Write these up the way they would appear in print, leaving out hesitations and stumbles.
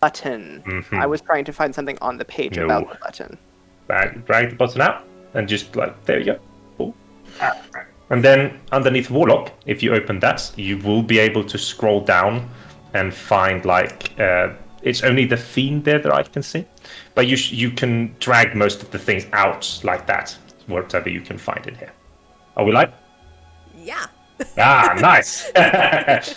button. I was trying to find something on the page about the button. Drag the button out and just there you go. Cool. And then underneath Warlock, if you open that, you will be able to scroll down and find it's only the theme there that I can see, but you can drag most of the things out like that, whatever you can find in here. Are we live? Yeah. Nice.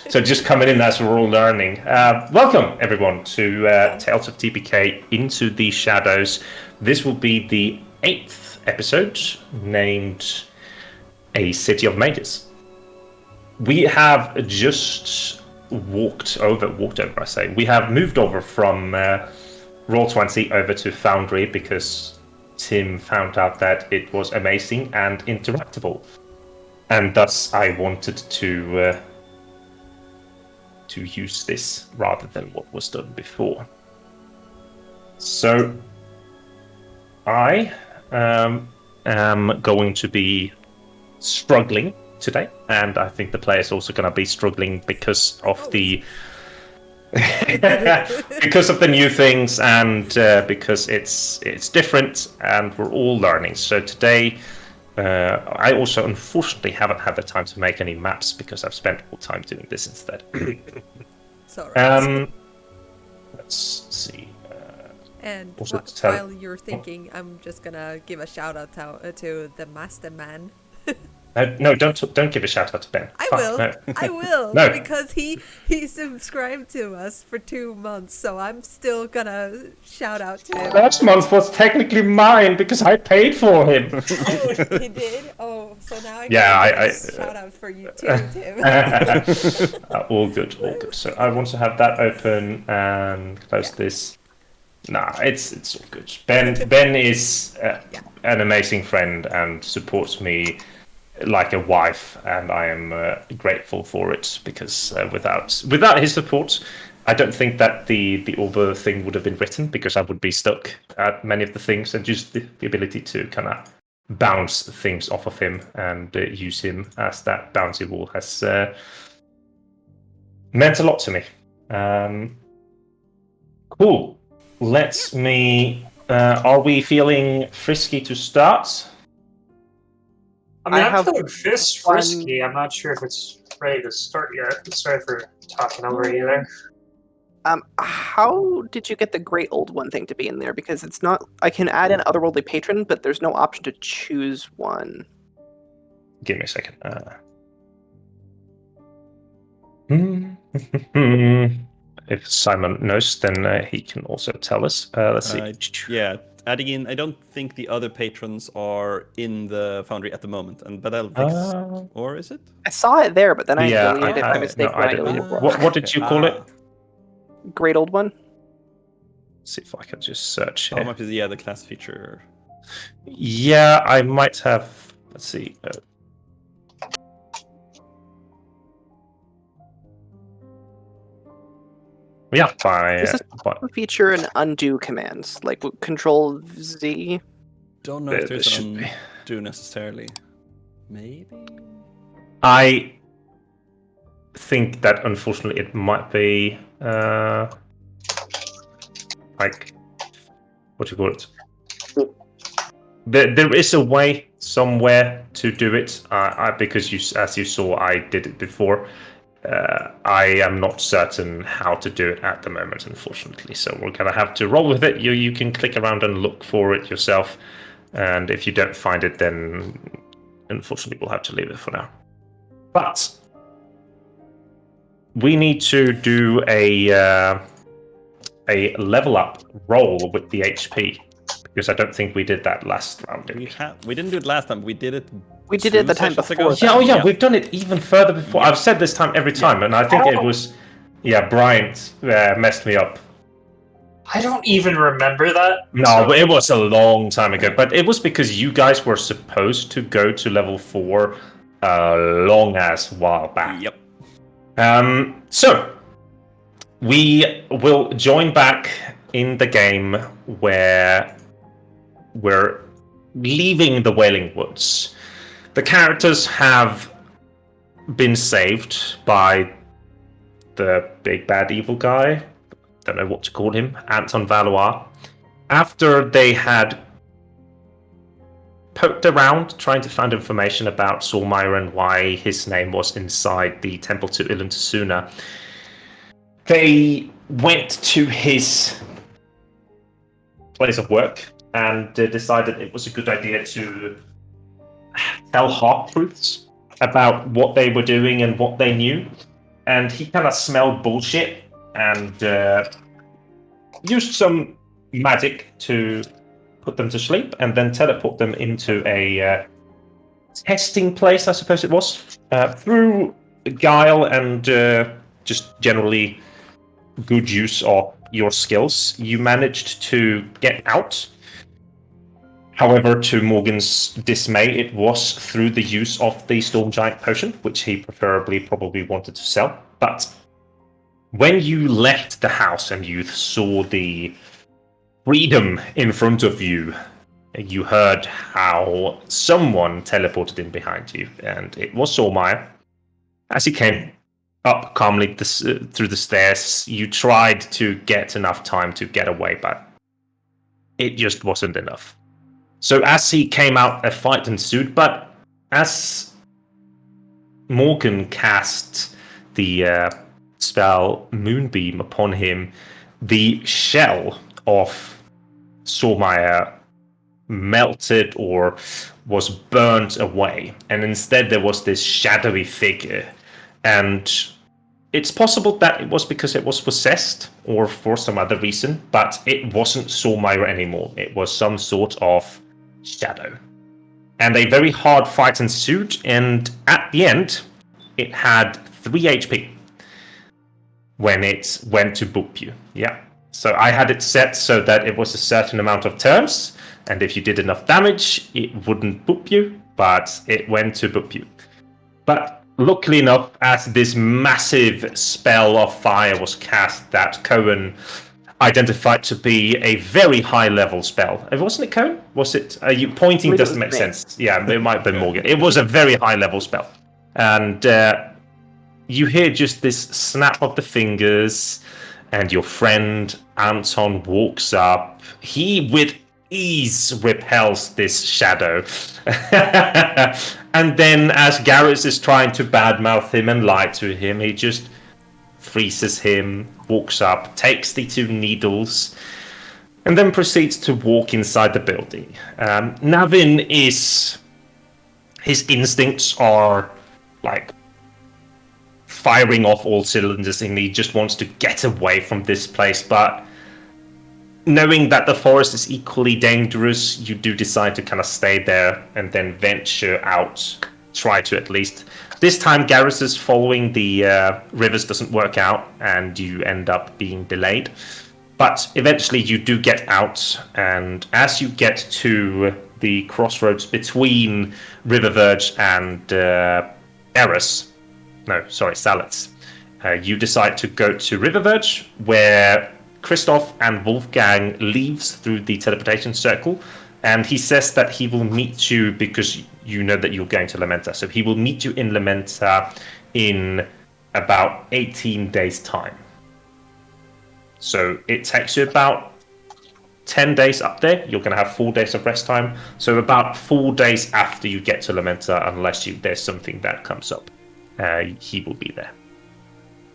So just coming in as we're all learning. Welcome everyone to Tales of TPK Into the Shadows. This will be the 8th episode, named A City of Mages. We have just walked over, I say. We have moved over from Roll20 over to Foundry because Tim found out that it was amazing and interactable. And thus I wanted to use this rather than what was done before. So I am going to be struggling today, and I think the player's also going to be struggling because of the because of the new things, and because it's different, and we're all learning. So today, I also unfortunately haven't had the time to make any maps because I've spent all time doing this instead. Sorry. Let's see. And while you're thinking, I'm just gonna give a shout out to the Master Man. No, don't give a shout out to Ben. I will, No. Because he subscribed to us for 2 months, so I'm still gonna shout out to him. Last month was technically mine because I paid for him. Oh, he did? Oh, so now I can shout out for you too, Tim. All good. So I want to have that open and close this. Nah, it's all good. Ben is an amazing friend and supports me like a wife, and I am grateful for it because without his support, I don't think that the Auber thing would have been written, because I would be stuck at many of the things, and just the ability to kind of bounce things off of him and use him as that bouncy wall has meant a lot to me. Cool. Are we feeling frisky to start? I'm feeling frisky. I'm not sure if it's ready to start yet. Sorry for talking over you there. How did you get the Great Old One thing to be in there? Because it's not. I can add an Otherworldly Patron, but there's no option to choose one. Give me a second. If Simon knows, then he can also tell us. Let's see. Yeah. Adding in, I don't think the other patrons are in the Foundry at the moment, but I'll fix. Or is it? I saw it there, but then I deleted it by mistake. I deleted it. What did you call it? Great Old One. Let's see if I can just search here. How much is the class feature? Yeah, I might have. Let's see. Yeah, does this feature an undo commands, like Control Z? Don't know if there's an undo necessarily. Maybe. I think that unfortunately it might be like what do you call it? There is a way somewhere to do it. Because as you saw, I did it before. I am not certain how to do it at the moment, unfortunately. So we're gonna have to roll with it. You can click around and look for it yourself, and if you don't find it, then unfortunately we'll have to leave it for now. But we need to do a level up roll with the HP, because I don't think we did that last round. We didn't do it last time. We did it. We did it the time before. Yeah, we've done it even further before. I've said this time every time, and I think it was, Bryant messed me up. I don't even remember that. No, but it was a long time ago. But it was because you guys were supposed to go to level 4 a long ass while back. Yep. So we will join back in the game where we're leaving the Wailing Woods. The characters have been saved by the big bad evil guy. don't know what to call him, Anton Valois. After they had poked around trying to find information about Solmire and why his name was inside the temple to Ilantasuna, they went to his place of work and decided it was a good idea to tell half-truths about what they were doing and what they knew. And he kind of smelled bullshit and used some magic to put them to sleep and then teleport them into a testing place, I suppose it was. Through guile and just generally good use of your skills, you managed to get out. However, to Morgan's dismay, it was through the use of the Storm Giant potion, which he probably wanted to sell. But when you left the house and you saw the freedom in front of you, you heard how someone teleported in behind you, and it was Solmire. As he came up calmly through the stairs, you tried to get enough time to get away, but it just wasn't enough. So as he came out, a fight ensued, but as Morgan cast the spell Moonbeam upon him, the shell of Solmire melted or was burnt away, and instead there was this shadowy figure. And it's possible that it was because it was possessed or for some other reason, but it wasn't Solmire anymore. It was some sort of shadow. And a very hard fight ensued, and at the end, it had 3 HP when it went to boop you. Yeah. So I had it set so that it was a certain amount of turns, and if you did enough damage, it wouldn't boop you, but it went to boop you. But luckily enough, as this massive spell of fire was cast that Cohen identified to be a very high-level spell. Wasn't it Cohen? Was it? You pointing doesn't make sense. Yeah, it might have been Morgan. It was a very high-level spell. And you hear just this snap of the fingers, and your friend Anton walks up. He, with ease, repels this shadow. And then, as Garrus is trying to badmouth him and lie to him, he just freezes him, walks up, takes the 2 needles, and then proceeds to walk inside the building. Navin is... his instincts are, like, firing off all cylinders, and he just wants to get away from this place, but knowing that the forest is equally dangerous, you do decide to kind of stay there and then venture out. Try to, at least. This time, Garrus is following the rivers doesn't work out, and you end up being delayed. But eventually, you do get out, and as you get to the crossroads between Riververge and Salets, you decide to go to Riververge, where Christoph and Wolfgang leaves through the teleportation circle, and he says that he will meet you because you know that you're going to Lamenta. So he will meet you in Lamenta in about 18 days' time. So it takes you about 10 days up there. You're going to have 4 days of rest time. So about 4 days after you get to Lamenta, unless there's something that comes up, he will be there.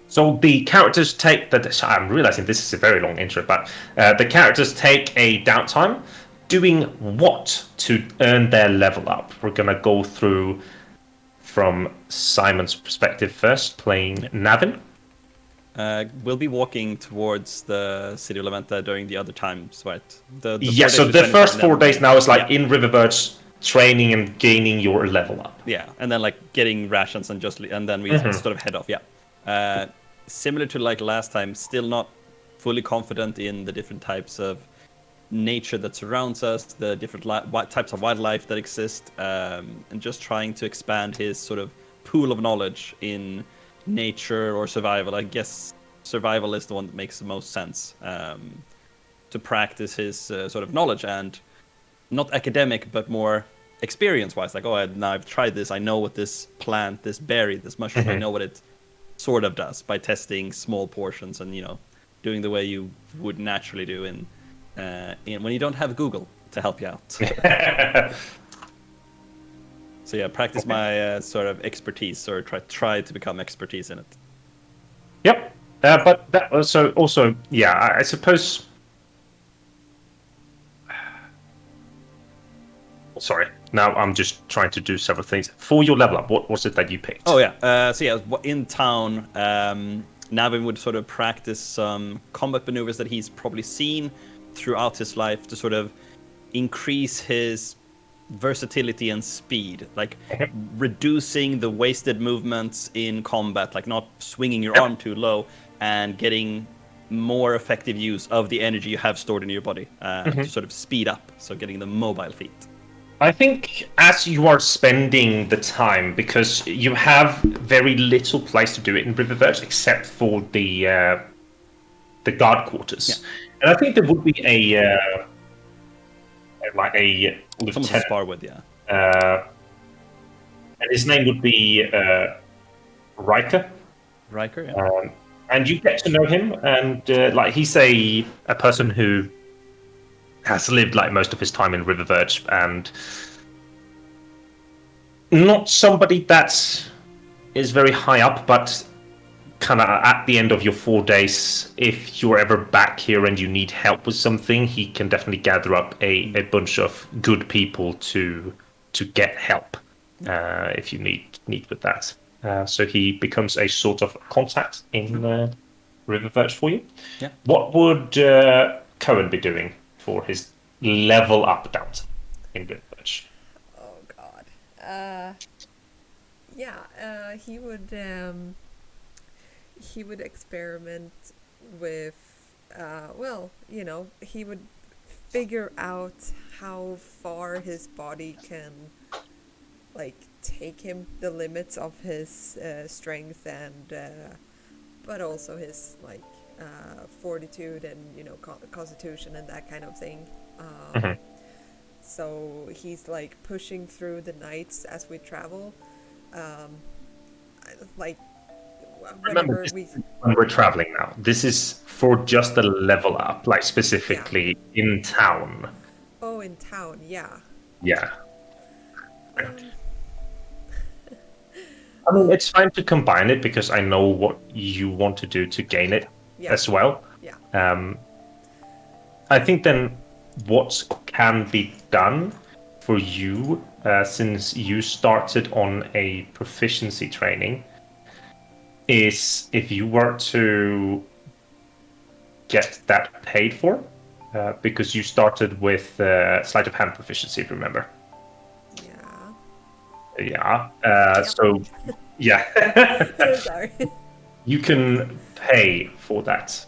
So the characters take I'm realizing this is a very long intro, but the characters take a downtime doing what to earn their level up. We're going to go through from Simon's perspective first, playing Navin. We'll be walking towards the city of Lamenta during the other times, right? So the first 4 days now is in Riververge, training and gaining your level up. Yeah, and then getting rations and then we sort of head off. Yeah. Similar to last time, still not fully confident in the different types of nature that surrounds us, the different types of wildlife that exist, and just trying to expand his sort of pool of knowledge in nature or survival. I guess survival is the one that makes the most sense to practice his sort of knowledge, and not academic, but more experience-wise. Now I've tried this. I know what this plant, this berry, this mushroom, I know what it sort of does by testing small portions and, doing the way you would naturally do in when you don't have Google to help you out. So yeah, practice my sort of expertise, or try to become expertise in it. Yep. But that also, yeah, I suppose. Sorry. Now I'm just trying to do several things. For your level up, what was it that you picked? Oh yeah. So yeah, in town, Navin would sort of practice some combat maneuvers that he's probably seen throughout his life to sort of increase his versatility and speed, like reducing the wasted movements in combat, like not swinging your arm too low, and getting more effective use of the energy you have stored in your body to sort of speed up, so getting the mobile feat. I think as you are spending the time, because you have very little place to do it in Riververge except for the guard quarters, and I think there would be a Someone to lieutenant, spar with, yeah. and his name would be Riker. Riker, yeah. And you get to know him, and like he's a person who has lived like most of his time in Riververge, and not somebody that is very high up, but kind of at the end of your 4 days, if you're ever back here and you need help with something, he can definitely gather up a bunch of good people to get help if you need with that. So he becomes a sort of contact in Riververge for you. Yeah. What would Cohen be doing for his level up downtime in Riververge? Oh God. He would experiment with, he would figure out how far his body can, like, take him, the limits of his strength and, but also his, like, fortitude and, constitution and that kind of thing. So he's, like, pushing through the nights as we travel. Remember, when we're traveling now, this is for just the level up, like specifically in town. Oh, in town, yeah. Yeah. I mean, it's fine to combine it because I know what you want to do to gain it as well. Yeah. I think then what can be done for you, since you started on a proficiency training, is if you were to get that paid for, because you started with sleight of hand proficiency, if you remember. Yeah. So, yeah. Sorry. You can pay for that.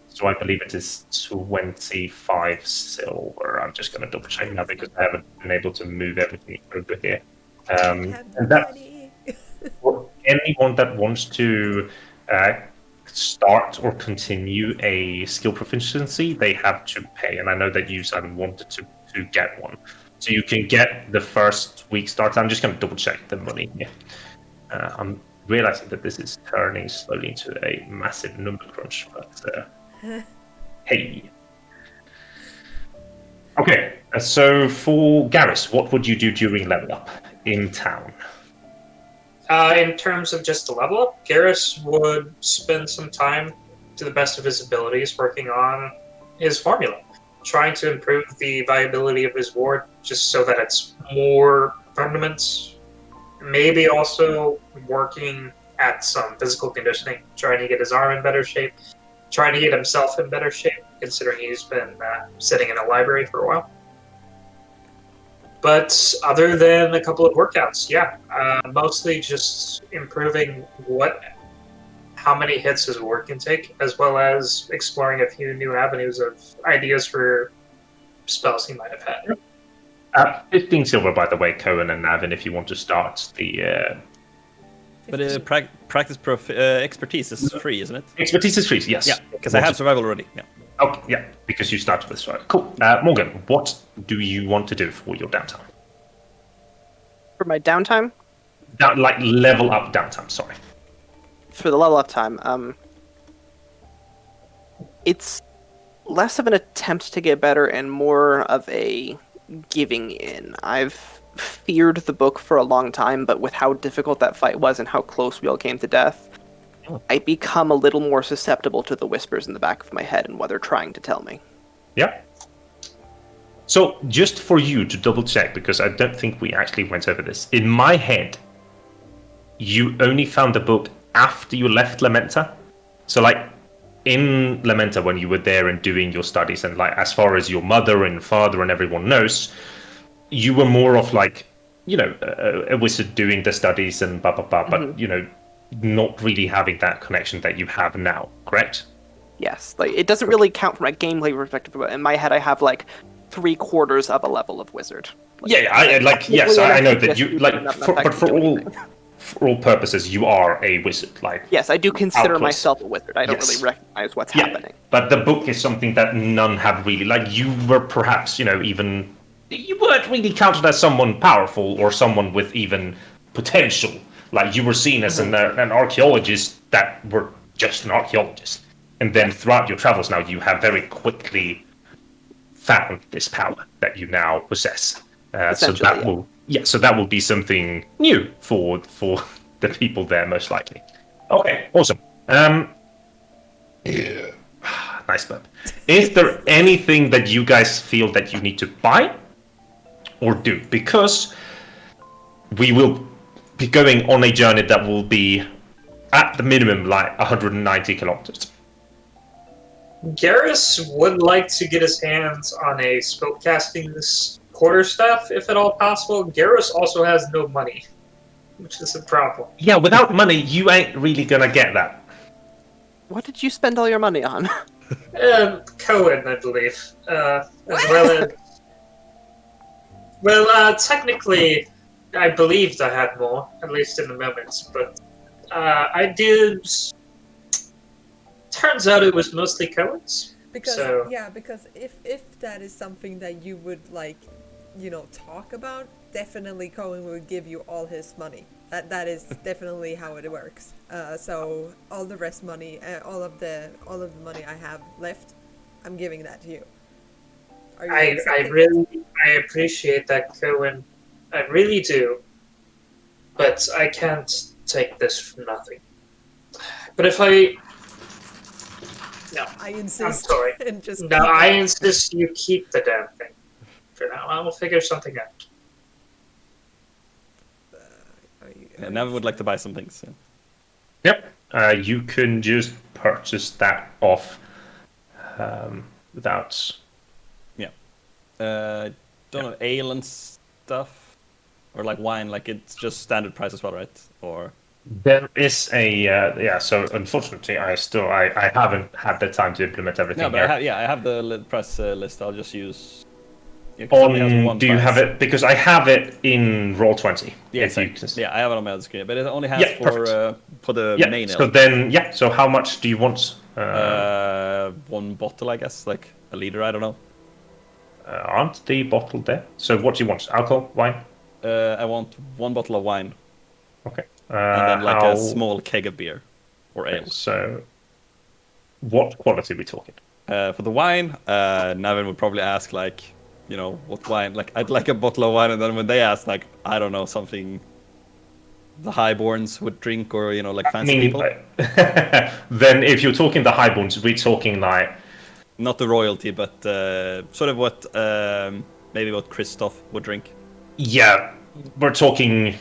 So I believe it is 25 silver. I'm just going to double check now because I haven't been able to move everything over here. And that for anyone that wants to start or continue a skill proficiency, they have to pay. And I know that you, Simon, wanted to get one. So you can get the first week start. I'm just going to double check the money here. I'm realizing that this is turning slowly into a massive number crunch, but hey. Okay, so for Garrus, what would you do during level up in town? In terms of just the level up, Garrus would spend some time to the best of his abilities working on his formula, trying to improve the viability of his ward just so that it's more permanent. Maybe also working at some physical conditioning, trying to get his arm in better shape, trying to get himself in better shape, considering he's been sitting in a library for a while. But other than a couple of workouts, mostly just improving how many hits his ward can take, as well as exploring a few new avenues of ideas for spells he might have had. 15 silver, by the way, Cohen and Navin, if you want to start the... But practice expertise is free, isn't it? Expertise is free, yes. Yeah, because I have survival already. Yeah. Okay, yeah, because you started with survival. Cool. Morgan, what do you want to do for your downtime? For my downtime? Level up downtime, sorry. For the level up time, It's less of an attempt to get better and more of a giving in. I've feared the book for a long time, but with how difficult that fight was and how close we all came to death, I become a little more susceptible to the whispers in the back of my head and what they're trying to tell me. Yeah. So, just for you to double check, because I don't think we actually went over this. In my head, you only found the book after you left Lamenta. So, like, in Lamenta, when you were there and doing your studies, and like, as far as your mother and father and everyone knows, you were more of like, you know, a wizard doing the studies and blah, blah, blah, but, you know, not really having that connection that you have now, correct? Yes, like it doesn't really count from a gameplay perspective, but in my head I have like 3/4 of a level of wizard. Like, Yes, I know that you, like, enough but for all purposes, you are a wizard, like. Yes, I do consider outclass. myself a wizard. I don't Yes. really recognize what's happening. But the book is something that none have really, like, you were perhaps, you know, even, you weren't really counted as someone powerful or someone with even potential. Like, you were seen as an archaeologist that were just an archaeologist. And then throughout your travels now, you have very quickly found this power that you now possess. So that will be something new for the people there, most likely. Okay, awesome. Nice burp. Is there anything that you guys feel that you need to buy or do? Because we will be going on a journey that will be at the minimum like 190 kilometers. Garrus would like to get his hands on a spellcasting quarterstaff, if at all possible. Garrus also has no money, which is a problem. Yeah, without money, you ain't really gonna get that. What did you spend all your money on? Cohen, I believe. As well as... Well, technically, I believed I had more, at least in the moments, but I did... Turns out it was mostly Cohen's. Because So- because if that is something that you would like, you know, talk about, definitely Cohen would give you all his money. That is definitely how it works. So all the rest money, all of the money I have left, I'm giving that to you. Are you I accepting it? I appreciate that, Cohen. I really do. But I can't take this for nothing. But if I... No. I I'm insist. sorry. And just No, keep I it. insist you keep the damn thing. For now, I will figure something out. Are you- And Navin would like to buy some things. Yep. You can just purchase that off without. Don't know, ale and stuff? Or like wine, like it's just standard price as well, right? Or There is a So unfortunately, I haven't had the time to implement everything no, but here. I have the price list. I'll just use. Yeah, 'cause somebody has one Do you have price. it? Because I have it in Roll20. Yeah, if you exactly. can- Yeah, I have it on my other screen, but it only has Yeah, perfect. for the Yeah. main So ale. then, So how much do you want? One bottle, I guess, like a liter. I don't know. Aren't the bottle there? So what do you want? Alcohol, wine? I want one bottle of wine Okay. and then like how- a small keg of beer or ale. So, what quality are we talking? For the wine, Navin would probably ask like, you know, what wine? Like I'd like a bottle of wine, and then when they ask, like I don't know, something the highborns would drink, or you know, like fancy people. Then if you're talking the highborns, we're talking like Not the royalty, but sort of what maybe what Christoph would drink. we're talking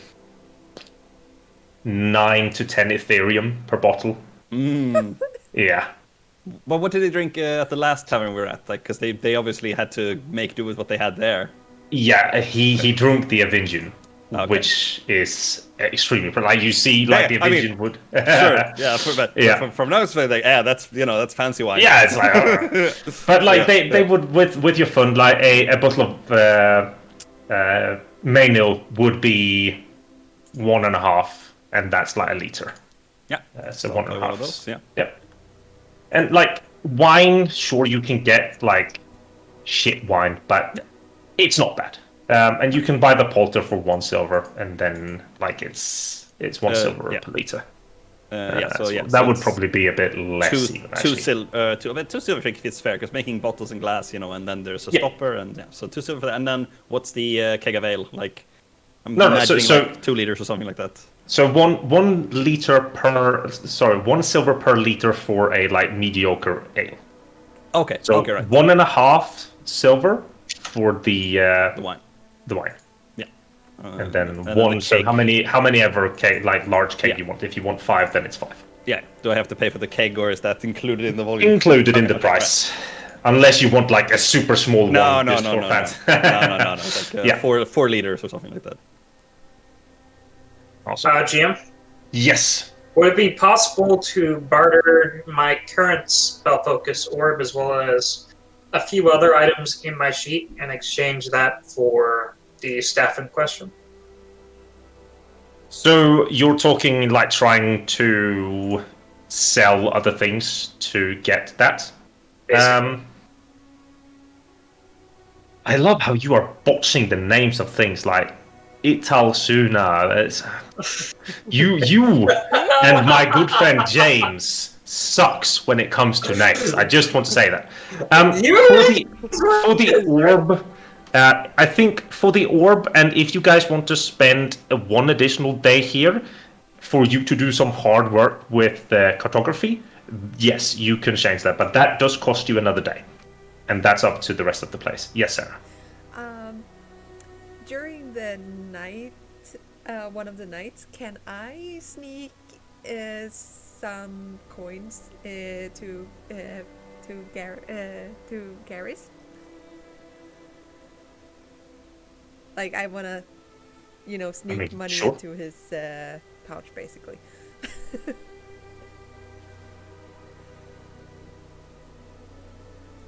9 to 10 Ethereum per bottle. Yeah. But what did they drink at the last tavern we were at? Like, because they obviously had to make do with what they had there. Yeah, he drank the Avengian, Okay. which is extremely like you see like Yeah, the I mean, Avengian would. Sure, yeah, but Yeah. from now it's like, yeah, that's that's fancy wine. Yeah, it's like, but like Yeah, they would with your fund like a bottle of main ale would be 1.5, and that's like a liter. Yeah. So I'll one play and a one half. of those, yeah. Yep. And like wine, sure you can get like shit wine, but it's not bad. And you can buy the Polter for 1 silver, and then like it's 1 silver yeah. per liter. That would probably be a bit less. Two silver if it's fair, because making bottles in glass, and then there's a stopper, and so 2 silver for that. And then what's the keg of ale like? I'm imagining like 2 liters or something like that. So 1 liter per 1 silver per liter for a like mediocre ale. Okay. So okay, right. 1.5 silver for the wine. The wine. Yeah. And then and one. the So how many ever keg, like large keg you want? If you want 5, then it's 5. Yeah. Do I have to pay for the keg, or is that included in the volume? Included in the price. Right. Unless you want like a super small one. No. No. It's like 4 liters or something like that. Awesome. GM? Yes. Would it be possible to barter my current spell focus orb as well as a few other items in my sheet and exchange that for the staff in question? So you're talking like trying to sell other things to get that? I love how you are botching the names of things like Italsuna. You and my good friend James sucks when it comes to names. I just want to say that. For the orb, I think for the orb, and if you guys want to spend 1 additional day here for you to do some hard work with cartography, yes, you can change that. But that does cost you another day. And that's up to the rest of the place. Yes, Sarah. During the night, one of the nights, can I sneak some coins to Gary's? Like, I wanna, sneak money into his pouch, basically.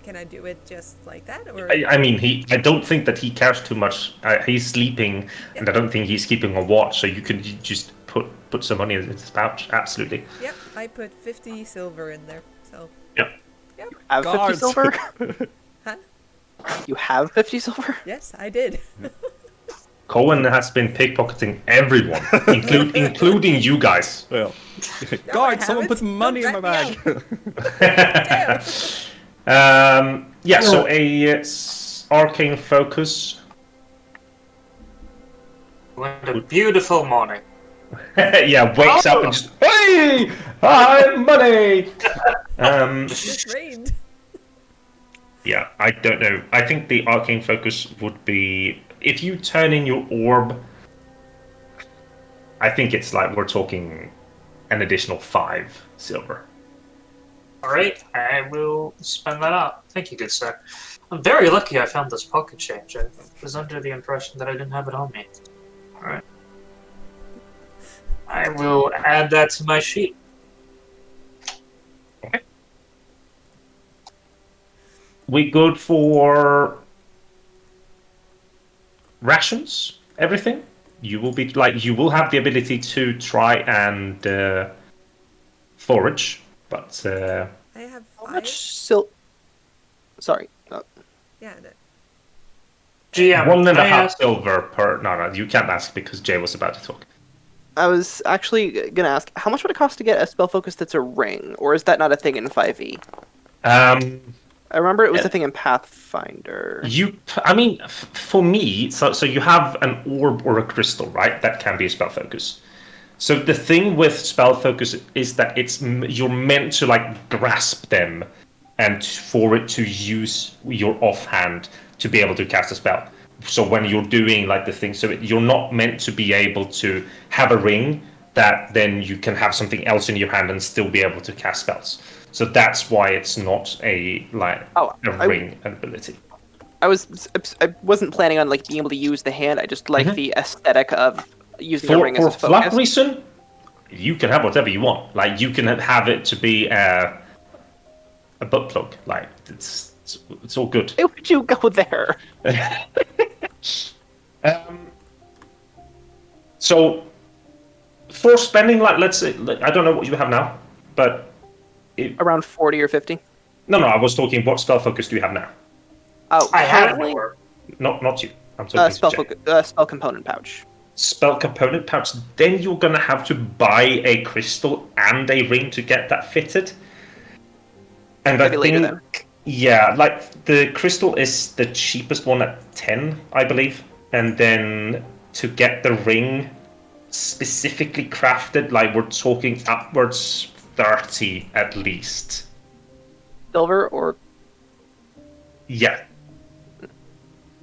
Can I do it just like that, or? I don't think that he cares too much. He's sleeping, and I don't think he's keeping a watch. So you can just put some money in his pouch. Absolutely. Yep, I put 50 silver in there. So. Yep. You have 50 silver? Huh? You have 50 silver? Yes, I did. Cohen has been pickpocketing everyone, including you guys. Well, guard, someone put money in my bag. So a arcane focus. What a beautiful morning. Wakes up and just, hey, I'm money. It rained. Yeah, I don't know. I think the arcane focus would be if you turn in your orb. I think it's like we're talking an additional 5 silver. Alright, I will spend that out. Thank you, good sir. I'm very lucky I found this pocket change. I was under the impression that I didn't have it on me. Alright. I will add that to my sheet. Okay. We good for rations? Everything? You will have the ability to try and forage. But I have 5. How much Sorry. Yeah. No. GM, 1.5 silver per. No, you can't ask because Jay was about to talk. I was actually gonna ask, how much would it cost to get a spell focus that's a ring, or is that not a thing in 5e? I remember it was a thing in Pathfinder. For me, so you have an orb or a crystal, right? That can be a spell focus. So the thing with spell focus is that you're meant to like grasp them, and for it to use your offhand to be able to cast a spell. So when you're doing like the thing, so you're not meant to be able to have a ring that then you can have something else in your hand and still be able to cast spells. So that's why it's not a ring ability. I wasn't planning on like being able to use the hand. I just like the aesthetic of using a ring as a focus. For fluff reason, you can have whatever you want. Like you can have it to be a butt plug. Like it's all good. Why would you go there? So for spending, like let's say, I don't know what you have now, but around 40 or 50. No, I was talking. What spell focus do you have now? Oh, I have currently, more. Not you. I'm talking spell component pouch. Spell component pouch. Then you're gonna have to buy a crystal and a ring to get that fitted. And Maybe I later think, then. yeah, like the crystal is the cheapest one at 10, I believe. And then to get the ring specifically crafted, like we're talking upwards 30 at least. Silver or Yeah.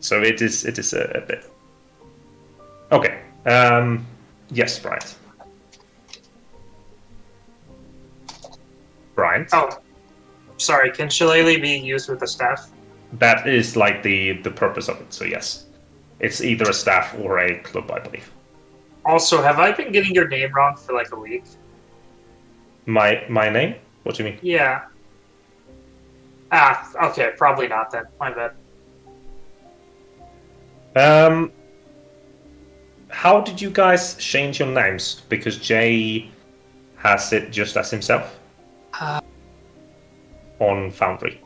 So it is a bit. Okay. Yes, Brian. Brian. Oh, sorry. Can shillelagh be used with a staff? That is like the purpose of it. So yes, it's either a staff or a club, I believe. Also, have I been getting your name wrong for like a week? My name? What do you mean? Yeah. Ah, okay. Probably not then. My bad. How did you guys change your names? Because Jay has it just as himself on Foundry.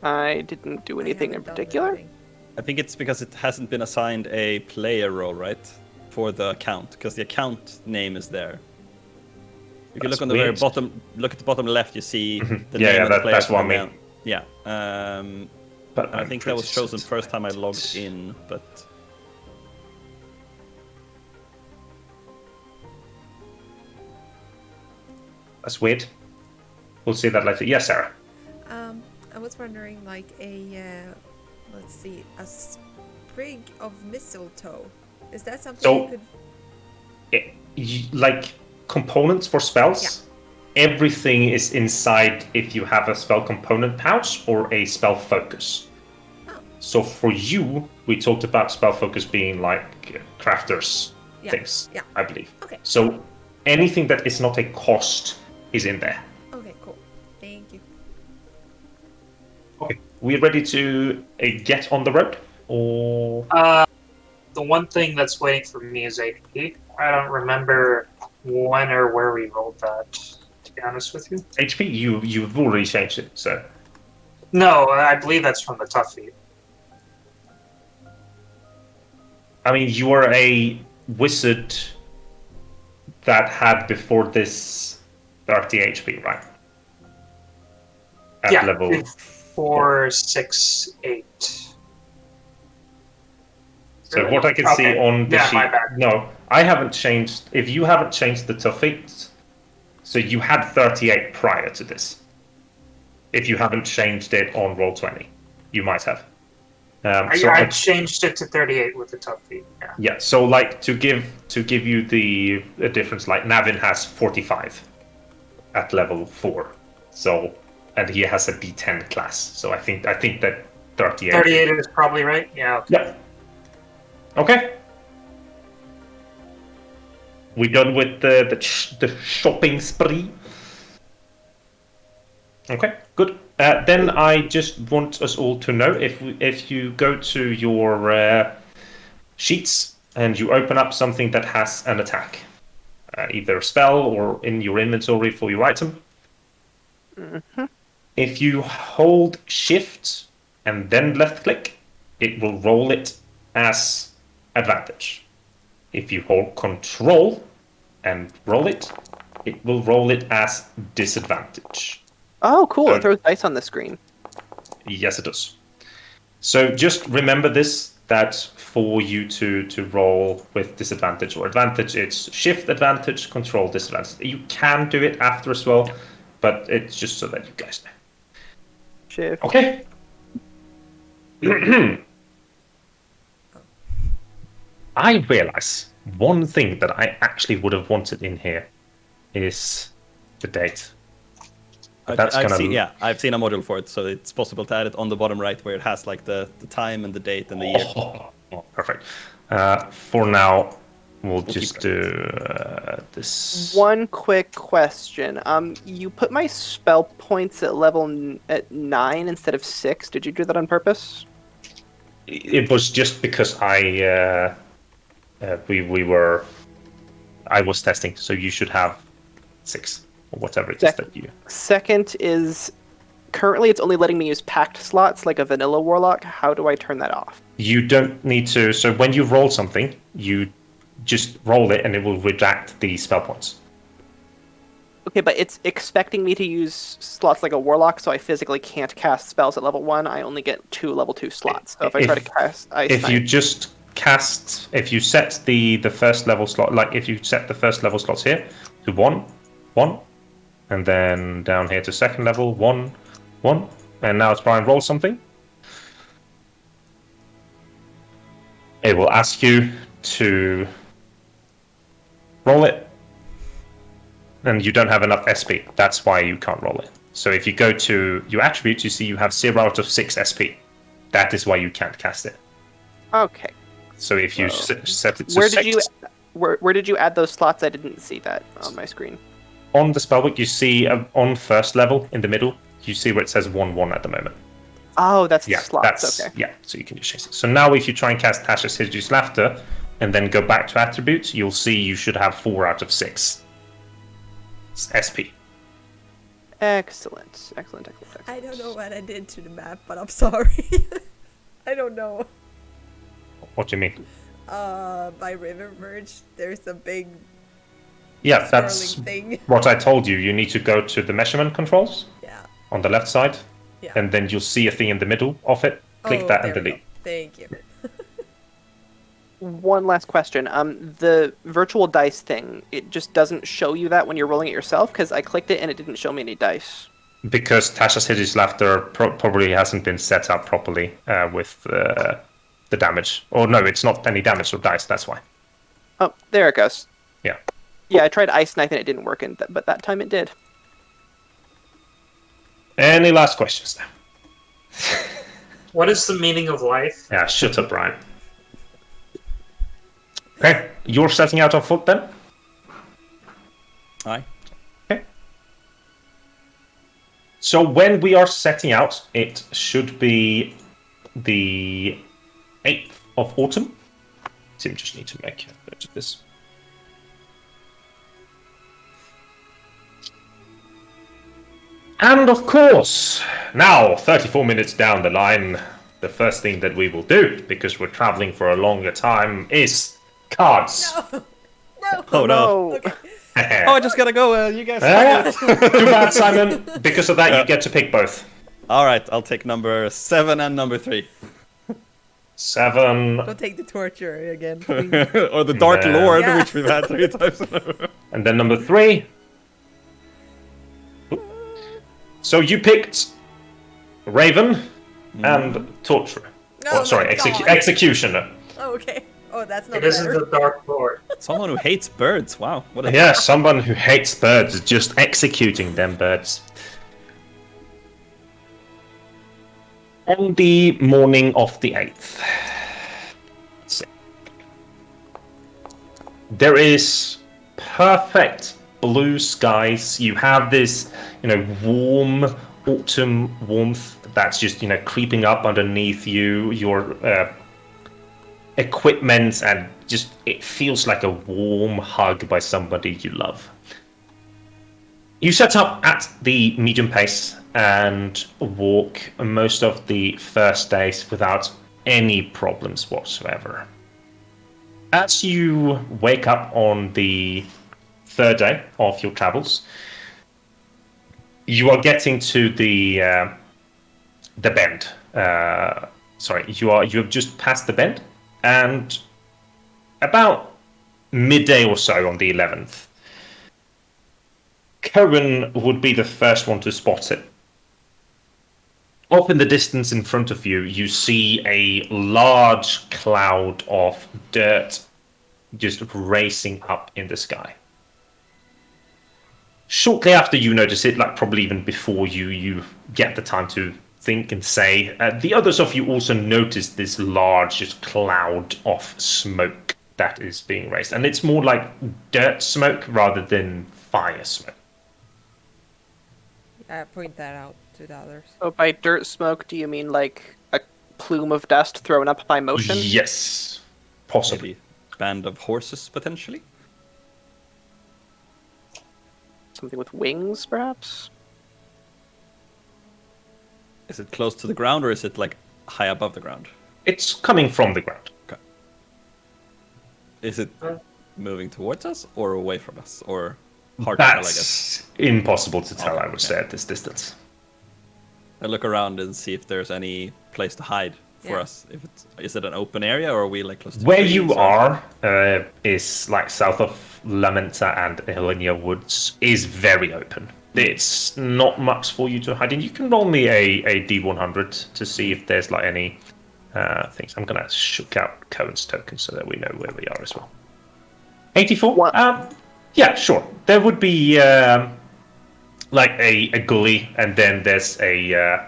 I didn't do I anything in haven't done particular. anything. I think it's because it hasn't been assigned a player role, right? For the account, because the account name is there. If you That's look on the very weird. bottom, look at the bottom left, you see the Yeah, name yeah, of the that- player. that's what I coming mean. down. Yeah. But And I I'm think that was pretty chosen certain first time I logged did. in, but That's weird. We'll see that later. Yes, Sarah. I was wondering, like let's see, a sprig of mistletoe. Is that something So- you could? Like components for spells, everything is inside if you have a spell component pouch or a spell focus. Oh. So for you, we talked about spell focus being like crafters Yeah, things, yeah. I believe. Okay. So anything that is not a cost is in there. Okay, cool. Thank you. Okay, we ready to get on the road, or The one thing that's waiting for me is HP. I don't remember when or where we rolled that, to be honest with you. HP? You've already changed it, so No, I believe that's from the tough feat. I mean you are a wizard that had before this 30 HP, right? At Yeah, level 4, 6, 8. So Really? what I can see Okay. on the Yeah, sheet, my bad. no, I haven't changed. If you haven't changed the tough feat, so you had 38 prior to this. If you haven't changed it on roll 20, you might have. I changed it to 38 with the tough feat. Yeah. Yeah, so like to give you the difference, like Navin has 45 at level 4, so and he has a D10 class. So I think that 38. 38 is probably right. Yeah. Okay. Yep. Okay. We done with the shopping spree. Okay, good. Then I just want us all to know if you go to your sheets and you open up something that has an attack, either a spell or in your inventory for your item. If you hold Shift and then left click, it will roll it as advantage. If you hold Control and roll it, it will roll it as disadvantage. Oh, cool. So- It throws dice on the screen. Yes, it does. So just remember this, that for you to roll with disadvantage or advantage, it's Shift advantage, Control disadvantage. You can do it after as well, but it's just so that you guys know. Shift. Okay. I realize one thing that I actually would have wanted in here is the date. But that's I've gonna seen, yeah, I've seen a module for it, so it's possible to add it on the bottom right where it has like the time and the date and the year. Oh, perfect. For now, we'll keep just do this. One quick question. You put my spell points at at 9 instead of 6. Did you do that on purpose? It was just because I was testing, so you should have 6 or whatever it is that you. Second is currently it's only letting me use packed slots like a vanilla warlock. How do I turn that off? You don't need to. So when you roll something, you just roll it, and it will redact the spell points. Okay, but it's expecting me to use slots like a warlock, so I physically can't cast spells at level 1. I only get 2 level 2 slots. So if I try to cast Ice if you Knife... just cast, if you set the first level slot, like if you set the first level slots here to 1, 1, and then down here to second level 1, 1, and now try and roll something. It will ask you to roll it, and you don't have enough SP. That's why you can't roll it. So if you go to your attributes, you see you have 0 out of 6 SP. That is why you can't cast it. Okay. So if you set it to Where 6... did you where did you add those slots? I didn't see that on my screen. On the spellbook, you see on first level in the middle, you see where it says 1-1 at the moment. Oh, that's the Yeah, slots. Okay. yeah. So you can just chase it. So now, if you try and cast Tasha's Hideous Laughter, and then go back to attributes, you'll see you should have 4 out of 6 SP. Excellent. I don't know what I did to the map, but I'm sorry. I don't know. What do you mean? By River Merge, there's a big Yeah, that's thing. what I told you. You need to go to the measurement controls. Yeah. On the left side. Yeah. And then you'll see a thing in the middle of it. Click that and delete. Thank you. One last question. The virtual dice thing, it just doesn't show you that when you're rolling it yourself? Because I clicked it and it didn't show me any dice. Because Tasha's Hideous Laughter probably hasn't been set up properly with the damage. Or no, it's not any damage or dice, that's why. Oh, there it goes. Yeah. Yeah, I tried Ice Knife and it didn't work, but that time it did. Any last questions now? What is the meaning of life? Yeah, shut up, Brian. Okay, you're setting out on foot then? Aye. Okay. So when we are setting out, it should be the 8th of autumn. Tim just need to make a note of this. And of course, now 34 minutes down the line, the first thing that we will do, because we're traveling for a longer time, is cards. No. No. Oh no. Okay. Oh, I just gotta go. You guys. Too bad, Simon. Because of that, you get to pick both. All right, I'll take number 7 and number 3. 7. Don't take the torture again, please. Or the Dark Yeah. Lord, Yeah. which we've had 3 times. And then number 3. So you picked Raven and Torturer. No, Oh, sorry, my God. Executioner. Oh, okay. Oh, that's not It isn't better. the Dark Lord. Someone who hates birds. Wow. What a Yeah, someone who hates birds, just executing them birds. On the morning of the 8th, let's see. There is perfect blue skies. You have this, warm autumn warmth that's just, creeping up underneath you. Your equipment, and just it feels like a warm hug by somebody you love. You set up at the medium pace and walk most of the first days without any problems whatsoever. As you wake up on the 3rd day of your travels, you are getting to the bend. You have just passed the bend, and about midday or so on the 11th, Cohen would be the first one to spot it. Off in the distance in front of you, you see a large cloud of dirt just racing up in the sky. Shortly after you notice it, like probably even before you get the time to think and say, the others of you also notice this large just cloud of smoke that is being raised. And it's more like dirt smoke rather than fire smoke. I point that out to the others. So by dirt smoke, do you mean like a plume of dust thrown up by motion? Yes, possibly. Maybe band of horses, potentially? Something with wings, perhaps? Is it close to the ground, or is it like high above the ground? It's coming from the ground. Okay. Is it moving towards us or away from us, or hard to tell, I guess. That's impossible to tell, Okay, I would say, at this distance. I look around and see if there's any place to hide for Yeah. us. If is it an open area, or are we like close to Where trees, you or- are is like south of Lamenta and Helena Woods is very open. It's not much for you to hide in. You can roll me a D100 to see if there's like any things. I'm gonna shook out Cohen's token so that we know where we are as well. 84. What? Yeah, sure. There would be like a gully, and then there's a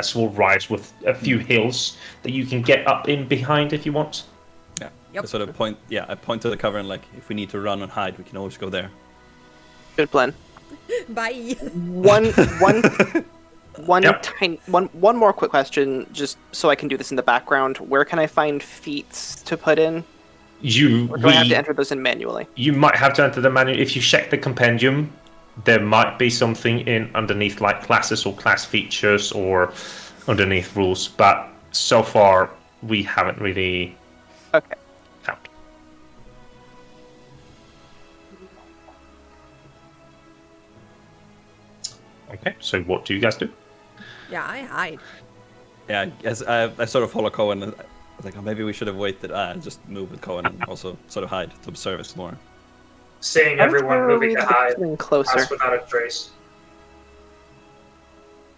small rise with a few hills that you can get up in behind if you want. Yeah. Yep. I sort of point. Yeah, I point to the cover and like, if we need to run and hide, we can always go there. Good plan. Bye. One more quick question, just so I can do this in the background. Where can I find feats to put in? Or do I have to enter those in manually? You might have to enter the manual. If you check the compendium, there might be something in underneath like classes or class features or underneath rules, but so far we haven't really Okay. found. Okay, so what do you guys do? Yeah, I hide. Yeah, as I sort of follow Cohen. And I was like, oh, maybe we should have waited. Just move with Cohen and also sort of hide to observe us more. Seeing everyone Are moving we to hide, getting closer? pass without a trace.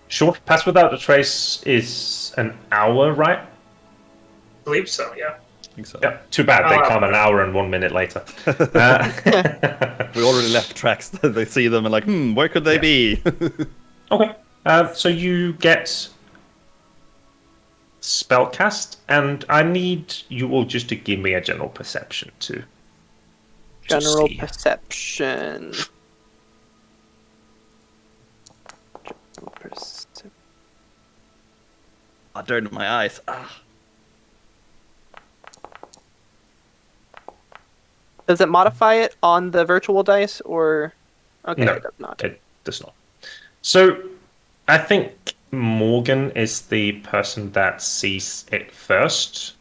Sure, pass without a trace is an hour, right? I believe so, yeah. I think so. Yeah. Too bad they come an hour and 1 minute later. We already left tracks. They see them and like, where could they be? Okay. So you get spellcast, and I need you all just to give me a general perception to General see. perception. Dirt in my eyes. Ah. Does it modify it on the virtual dice, or? Okay, No, it does not. it does not. So I think Morgan is the person that sees it first.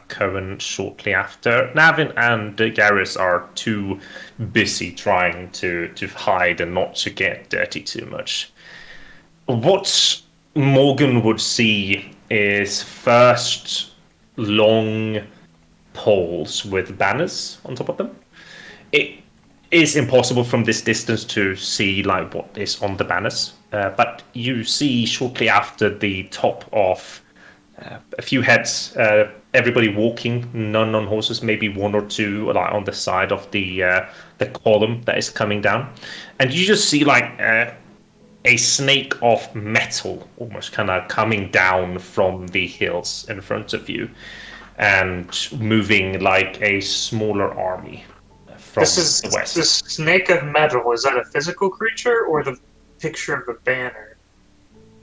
Cohen shortly after. Navin and Garrus are too busy trying to hide and not to get dirty too much. What Morgan would see is first long poles with banners on top of them. It is impossible from this distance to see like what is on the banners, but you see shortly after the top of a few heads, everybody walking, none on horses, maybe one or two like on the side of the column that is coming down, and you just see like a snake of metal almost kind of coming down from the hills in front of you and moving like a smaller army from This the west. snake of metal. Is that a physical creature or the picture of a banner?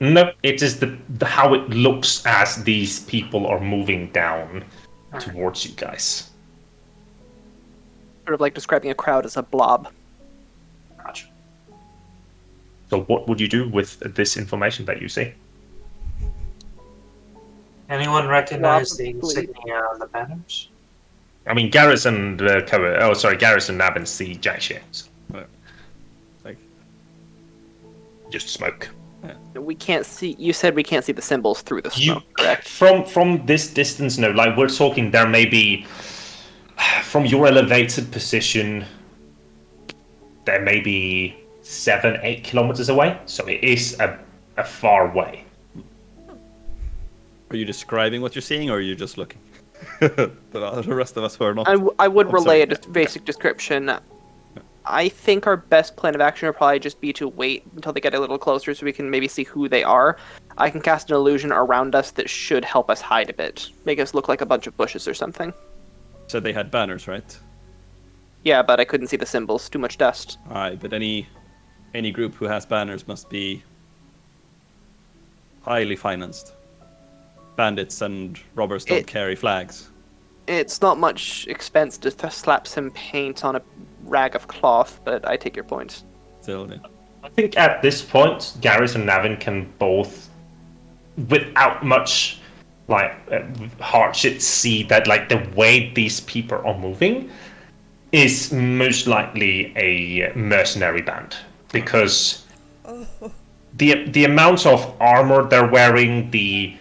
No, it is the how it looks as these people are moving down towards you guys. Sort of like describing a crowd as a blob. Gotcha. So what would you do with this information that you see? Anyone recognize the Probably. insignia on the banners? I mean, Garrus and Garrus and Navin see jack shit. Like, Just smoke. We can't see. You said we can't see the symbols through the You smoke, correct? from this distance, no. Like we're talking, there may be from your elevated position, there may be 7-8 kilometers away. So it is a far way. are you describing what you're seeing, or are you just looking? The rest of us who are not. I would I'm relay sorry. a basic description. I think our best plan of action would probably just be to wait until they get a little closer so we can maybe see who they are. I can cast an illusion around us that should help us hide a bit. Make us look like a bunch of bushes or something. Said they had banners, right? Yeah, but I couldn't see the symbols. Too much dust. Alright, but any group who has banners must be highly financed. Bandits and robbers don't carry flags. It's not much expense to slap some paint on a rag of cloth, but I take your point. Still, yeah. I think at this point, Garrus and Navin can both, without much like hardship, see that like the way these people are moving, is most likely a mercenary band, because Oh, the amount of armor they're wearing, the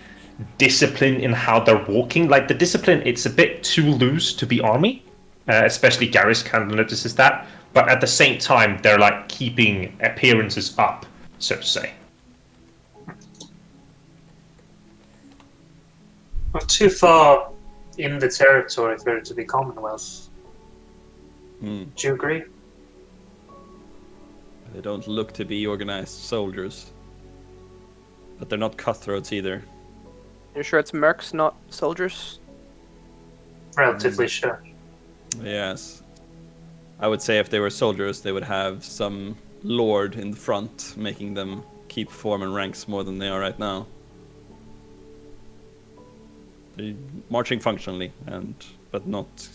discipline in how they're walking, like the discipline, it's a bit too loose to be army. Especially Garrus kind of notices that, but at the same time, they're like keeping appearances up, so to say. Not too far in the territory for it to be Commonwealth. Hmm. Do you agree? They don't look to be organized soldiers, but they're not cutthroats either. You're sure it's mercs, not soldiers? Relatively sure. Yes. I would say if they were soldiers, they would have some lord in the front, making them keep form and ranks more than they are right now. They're marching functionally, but not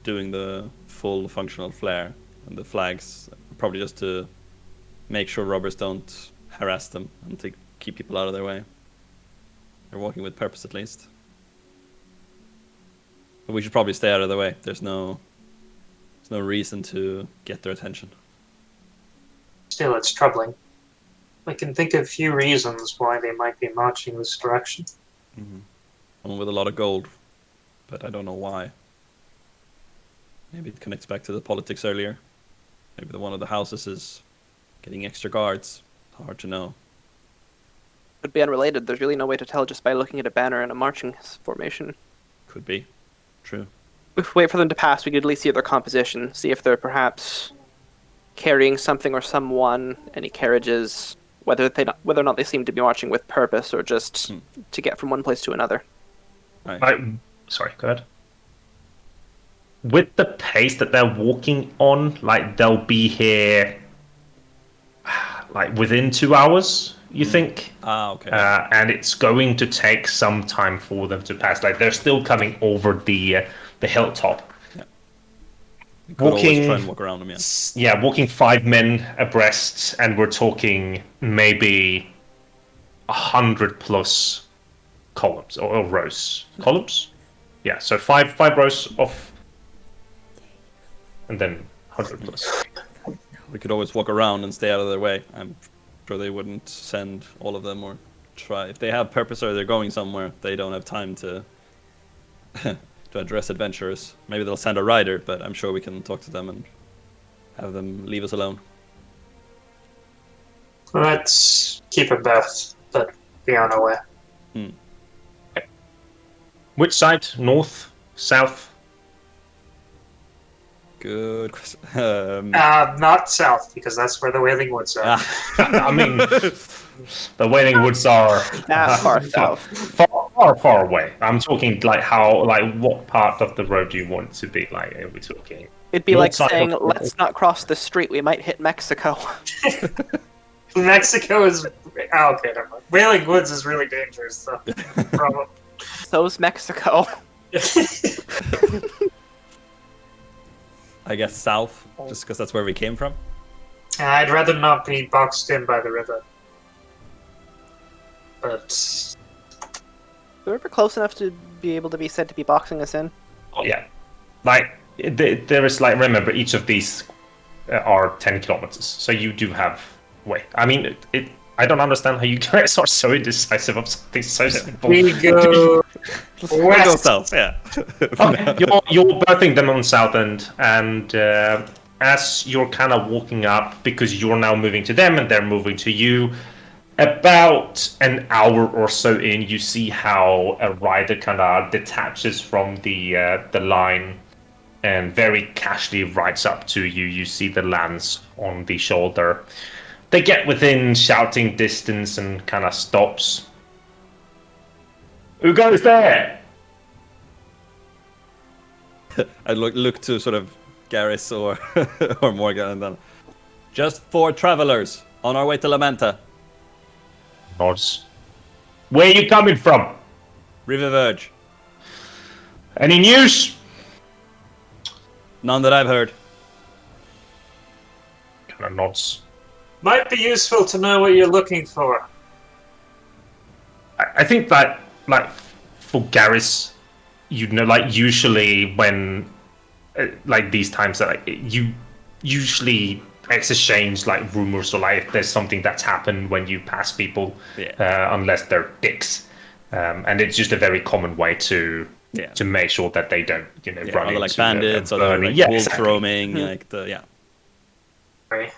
doing the full functional flair. And the flags, probably just to make sure robbers don't harass them and to keep people out of their way. They're walking with purpose, at least. But we should probably stay out of the way. There's no reason to get their attention. Still, it's troubling. I can think of few reasons why they might be marching this direction. Mm-hmm. Someone with a lot of gold, but I don't know why. Maybe it connects back to the politics earlier. Maybe one of the houses is getting extra guards. Hard to know. Could be unrelated. There's really no way to tell just by looking at a banner and a marching formation. Could be. True. If we wait for them to pass, we could at least see their composition, see if they're perhaps carrying something or someone, any carriages, whether or not they seem to be marching with purpose or just to get from one place to another. Right. Sorry, go ahead. With the pace that they're walking on, like they'll be here like within 2 hours, you think? Okay. And it's going to take some time for them to pass. Like they're still coming over the hilltop. Yeah. We could always Walking, try and walk around them, yeah. Yeah, walking 5 men abreast, and we're talking maybe 100 plus columns or rows. Columns? Yeah, so five rows of, and then 100 plus. We could always walk around and stay out of their way. I'm sure they wouldn't send all of them or try. If they have purpose or they're going somewhere, they don't have time to to address adventurers. Maybe they'll send a rider, but I'm sure we can talk to them and have them leave us alone. Let's keep a berth, but be on our way. Which side? North? South? Good question. Not south, because that's where the Wailing Woods are. I mean, the Wailing Woods are That far south. far away. I'm talking like what part of the road do you want to be? Like, are we talking? It'd be North like side saying, of the- let's not cross the street, we might hit Mexico. Mexico is... Oh, okay, never mind. Wailing Woods is really dangerous, though. Problem. So's Mexico. I guess south, just because that's where we came from. I'd rather not be boxed in by the river. But... They're ever close enough to be able to be said to be boxing us in? Oh, yeah, like there is like, remember, each of these are 10 kilometers, so you do have way. I mean, I don't understand how you guys are so indecisive of something so simple. We go We'll go west. south, yeah. Okay, you're birthing them on south end, and as you're kind of walking up, because you're now moving to them and they're moving to you, about an hour or so in, you see how a rider kind of detaches from the line and very casually rides up to you. You see the lance on the shoulder. They get within shouting distance and kind of stops. Who goes there? I look to sort of Garrus or or Morgan and then just 4 travelers on our way to Lamenta. Nods. Where you coming from? River Verge. Any news? None that I've heard. Kind of nods. Might be useful to know what you're looking for. I think that, like, for Garrus, you know, like, usually when like these times that you usually exchange like rumors or like if there's something that's happened when you pass people, unless they're dicks, and it's just a very common way to make sure that they don't run into like bandits, other like wolves roaming, like Right.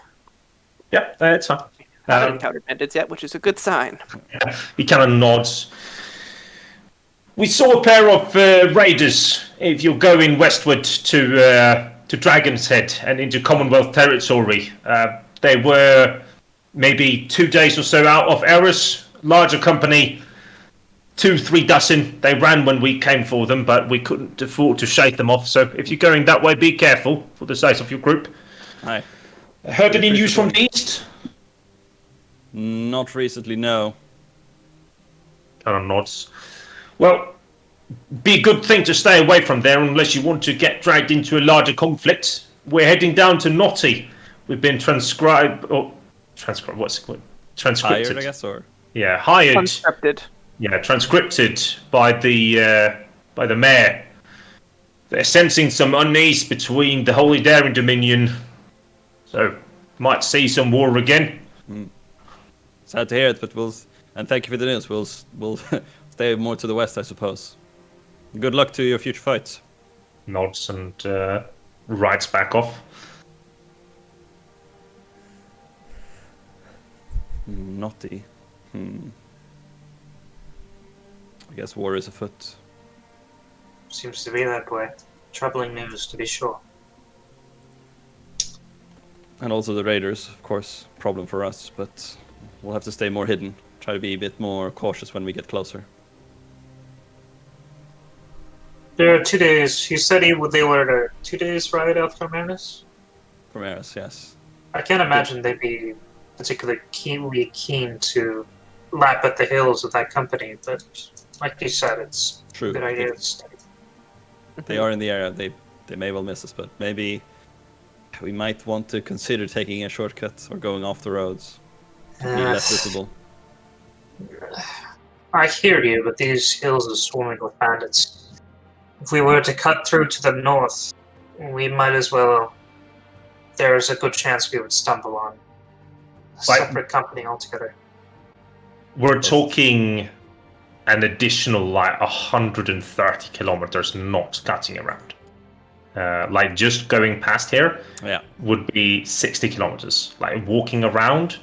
Yeah, it's fine. I haven't encountered bandits yet, which is a good sign. He kind of nods. We saw a pair of raiders. If you're going westward to Dragon's Head and into Commonwealth territory, they were maybe 2 days or so out of Eris. Larger company, 2-3 dozen. They ran when we came for them, but we couldn't afford to shake them off. So if you're going that way, be careful for the size of your group. Aye. Heard any news from the east? Not recently, no. Kind of nods. Well, be a good thing to stay away from there unless you want to get dragged into a larger conflict. We're heading down to Notty. We've been what's it called? Transcripted. Hired, I guess, or hired. Conscripted. Yeah, transcripted by the mayor. They're sensing some unease between the Holy Daring Dominion, so might see some war again. Sad to hear it, but and thank you for the news. We'll stay more to the west, I suppose. Good luck to your future fights. Nods and rides back off. Naughty. I guess war is afoot. Seems to be that way. Troubling news, to be sure. And also the raiders, of course, problem for us, but we'll have to stay more hidden. Try to be a bit more cautious when we get closer. There are 2 days. You said they were a 2 days ride out from Eris? From Eris, yes. I can't imagine they'd be particularly keen to lap at the hills of that company, but like you said, it's True. a good idea to stay. They are in the area. They may well miss us, but maybe we might want to consider taking a shortcut or going off the roads to be less visible. I hear you, but these hills are swarming with bandits. If we were to cut through to the north, we might as well. There's a good chance we would stumble on a separate company altogether. We're talking an additional like 130 kilometers not cutting around. Like just going past here would be 60 kilometers. Like walking around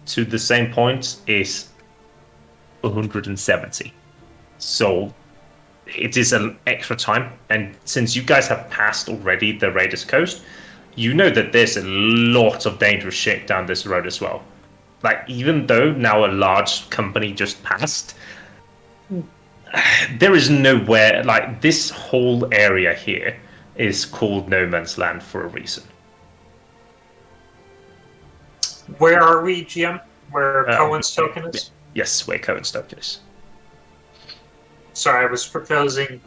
to the same point is 170. So it is an extra time. And since you guys have passed already the Raiders Coast, you know that there's a lot of dangerous shit down this road as well. Like even though now a large company just passed, there is nowhere, like this whole area here is called No Man's Land for a reason. Where are we, GM? Where Cohen's token is? Yes, where Cohen's token is. Sorry, I was proposing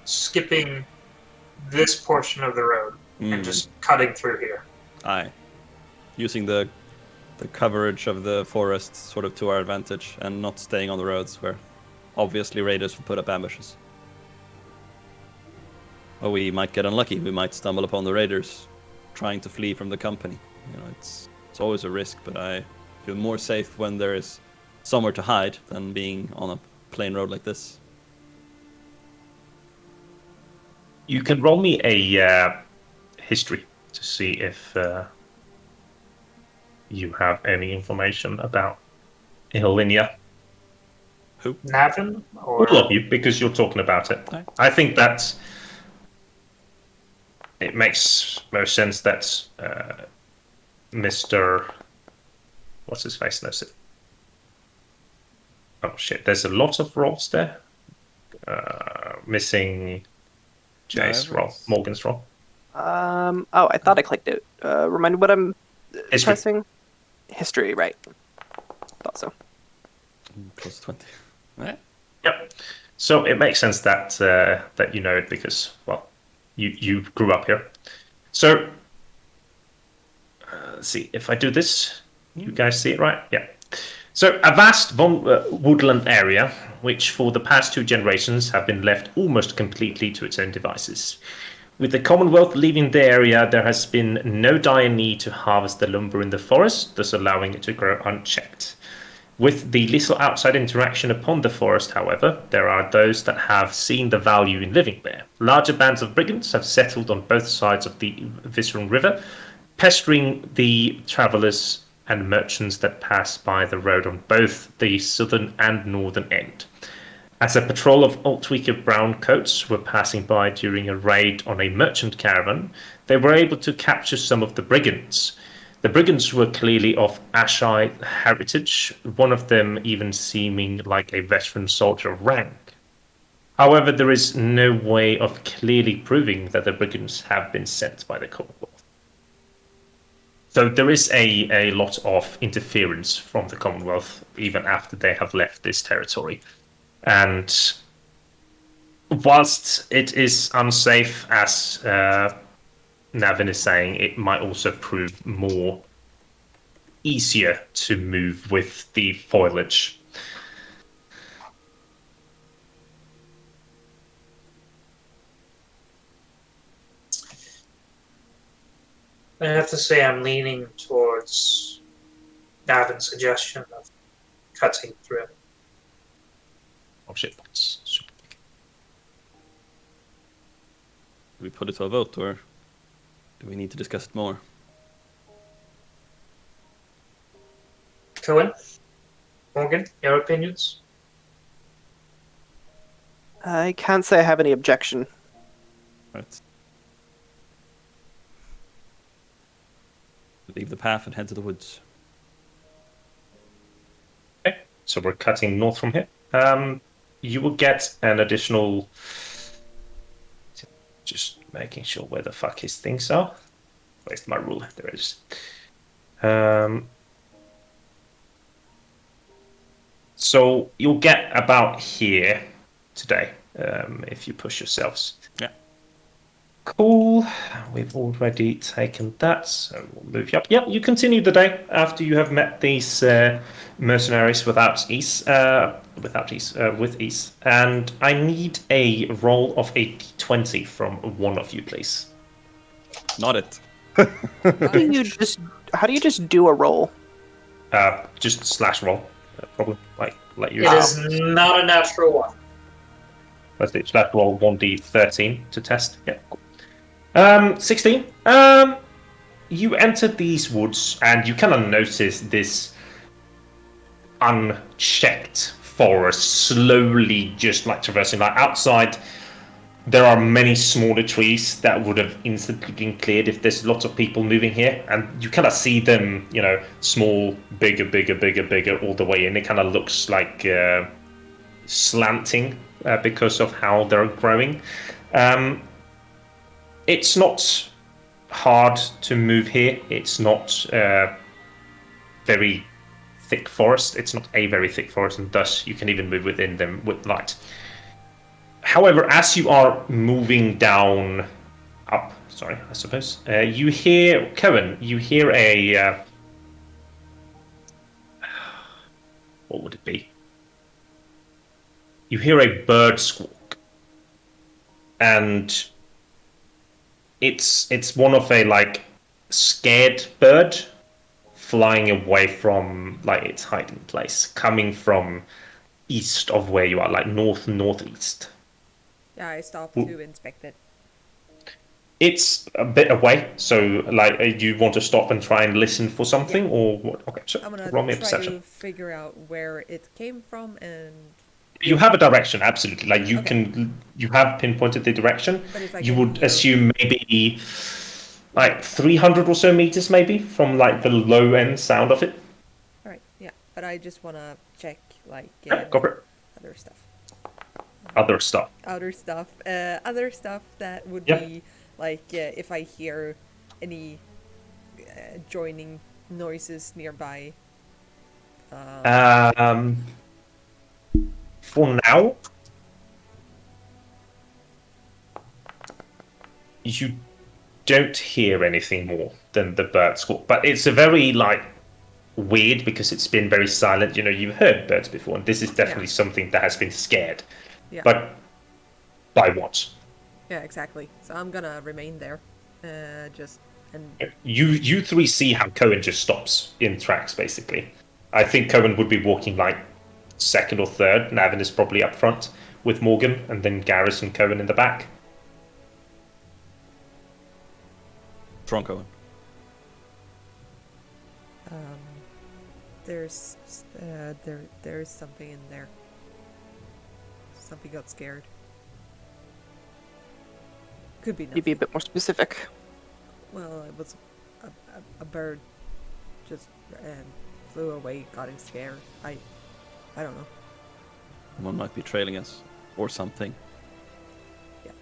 skipping this portion of the road and just cutting through here. Aye. Using the coverage of the forest sort of to our advantage and not staying on the roads where obviously raiders will put up ambushes. Or we might get unlucky. We might stumble upon the raiders trying to flee from the company. You know, it's always a risk, but I feel more safe when there is somewhere to hide than being on a plain road like this. You can roll me a history to see if you have any information about Illinia. Who? Navin? Or... All of you, because you're talking about it. Aye. I think that it makes most sense that Mr. What's his face knows it. Oh shit, there's a lot of rolls there. Missing Jay's roll, Morgan's roll. I thought I clicked it. Remind me what I'm pressing? History, right. Thought so. Plus 20. Right. Yep. So it makes sense that that you know it because, well, you grew up here. So let's see if I do this. You guys see it, right? Yeah. So a vast woodland area, which for the past 2 generations have been left almost completely to its own devices. With the Commonwealth leaving the area, there has been no dire need to harvest the lumber in the forest, thus allowing it to grow unchecked. With the little outside interaction upon the forest, however, there are those that have seen the value in living there. Larger bands of brigands have settled on both sides of the Visceral River, pestering the travellers and merchants that pass by the road on both the southern and northern end. As a patrol of Altweaker browncoats were passing by during a raid on a merchant caravan, they were able to capture some of the brigands. The brigands were clearly of Ashite heritage, one of them even seeming like a veteran soldier of rank. However, there is no way of clearly proving that the brigands have been sent by the Commonwealth. So there is a lot of interference from the Commonwealth even after they have left this territory. And whilst it is unsafe, as Navin is saying, it might also prove more easier to move with the foliage. I have to say I'm leaning towards Navin's suggestion of cutting through. Oh shit, that's super. Do we put it to a vote, or do we need to discuss it more? Cohen? Morgan, your opinions? I can't say I have any objection. Right. Leave the path and head to the woods. Okay, so we're cutting north from here. You will get an additional... Just making sure where the fuck his things are. Where's my rule? There it is. So you'll get about here today, if you push yourselves. Yeah. Cool. We've already taken that, so we'll move you up. Yep, you continue the day after you have met these mercenaries with ease. And I need a roll of a d20 from one of you, please. Not it. How do you just do a roll? Just slash roll. Probably like let you. It is not a natural one. Let's do slash roll 1d13 to test. Yeah. Cool. 16. You enter these woods and you kind of notice this unchecked forest slowly just like traversing. Like outside, there are many smaller trees that would have instantly been cleared if there's lots of people moving here. And you kind of see them, you know, small, bigger, all the way in. It kind of looks like slanting because of how they're growing. It's not hard to move here. It's not very thick forest. It's not a very thick forest, and thus you can even move within them with light. However, as you are moving down, up, sorry, I suppose, you hear, Cohen, you hear a, what would it be? You hear a bird squawk, and it's one of a like scared bird flying away from like its hiding place, coming from east of where you are, like northeast. Yeah, I stopped to inspect it. It's a bit away, so like you want to stop and try and listen for something, or what? Okay, so I'm gonna roll me a try perception. to figure out where it came from, and You have a direction, absolutely. Like you Okay. you have pinpointed the direction. But if I You can would hear- assume maybe like 300 or so meters, maybe from like the low end sound of it. all right, yeah. But I just wanna check like Yeah, go for it. other stuff. Other stuff. Other stuff that would Yeah. be like if I hear any joining noises nearby. For now, you don't hear anything more than the bird squawk, but it's a very like weird because it's been very silent. You know, you've heard birds before, and this is definitely something that has been scared. Yeah. But by what? Yeah, exactly. So I'm gonna remain there. Just and You three see how Cohen just stops in tracks, basically. I think Cohen would be walking like second or third. Navin is probably up front with Morgan, and then Garrus and Cohen in the back. Tronco. there's there's something in there. Something got scared. Could be You'd be a nothing. bit more specific. Well, it was a bird just flew away, getting scared. I don't know. One might be trailing us, or something.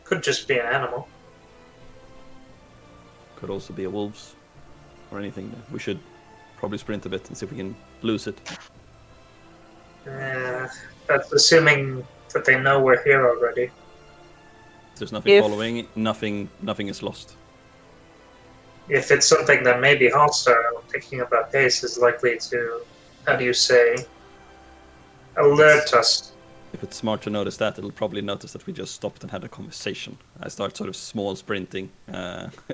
Could just be an animal. Could also be a wolves, or anything. We should probably sprint a bit and see if we can lose it. That's assuming that they know we're here already. If there's nothing If- following, nothing is lost. If it's something that may be hostile, picking up that pace is likely to, how do you say, alert us. If it's smart to notice that, it'll probably notice that we just stopped and had a conversation. I start sort of small sprinting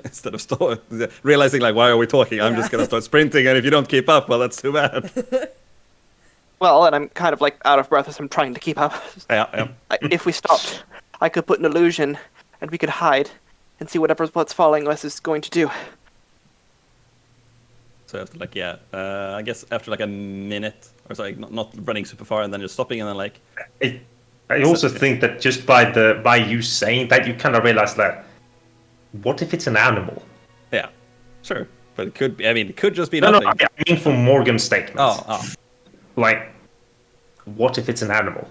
instead of realizing like, why are we talking? I'm just gonna start sprinting, and if you don't keep up, well, that's too bad. Well, and I'm kind of like out of breath as I'm trying to keep up. Yeah. If we stopped, I could put an illusion, and we could hide and see what's following us is going to do. So after I guess after like a minute or so, like not running super far and then just stopping and then like, I also think that just by you saying that, you kind of realize that, what if it's an animal? yeah, sure, but it could be. I mean, it could just be No, nothing. I mean for Morgan's statement. Oh. Like, what if it's an animal?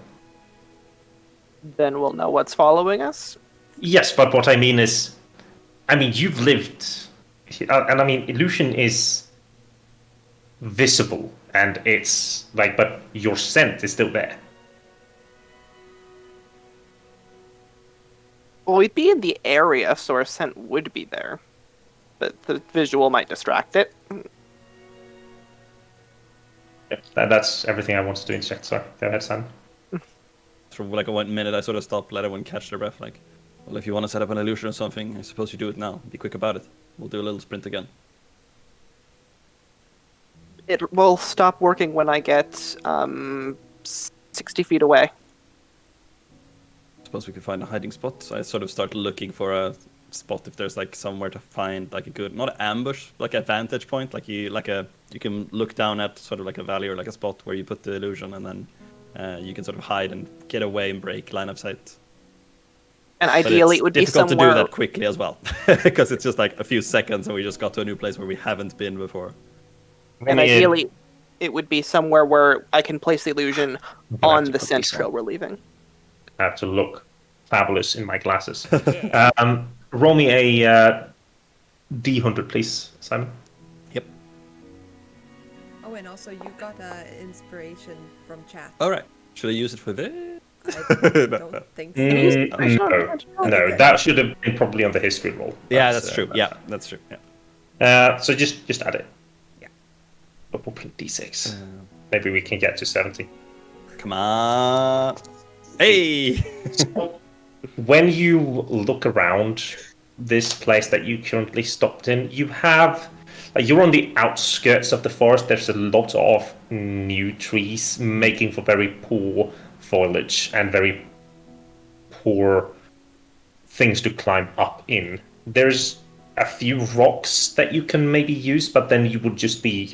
Then we'll know what's following us. Yes, but what I mean is, you've lived, and illusion is visible, and it's like, but your scent is still there. Well, we'd be in the area, so our scent would be there. But the visual might distract it. Yeah, that's everything I wanted to inject. Sorry, go ahead, Sam. For like a 1 minute, I sort of stopped, let everyone catch their breath. Like, well, if you want to set up an illusion or something, I suppose you do it now. Be quick about it. We'll do a little sprint again. It will stop working when I get 60 feet away. Suppose we could find a hiding spot. So I sort of start looking for a spot if there's like somewhere to find like a good, not ambush, like a vantage point, like you can look down at sort of like a valley or like a spot where you put the illusion, and then you can sort of hide and get away and break line of sight. And But ideally, it's it would be difficult somewhere. to do that quickly as well, because it's just like a few seconds and we just got to a new place where we haven't been before. And ideally, it would be somewhere where I can place the illusion on the scent these on. trail we're leaving. I have to look fabulous in my glasses. Roll me a D100, please, Simon. Yep. Oh, and also you got inspiration from chat. All right. Should I use it for this? I don't think so. No, that should have been probably on the history roll. Yeah, that's true. Yeah, that's true. Yeah. So just add it. Yeah. But we'll put D6. Maybe we can get to 70. Come on. Hey! When you look around this place that you currently stopped in, you have, you're on the outskirts of the forest. There's a lot of new trees, making for very poor foliage and very poor things to climb up in. There's a few rocks that you can maybe use, but then you would just be,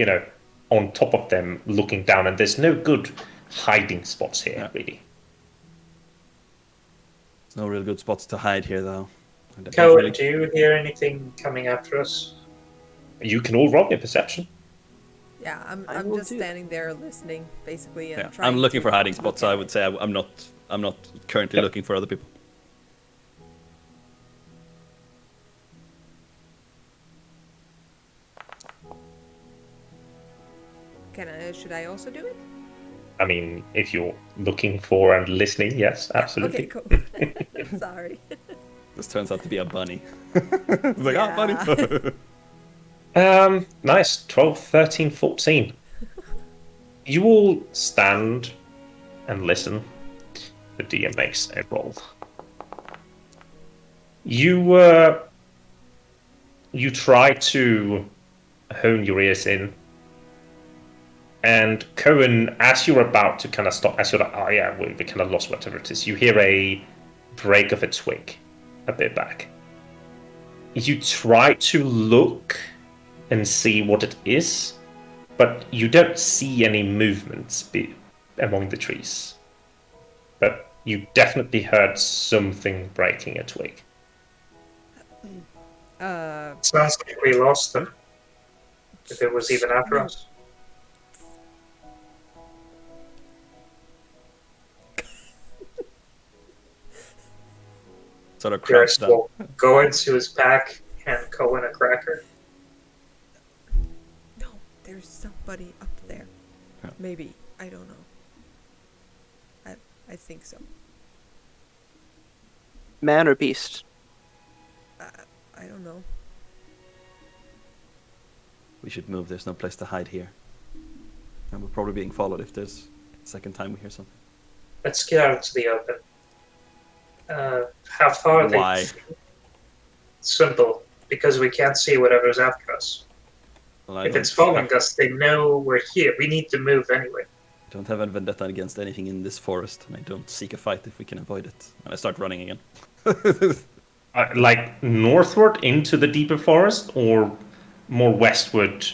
on top of them looking down, and there's no good hiding spots here, really. There's no real good spots to hide here, though. Cohen, do you hear anything coming after us? You can all roll me a perception. Yeah, I I'm will just do. standing there listening, basically, and Yeah, trying I'm looking to- for hiding spots. So I would say I'm not currently Yep. looking for other people. Should I also do it? If you're looking for and listening, yes, absolutely. Okay, cool. Sorry. This turns out to be a bunny. It's like, bunny. Nice. 12, 13, 14. You all stand and listen. The DM makes a roll. You try to hone your ears in, and Cohen, as you're about to kind of stop, as you're like, oh yeah, we kind of lost whatever it is, you hear a break of a twig a bit back. You try to look and see what it is, but you don't see any movements among the trees. But you definitely heard something breaking a twig. Sounds like we lost them. If it was even after us. Sort of crouched Garrus down. will go into his pack and Cohen a cracker. No, there's somebody up there. Yeah. Maybe. I don't know. I think so. Man or beast? I don't know. We should move. There's no place to hide here. And we're probably being followed if there's a second time we hear something. Let's get out into the open. How far are they? Why? Simple. Because we can't see whatever's after us. Well, If it's following us, they know we're here. We need to move anyway. I don't have a vendetta against anything in this forest, and I don't seek a fight if we can avoid it. And I start running again. Like northward into the deeper forest, or more westward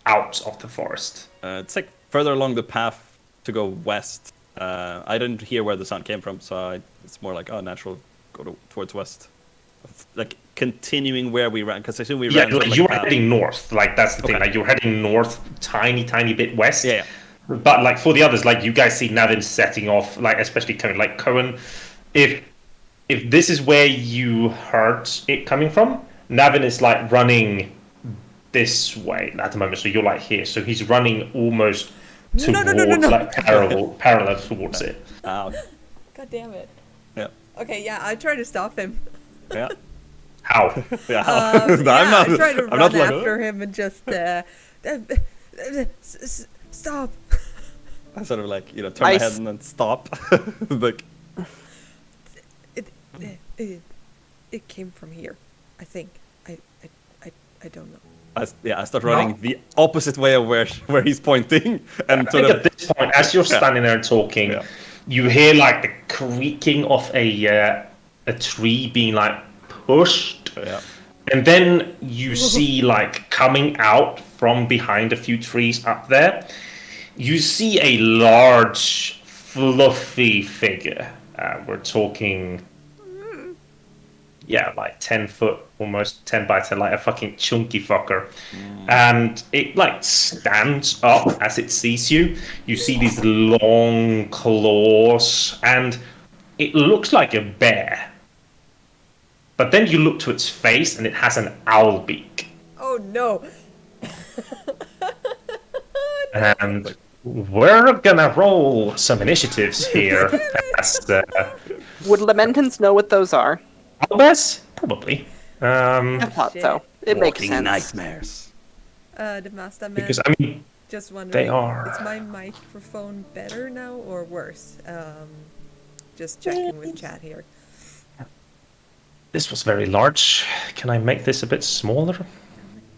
out of the forest? It's like further along the path to go west. I didn't hear where the sound came from, so it's more like, natural, towards west. Like continuing where we ran, because I assume we ran. Yeah, like, you're heading north. Like that's the thing. Okay. Like you're heading north, tiny bit west. Yeah. But like for the others, like you guys see Navin setting off, like especially Cohen. Like Cohen, if this is where you heard it coming from, Navin is like running this way at the moment. So you're like here. So he's running almost towards like parallel towards it. Ow. God damn it. Yeah. Okay, yeah, I try to stop him. Yeah. How? Yeah. I try to I'm run not like, after him and just stop. I sort of like, turn my head and then stop. Like, It came from here, I think. I don't know. I start running the opposite way of where he's pointing, and I think at this point, as you're standing there and talking, you hear like the creaking of a tree being like pushed, and then you see like coming out from behind a few trees up there, you see a large, fluffy figure. We're talking. Yeah, like 10 foot, almost 10 by 10, like a fucking chunky fucker. And it like stands up as it sees you. You see these long claws, and it looks like a bear. But then you look to its face, and it has an owl beak. Oh no! And we're gonna roll some initiatives here. Would Lamentans know what those are? Albus? Probably. I thought so. It makes walking sense. nightmares. The master man. Because, I mean, Just wondering, they are. is my microphone better now or worse? Just checking with chat here. This was very large. Can I make this a bit smaller?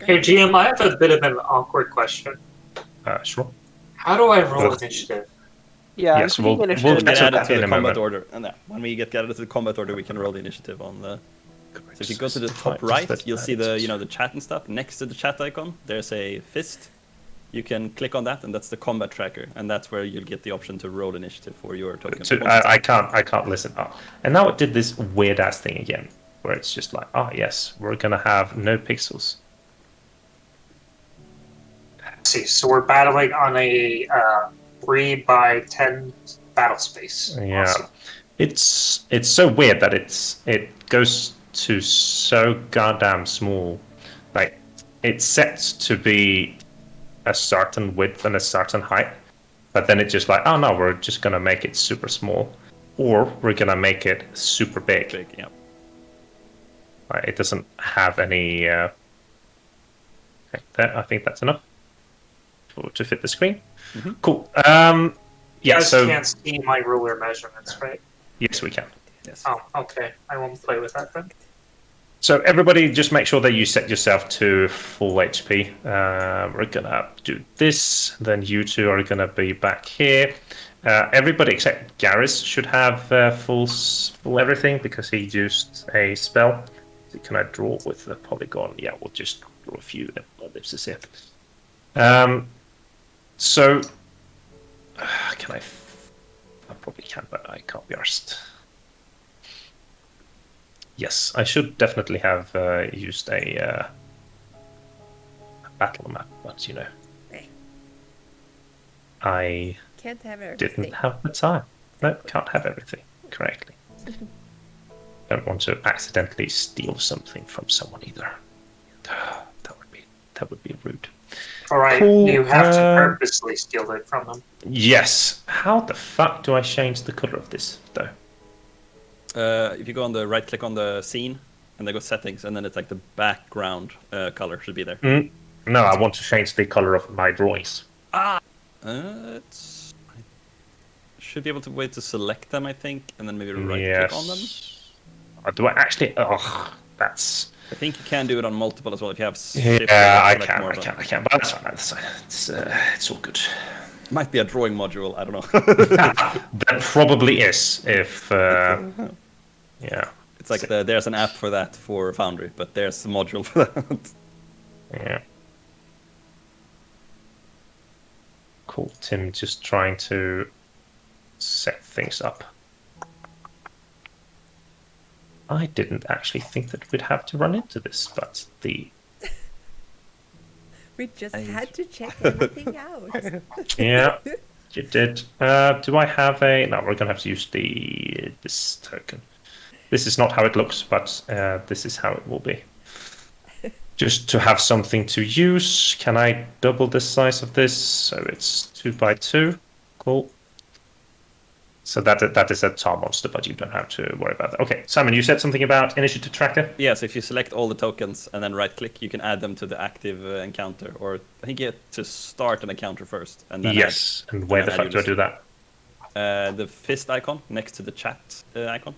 Hey, GM, I have a bit of an awkward question. Sure. How do I roll initiative? Yeah, Yes, I'm we'll thinking get Get to added that to in the a combat moment. order, and when we get added to the combat order, we can roll the initiative on the. So if you go to the top right, you'll see the the chat and stuff. Next to the chat icon, there's a fist. You can click on that, and that's the combat tracker, and that's where you'll get the option to roll initiative for your token. So I can't listen up. And now it did this weird ass thing again, where it's just like, yes, we're gonna have no pixels. See, so we're battling on a 3x10 battle space. Yeah, Awesome. it's so weird that it goes to so goddamn small. Like it's set to be a certain width and a certain height, but then it's just like, oh no, we're just gonna make it super small, or we're gonna make it super big. Yeah. It doesn't have any. I think that's enough to fit the screen. Mm-hmm. Cool. You Yeah. guys So can't see my ruler measurements, right? yes, we can. Yes. Oh, okay. I won't play with that then. So everybody, just make sure that you set yourself to full HP. We're gonna do this. Then you two are gonna be back here. Everybody except Garrus should have full everything because he used a spell. So can I draw with the polygon? Yeah, we'll just draw a few ellipses here. So can I? I probably can, but I can't be arsed. Yes, I should definitely have used a battle map, but Eh, I can't have didn't everything. have the time. No, can't have everything correctly. Don't want to accidentally steal something from someone either. That would be rude. All right, Cool, you have to purposely steal it from them. Yes. How the fuck do I change the color of this though? If you go on the right click on the scene and then go settings, and then it's like the background color should be there. No, I want to change the color of my drawings. It's should be able to wait to select them, I think, and then maybe right click on them. Do I actually? Oh, that's. I think you can do it on multiple as well if you have. Yeah, I can. But that's fine. It's all good. Might be a drawing module. I don't know. That probably is. If yeah, it's like there's an app for that for Foundry, but there's a module for that. Yeah. Cool. Tim just trying to set things up. I didn't actually think that we'd have to run into this, but the... We just had to check everything out. Yeah, you did. Do I have a... No, we're going to have to use this token. This is not how it looks, but this is how it will be. Just to have something to use, can I double the size of this? So it's 2x2. Cool. So that is a tar monster, but you don't have to worry about that. Okay, Simon, you said something about initiative tracker? Yeah, so if you select all the tokens and then right-click, you can add them to the active encounter. Or I think you have to start an encounter first. And then and where the fuck do I do that? The fist icon next to the chat icon.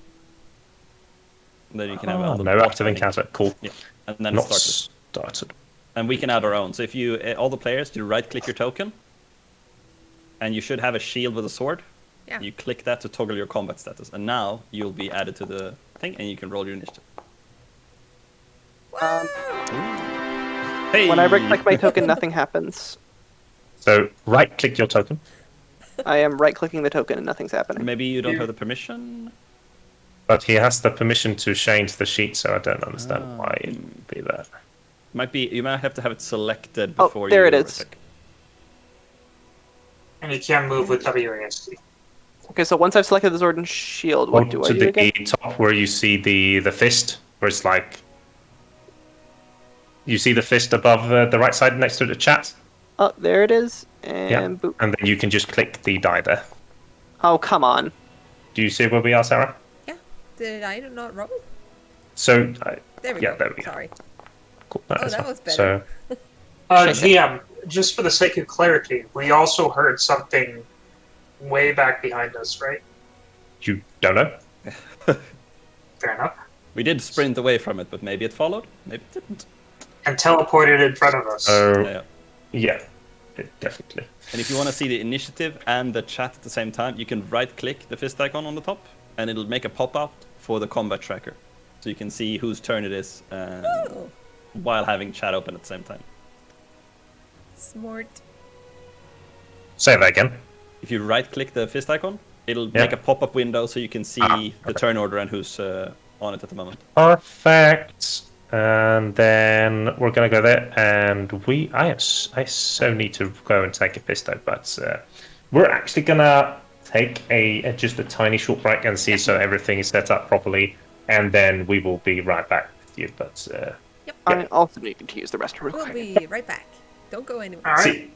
And then you can have no active encounter. Cool. Yeah, and then not it's started. And we can add our own. So if you all the players, you right-click your token, and you should have a shield with a sword. Yeah. You click that to toggle your combat status, and now you'll be added to the thing, and you can roll your initiative. When I right-click my token, nothing happens. So right-click your token. I am right-clicking the token and nothing's happening. Maybe you don't have the permission? But he has the permission to change the sheet, so I don't understand why it'd be that. You might have to have it selected before there you it is. right-click. And you can move with WASD. Okay, so once I've selected the sword and shield, what do I do to again? the top where you see the fist, where it's like... You see the fist above the right side next to the chat? Oh, there it is. And boop. And then you can just click the die there. Oh, come on. Do you see where we are, Sarah? Yeah. Did I not roll? So, There we yeah, go. there we go. Sorry. Cool. Oh, that was better. So, GM, just for the sake of clarity, we also heard something way back behind us, right? you don't know? Fair enough. We did sprint away from it, but maybe it followed, maybe it didn't. And teleported in front of us. Yeah, definitely. And if you want to see the initiative and the chat at the same time, you can right-click the fist icon on the top, and it'll make a pop-up for the combat tracker. So you can see whose turn it is while having chat open at the same time. Smart. Say that again. If you right-click the fist icon, it'll make a pop-up window so you can see the turn order and who's on it at the moment. Perfect. And then we're gonna go there, and I so need to go and take a piss though, but we're actually gonna take just a tiny short break and see so everything is set up properly, and then we will be right back with you. But Yep. I also need to use the restroom. We'll be right back. Don't go anywhere. All right. see,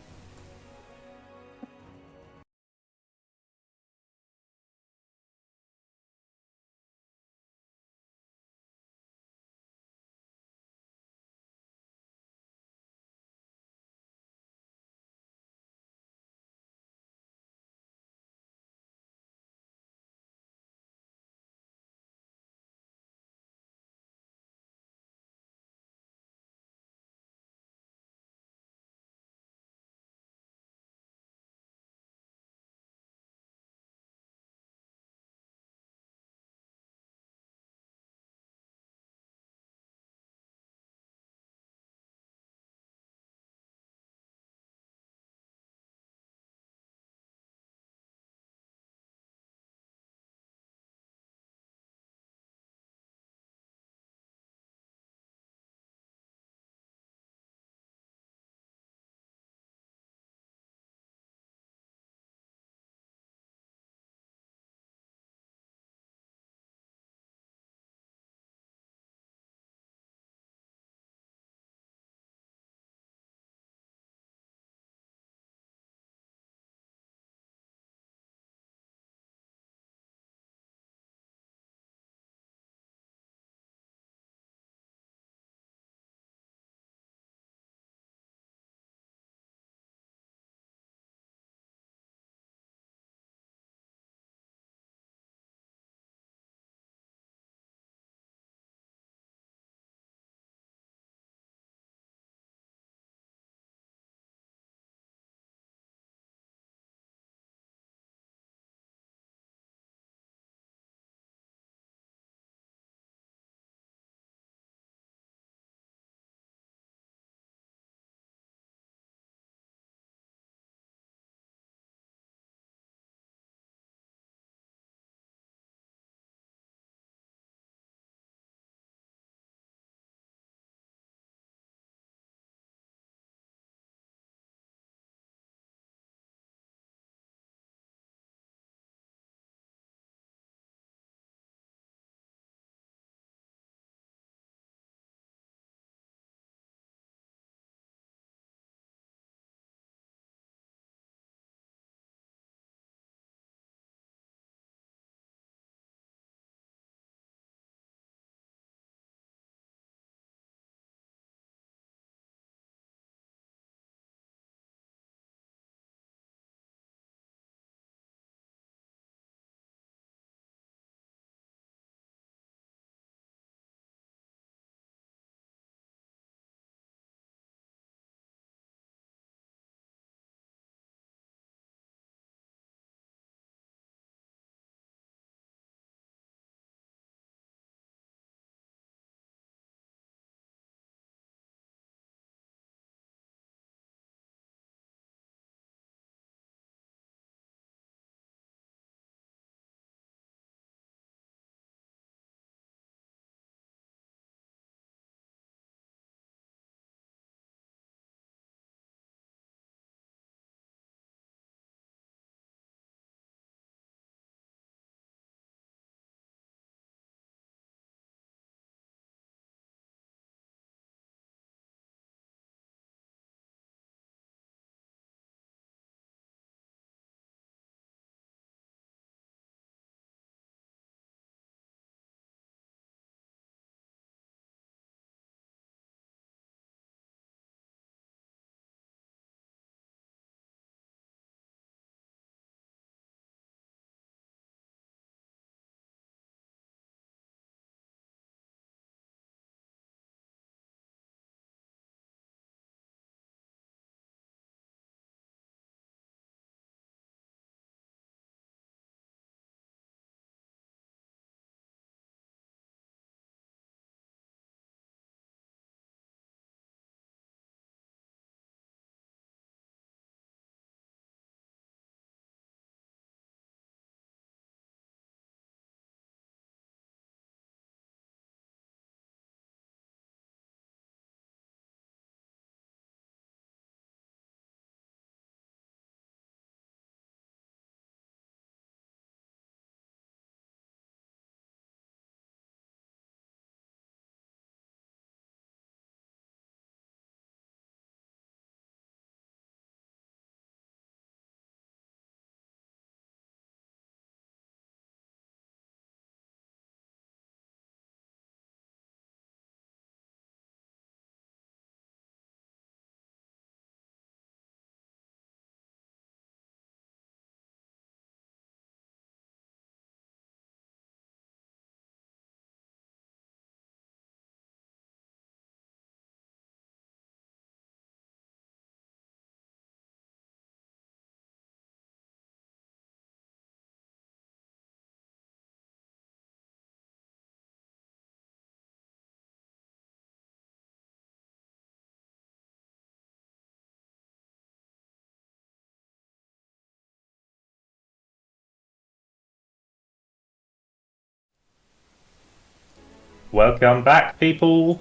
Welcome back, people.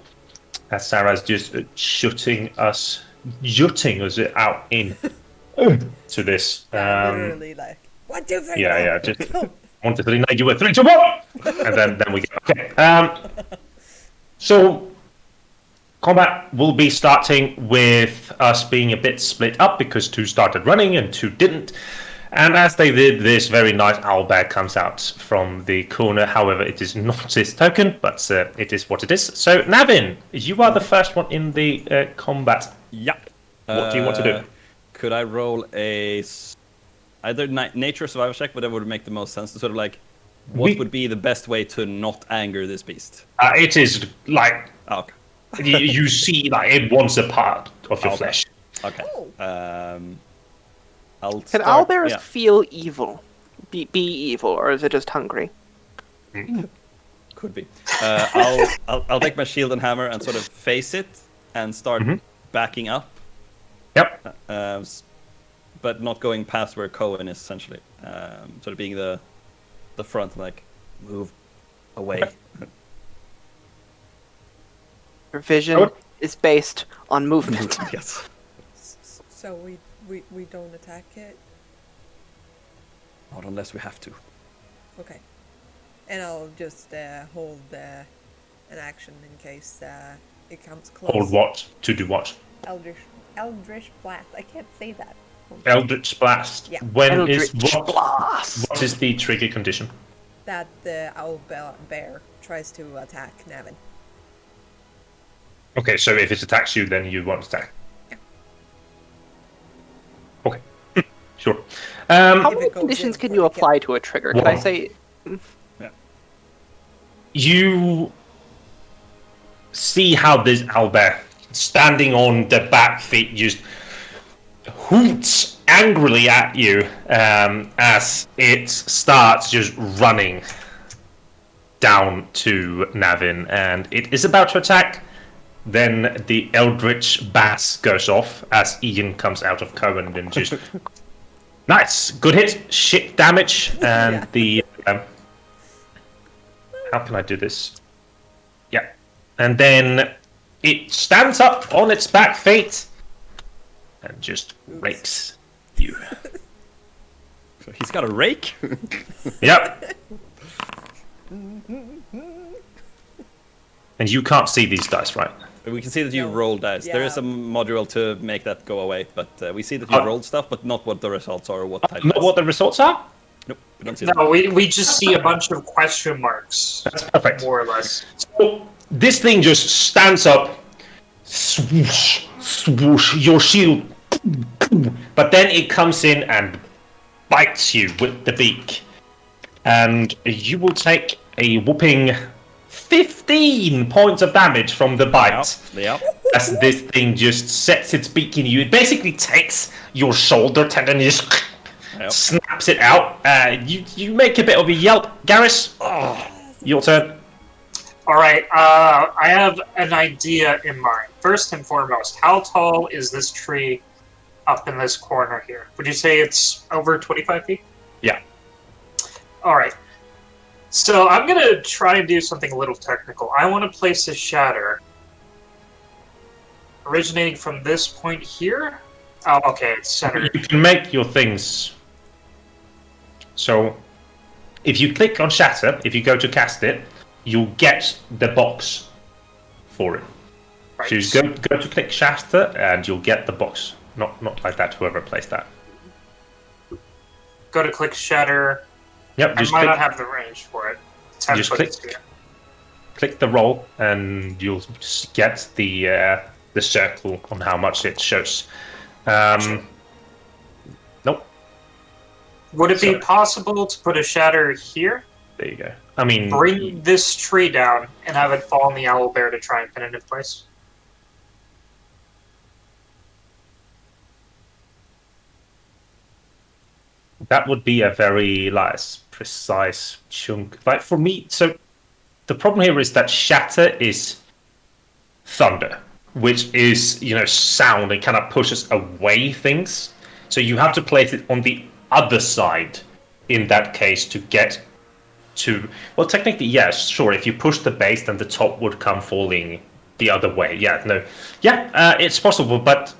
As Sarah's just jutting us out in to this. Literally like 1, 2, 3. Yeah, go. just 1, 2, 3, 9, you were 3, 2, 1, and then we go. Okay. So combat will be starting with us being a bit split up because 2 started running and 2 didn't. And as they did, this very nice owlbear comes out from the corner. However, it is not his token, but it is what it is. So, Navin, you are the first one in the combat. Yeah. What do you want to do? Could I roll either nature or survival check, whatever would make the most sense to sort of like, what would be the best way to not anger this beast? It is like Oh, okay. you see, like it wants a part of your Okay. flesh. Okay. Can start, owlbears yeah. feel evil? Be evil, or is it just hungry? Could be. I'll take my shield and hammer and sort of face it and start backing up. Yep. But not going past where Cohen is, essentially. Sort of being the front, like, move away. Your vision is based on movement. Yes. So we don't attack it? Not unless we have to. Okay. And I'll just hold an action in case it comes close. Hold what? To do what? Eldritch Blast. I can't say that. Eldritch Blast. Yeah. When is Eldritch what? Blast. What is the trigger condition? That the owlbear tries to attack Navin. Okay, so if it attacks you, then you won't attack. Yeah. Okay. Sure. How If many it goes conditions in can for you the apply to a trigger? Could I One. say You see how this owlbear, standing on the back feet, just hoots angrily at you as it starts just running down to Navin, and it is about to attack. Then the Eldritch Bass goes off as Ian comes out of Cohen and just nice, good hit, shit damage, and Yeah. the how can I do this? Yeah, and then it stands up on its back feet and just rakes you. So he's got a rake? Yep. And you can't see these dice, right? We can see that you No. roll dice. There is Yeah. a module to make that go away, but we see that you rolled stuff, but not what the results are or what type. Not what the results are? Nope, we don't see No, that. we just see a bunch of question marks, That's perfect. more or less. So this thing just stands up, swoosh, swoosh, your shield, but then it comes in and bites you with the beak. And you will take a whopping 15 points of damage from the bite. Yep. As this thing just sets its beak in you. It basically takes your shoulder tendon and just Yep. snaps it out. You make a bit of a yelp. Garrus, your turn. All right, I have an idea in mind. First and foremost, how tall is this tree up in this corner here? Would you say it's over 25 feet? Yeah. All right. So I'm going to try and do something a little technical. I want to place a shatter originating from this point here. Oh, okay, it's centered. You can make your things. So, if you click on Shatter, if you go to cast it, you'll get the box for it. Right. So you just go to click Shatter, and you'll get the box. Not like that. Whoever placed that. Go to click shatter. Yep. I Just might click. not have the range for it. 10 Just foot click. sphere. Click the roll, and you'll get the circle on how much it shows. Nope. Would it be Sorry. possible to put a shatter here, There you go. I mean, bring this tree down, and have it fall on the owl bear to try and pin it in place? that would be a very precise chunk. Like for me, so the problem here is that shatter is thunder, which is sound and kind of pushes away things. So you have to place it on the other side in that case to get to... Well, technically, yes, sure. If you push the base, then the top would come falling the other way. Yeah, no. Yeah, it's possible, but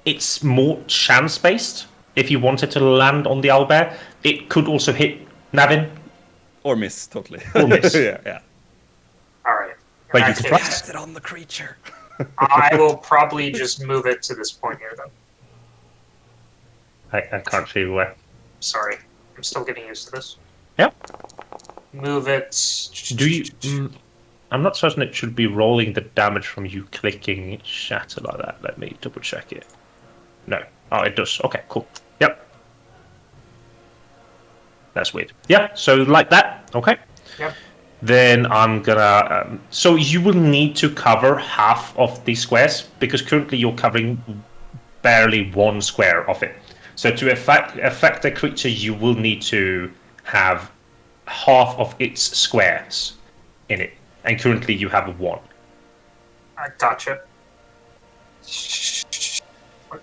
it's more chance-based. If you wanted to land on the owlbear, it could also hit Navin. Or miss, totally. Or miss. yeah. All right. In Wait, that you case, surprised? Cast it on the creature. I will probably just move it to this point here, then. I can't see where. Sorry. I'm still getting used to this. Yep. Move it. Do you... I'm not certain it should be rolling the damage from you clicking shatter like that. Let me double check it. No. Oh, it does. Okay, cool. Yep. That's weird. Yeah, so like that. Okay. Yep. Then I'm gonna... so you will need to cover half of the squares, because currently you're covering barely one square of it. So to affect a creature, you will need to have half of its squares in it. And currently you have one. I gotcha. Let's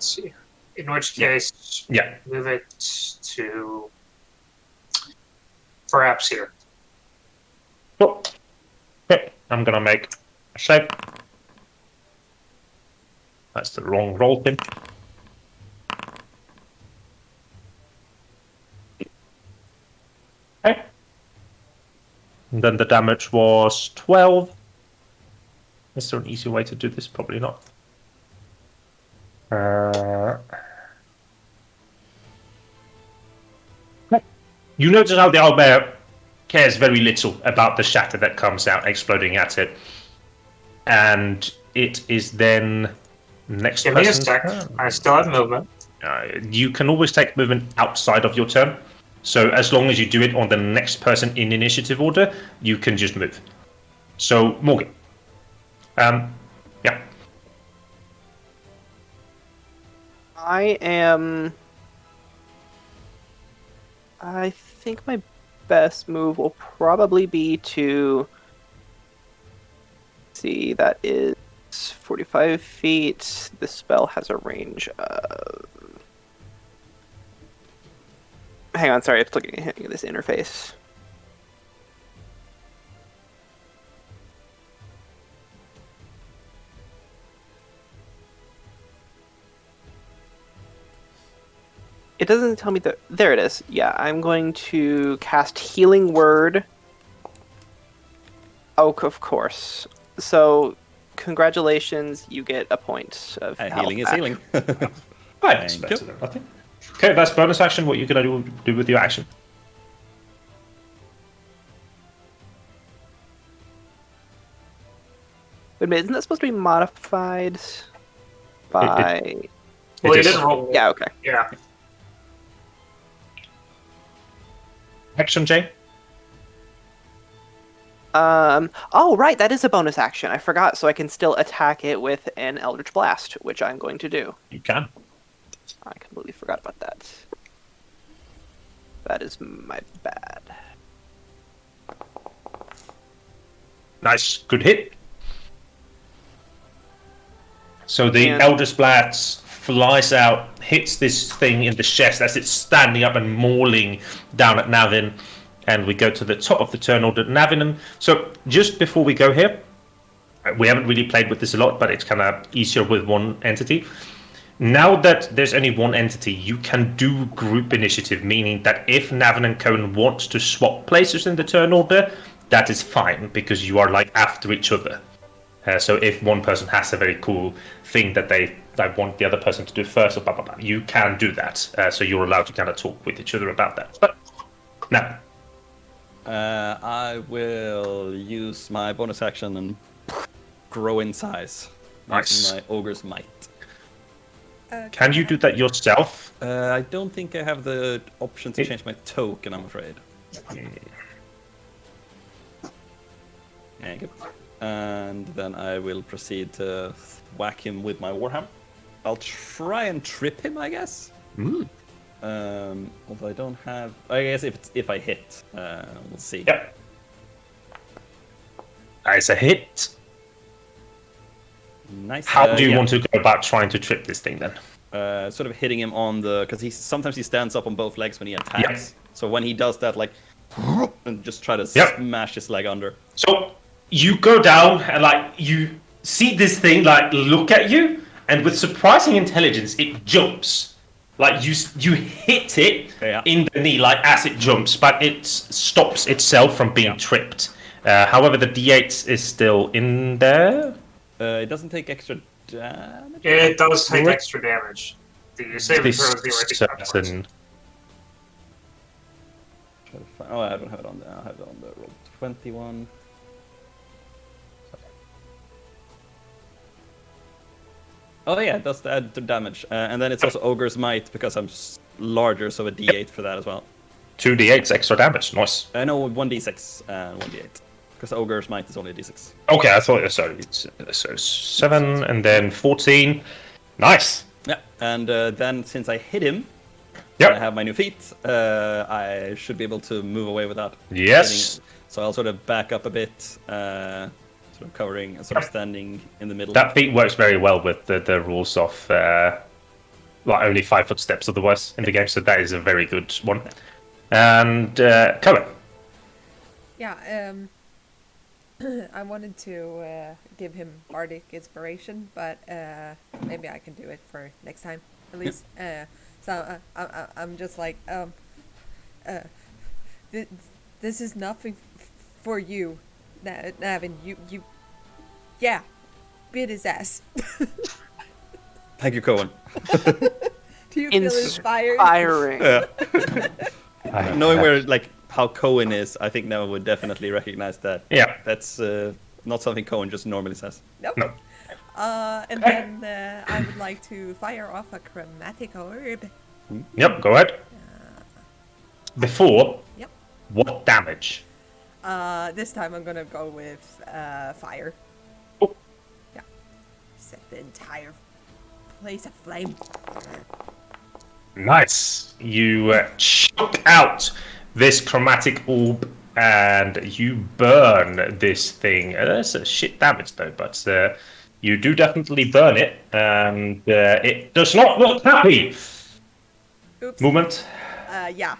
see. In which case, Yeah. move it to perhaps here. Cool. Okay, I'm gonna make a save. That's the wrong roll pin. Okay. And then the damage was 12. Is there an easy way to do this? Probably not. You notice how the owlbear cares very little about the shatter that comes out exploding at it. And it is then next Give me a person's sec. turn. I still have movement. You can always take movement outside of your turn. So as long as you do it on the next person in initiative order, you can just move. So, Morgan. Yeah. I think my best move will probably be to... See, that is 45 feet. The spell has a range of... Hang on, sorry, I have to look at this interface. It doesn't tell me that... There it is. Yeah, I'm going to cast Healing Word. Oh, of course. So, congratulations, you get a point of health Healing is back. healing. Right, it's better than nothing. Okay, that's bonus action. What are you going to do with your action? Wait a minute, isn't that supposed to be modified by... Well, you is. didn't roll. Yeah, okay. Yeah. Action, Jay? Oh, right, that is a bonus action. I forgot, so I can still attack it with an Eldritch Blast, which I'm going to do. You can. I completely forgot about that. That is my bad. Nice. Good hit. So the And- Eldritch Blast flies out, hits this thing in the chest as it's standing up and mauling down at Navin. And we go to the top of the turn order, Navin. So just before we go here, we haven't really played with this a lot, but it's kind of easier with one entity. Now that there's only one entity, you can do group initiative, meaning that if Navin and Cohen want to swap places in the turn order, that is fine, because you are like after each other. So if one person has a very cool thing that they want the other person to do first, or blah, blah, blah, you can do that. So you're allowed to kind of talk with each other about that. But now, I will use my bonus action and grow in size. Nice. Using my ogre's might. can you do that yourself? I don't think I have the option to change my token, I'm afraid. Thank you. And then I will proceed to whack him with my warhammer. I'll try and trip him, I guess. Although I don't have... I guess if I hit, we'll see. Yep. It's a hit. Nice. How do you yeah. want to go about trying to trip this thing then? Sort of hitting him on the... Because sometimes he stands up on both legs when he attacks. So when he does that, like, and just try to Yep. smash his leg under. So you go down and like you see this thing like look at you, and with surprising intelligence, it jumps. Like you hit it Yeah. in the knee, like as it jumps, but it stops itself from being tripped. However, the D8 is still in there. It doesn't take extra damage. It does take Right. extra damage. The To saving be throw is the right certain. Oh, I don't have it on there. I have it on the roll 21. Oh yeah, it does add the damage, and then it's also Ogre's Might because I'm larger, so a D8 for that as well. 2d8s extra damage. Nice. No, 1d6 and 1d8 because Ogre's Might is only a d6. Okay, I thought sorry. So 7 and then 14. Nice. Yeah, and then since I hit him, Yep. and I have my new feet, I should be able to move away without. Yes. hitting. So I'll sort of back up a bit, sort of covering and sort of standing in the middle. That feat works very well with the rules of like only 5 foot steps otherwise in the game, so that is a very good one. And Cohen. Yeah, I wanted to give him bardic inspiration, but maybe I can do it for next time at least. So I'm just like, this is nothing for you, Navin. You, yeah, beat his ass. Thank you, Cohen. Do you feel inspired? Inspiring. Knowing where like how Cohen is, I think Neva would definitely recognize that. Yeah. That's not something Cohen just normally says. Nope. No. And then I would like to fire off a chromatic orb. Yep, go ahead. Before, Yep. what damage? This time I'm gonna go with fire. Oh. Yeah. Set the entire place aflame. Nice. You shoot out this chromatic orb and you burn this thing. That's a shit damage though, but you do definitely burn it, and it does not look happy. Oops. Movement. Yeah.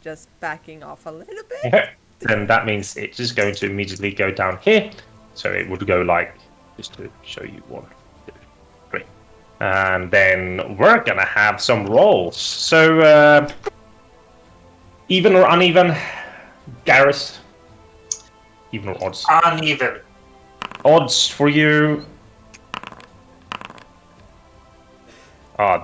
Just backing off a little bit. Okay. Then that means it's just going to immediately go down here. So it would go like, just to show you 1, 2, 3. And then we're gonna have some rolls. So even or uneven, Garrus? Even or odds? Uneven. Odds for you.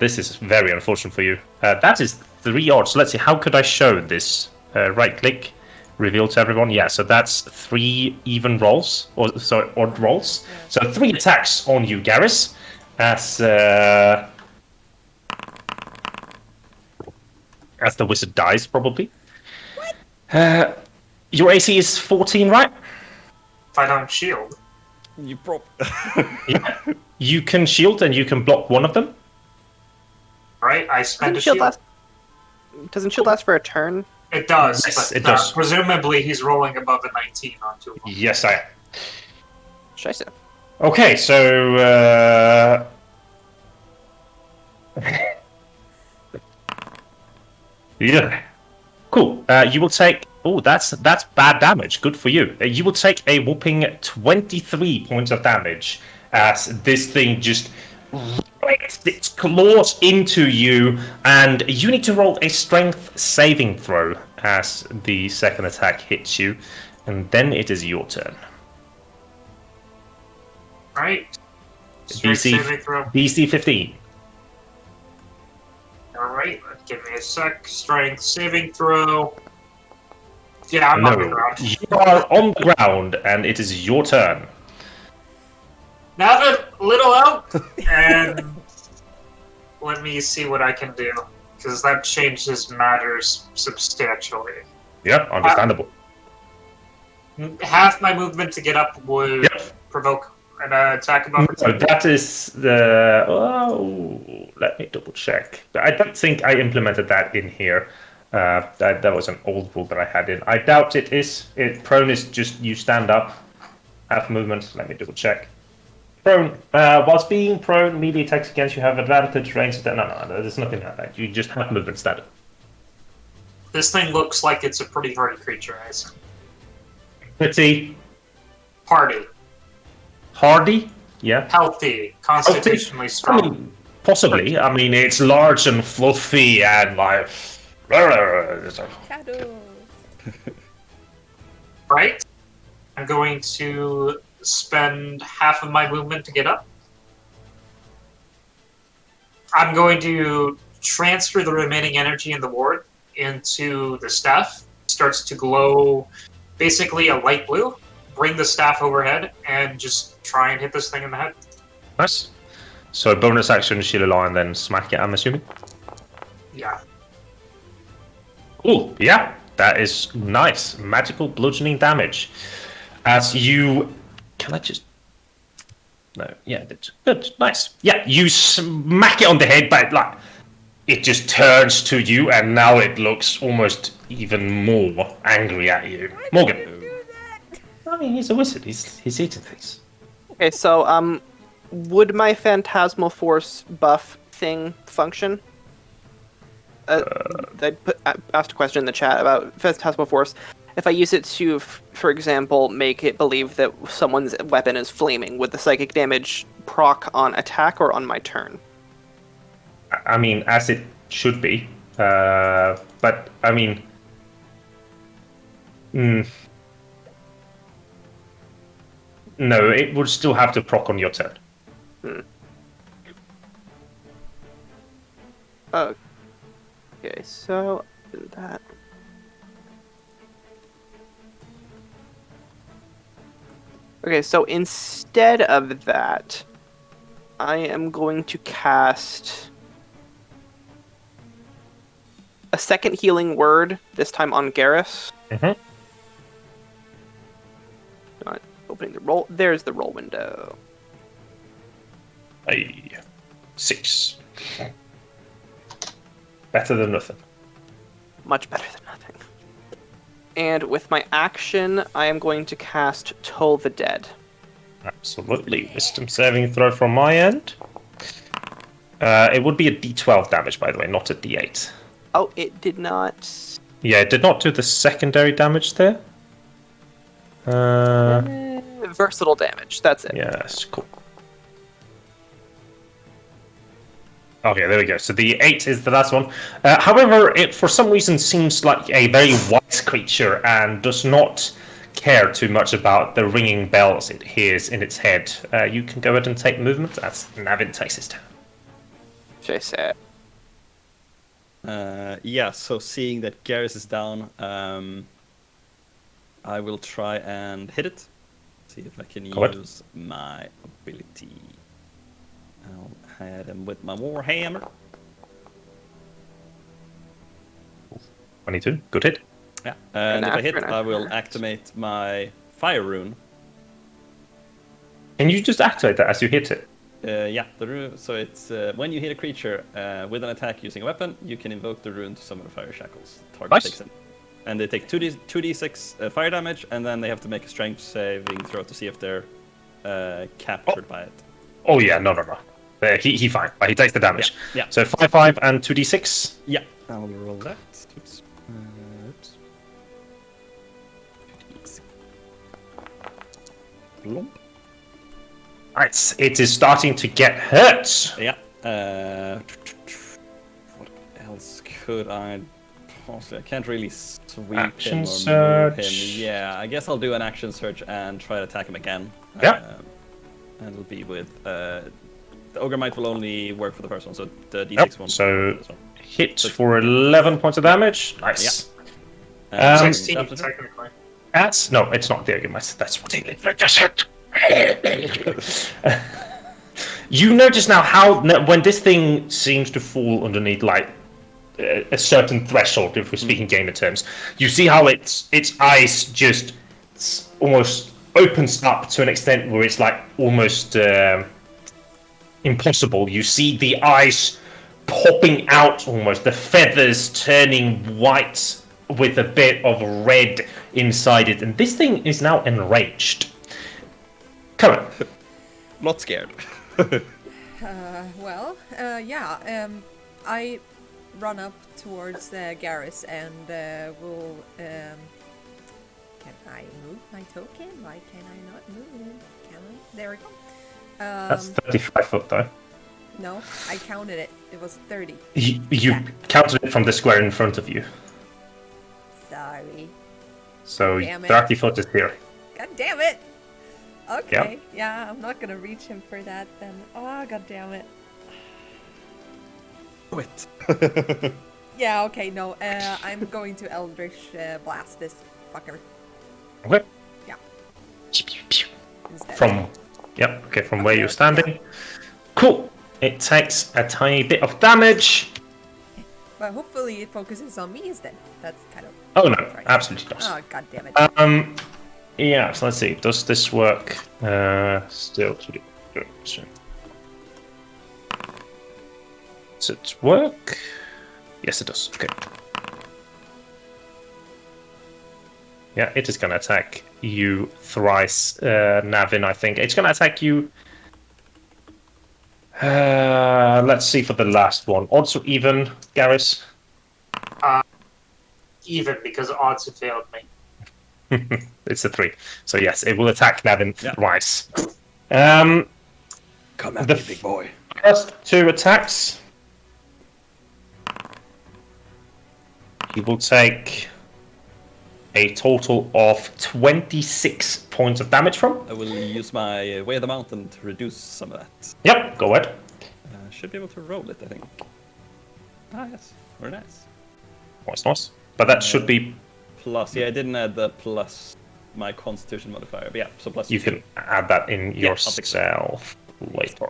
This is very unfortunate for you. That is 3 odds. Let's see, how could I show this? Right click, reveal to everyone. Yeah, so that's 3 even rolls, or sorry, odd rolls. So 3 attacks on you, Garrus. As the wizard dies, probably. What? Your AC is 14, right? If I don't shield. You prop. Yeah. You can shield and you can block one of them. Right? I spend Doesn't a shield shield. last? Doesn't shield last for a turn? It does, Yes, but it does. presumably he's rolling above a 19 on 2. Yes, I am. Scheiße. Okay, so yeah, cool. You will take. Oh, that's bad damage. Good for you. You will take a whopping 23 points of damage as this thing just rakes its claws into you, and you need to roll a strength saving throw as the second attack hits you, and then it is your turn. Right? Strength saving throw. DC 15. Alright, give me a sec. Strength saving throw. Yeah, I'm on the ground. You are on the ground, and it is your turn. Navin, little out, and let me see what I can do, because that changes matters substantially. Yeah, understandable. Half my movement to get up would Yep. provoke an attack of So opportunity. that is the. Oh, let me double check. I don't think I implemented that in here. That was an old rule that I had in. I doubt it is. Prone is just you stand up, half movement. Let me double check. Prone. Whilst being prone, melee attacks against you have advantage, range. No, there's nothing like that. You just have movement standard. This thing looks like it's a pretty hardy creature, I assume. Pretty Hardy, hardy, yeah. healthy, constitutionally strong. Possibly. I mean, it's large and fluffy and like. Shadows. Right? I'm going to spend half of my movement to get up. I'm going to transfer the remaining energy in the ward into the staff. It starts to glow basically a light blue. Bring the staff overhead and just try and hit this thing in the head. Nice. So bonus action, shield a line, then smack it, I'm assuming? Yeah. Oh, yeah. That is nice. Magical bludgeoning damage. As you... Can I just... No, yeah, that's good. Nice. Yeah, you smack it on the head, but like... It just turns to you, and now it looks almost even more angry at you. Morgan. I mean, he's a wizard. He's eating things. Okay, so would my phantasmal force buff thing function? I asked a question in the chat about phantasmal force. If I use it to, for example, make it believe that someone's weapon is flaming, would the psychic damage proc on attack or on my turn? I mean, as it should be. But, I mean... No, it would still have to proc on your turn. Okay, so do that. Okay, so instead of that, I am going to cast a second healing word, this time on Garrus. Mm-hmm. Not opening the roll. There's the roll window. 6. Better than nothing. Much better than nothing. And with my action, I am going to cast Toll the Dead. Absolutely. Wisdom saving throw from my end. It would be a d12 damage, by the way, not a d8. Oh, it did not... Yeah, it did not do the secondary damage there. Versatile damage, that's it. Yes, cool. Okay, there we go. So the 8 is the last one. However, it for some reason seems like a very wise creature and does not care too much about the ringing bells it hears in its head. You can go ahead and take movement as Navin takes his turn. Should I say it? Yeah, so seeing that Garrus is down, I will try and hit it. See if I can use my ability. I'll hit him with my warhammer. 22, good hit. Yeah, and if I hit, after, I will activate my fire rune. Can you just activate that as you hit it? Yeah, the rune. So it's when you hit a creature with an attack using a weapon, you can invoke the rune to summon the fire shackles. Target takes it, and they take 2d6 fire damage, and then they have to make a strength saving throw to see if they're captured by it. Oh yeah, no. He fine, but he takes the damage. Yeah. So 5 and 2d6. Yeah, I will roll that. Oops. Lump. Right, it is starting to get hurt. Yeah. What else could I possibly? I can't really sweep Action him or search. move him. Yeah, I guess I'll do an action search and try to attack him again. Yeah. And it'll be with the ogre might will only work for the first one, so the d6 one. So hit for 11 points of damage. Nice. Yeah. 16, after that? technically. That's no, it's not the ogre mice. That's what he just hit. You notice now how when this thing seems to fall underneath like a certain threshold, if we're speaking gamer terms, you see how its eyes just almost opens up to an extent where it's like almost impossible. You see the eyes popping out, almost the feathers turning white with a bit of red inside it, and this thing is now enraged. Come on. Not scared. I run up towards Garrus and will. Can I move my token? Why can I not move it? Can I? There we go. That's 35 foot, though. No, I counted it. It was 30. You Yeah. counted it from the square in front of you. Sorry. So Damn it. 30 foot is here. God damn it! Okay, yeah, I'm not gonna reach him for that then. Oh, god damn it. Do it. Yeah, okay, no, I'm going to Eldritch Blast this fucker Okay. Yeah. instead. From from where Okay, you're standing. Cool. It takes a tiny bit of damage. But hopefully it focuses on me instead. That's kind of... Oh no, right. absolutely not. Oh, god damn it. Yeah, so let's see. Does this work? Still to do. Does it work? Yes, it does. Okay. Yeah, it is going to attack you thrice, Navin, I think. It's going to attack you... let's see for the last one. Odds or even, Garrus? Even, because odds have failed me. It's a 3. So yes, it will attack Navin Yeah. thrice. Come at me, big boy. First 2 attacks. He will take a total of 26 points of damage from. I will use my Way of the Mountain to reduce some of that. Yep, go ahead. Should be able to roll it, I think. Ah, yes. Very nice. Nice. But that should be... Plus, yeah, I didn't add the plus my Constitution modifier. But yeah, so plus You 2. can add that in Yeah, I'll fix it. yourself later.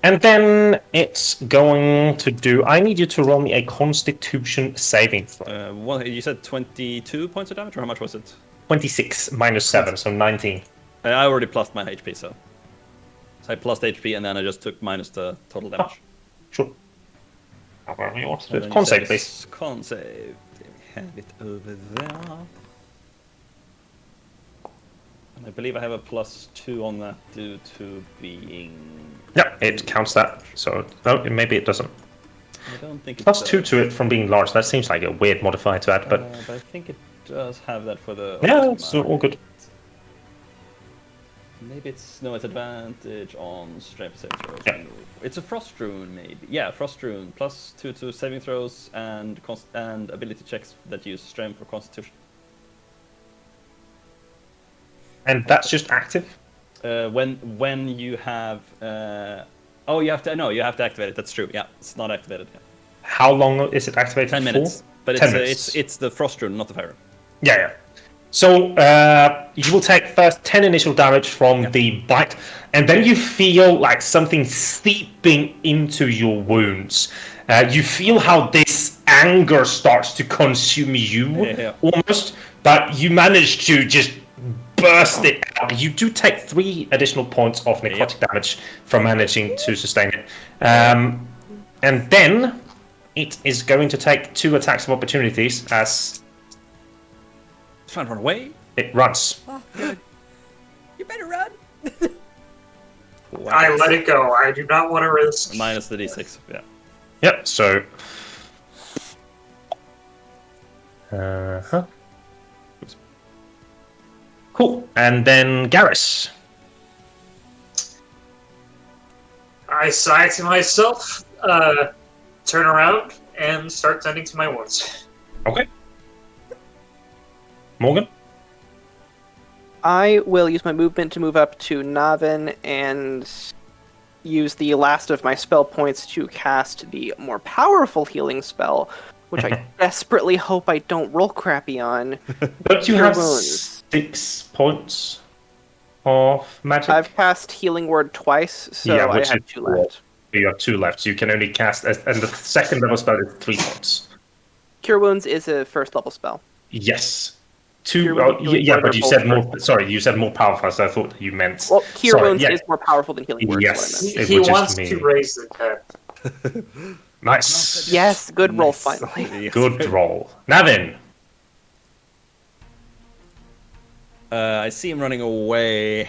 And then it's going to do... I need you to roll me a Constitution saving throw. You said 22 points of damage, or how much was it? 26 minus 7, so 19. I already plussed my HP, so I plussed HP, and then I just took minus the total damage. Sure. However you want to do And it. then Con you save, said please. Con save. We have it over there. And I believe I have a +2 on that due to being... Yeah, it counts that. So, no, maybe it doesn't. I don't think it Plus does. 2 to it from being large. That seems like a weird modifier to add, but I think it does have that for the... yeah, it's all good. Maybe it's... No, it's advantage on strength saving throws. Yeah. It's a Frost Rune, maybe. Yeah, Frost Rune. +2 to saving throws and ability checks that use strength or constitution. And that's just active? When you have... Oh, you have to activate it. That's true. Yeah, it's not activated yet. How long is it activated 10 for? minutes. But 10 minutes. it's the Frost Rune, not the Fire Rune. Yeah. So, you will take first 10 initial damage from the bite, and then you feel like something seeping into your wounds. You feel how this anger starts to consume you, almost, but you manage to just burst it out. You do take 3 additional points of necrotic damage from managing to sustain it. And then it is going to take 2 attacks of opportunities as It's trying to run away. it runs. Oh, good. You better run! I let it go. I do not want to risk. Minus the d6, yeah. Yep, so... Uh-huh. Cool. And then Garrus. I sigh to myself, turn around, and start tending to my wounds. Okay. Morgan? I will use my movement to move up to Navin and use the last of my spell points to cast the more powerful healing spell, which I desperately hope I don't roll crappy on. Don't you Cure have wounds. 6 points of magic? I've cast Healing Word twice, so Yeah, I which have is 2 left. You have 2 left, so you can only cast... And the second level spell is 3 points. Cure Wounds is a first level spell. Yes. Cure 2... Wounds Oh, and Healing yeah, Word but are you both said more... first. Sorry, you said more powerful, so I thought you meant... Well, Cure Sorry, Wounds yeah. is more powerful than Healing Word, Yes. is what I meant. It He would just wants to mean- raise the dead. Nice. Yes, good roll, Nice. finally. Yes. Good roll. Navin. I see him running away.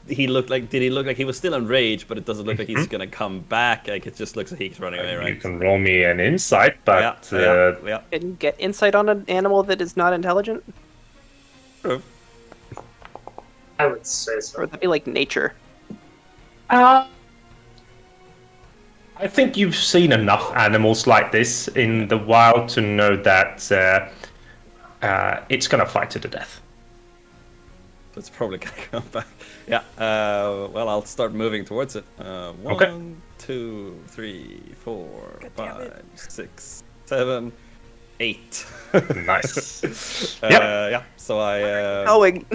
he look like? Did he look like he was still enraged, but it doesn't look like he's gonna come back? Like it just looks like he's running away, right? You can roll me an insight, but yeah. Can you get insight on an animal that is not intelligent? True. I would say Or so. would that be like nature? I think you've seen enough animals like this in the wild to know that it's gonna fight to the death. It's probably gonna come back. Yeah. Well, I'll start moving towards it. Okay. 1, 2, 3, 4, God damn 5, it. 6, 7, 8. Nice. Yeah. So I. Going.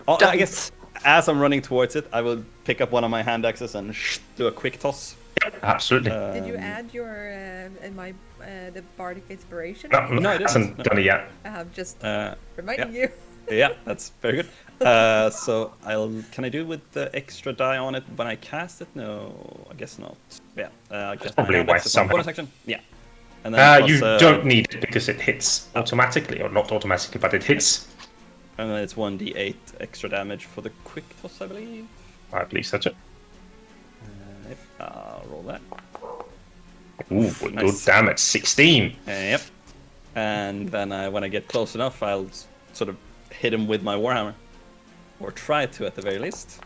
I guess as I'm running towards it, I will pick up one of my hand axes and do a quick toss. Absolutely. Did you add your the bardic inspiration? No, No, I didn't. hasn't done it yet. I'm just Uh, reminding yeah. you. Yeah, that's very good. So can I do with the extra die on it when I cast it? No, I guess not. Yeah, I guess Probably my hand a axe waste is on somehow. bonus action. Yeah, and then You plus, don't need it because it hits automatically, or not automatically, but it hits. And then it's 1d8 extra damage for the quick toss, I believe. I believe so too. Yep, I'll roll that. Ooh, good Nice. damage. 16. Yep. And then when I get close enough, I'll sort of hit him with my warhammer, or try to at the very least.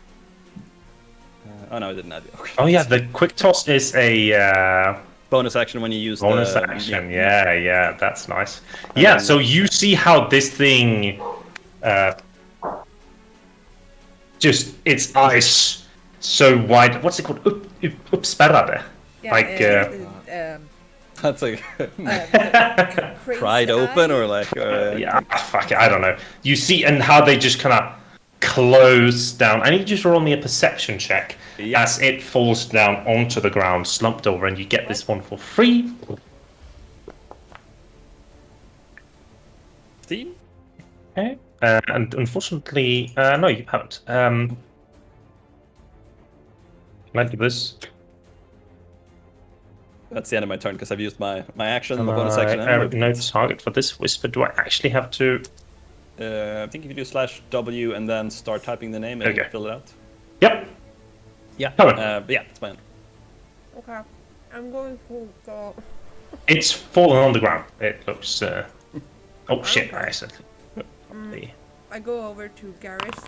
Oh no, I didn't add it. Okay. Oh yeah, the quick toss is a Bonus action when you use bonus the action. Yeah, that's nice. And Yeah, then- so you see how this thing, just its eyes so wide. What's it called? Uppspärrade. Yeah, Like, That's like crazy pried open, eye. or like yeah, fuck it, I don't know. You see, and how they just kind of close down. I need you just roll me a perception check Yeah. as it falls down onto the ground, slumped over, and you get this one for free. Steam. Okay. And unfortunately, no, you haven't. Can I do this? That's the end of my turn because I've used my action, my bonus action. And movement. No target for this whisper. Do I actually have to? I think if you do /W and then start typing the name and Okay. fill it out. Yep. Yeah. Come on. But yeah, that's fine. Okay, I'm going to go. It's fallen on the ground. It looks. Oh shit! Okay. I said. I go over to Garrus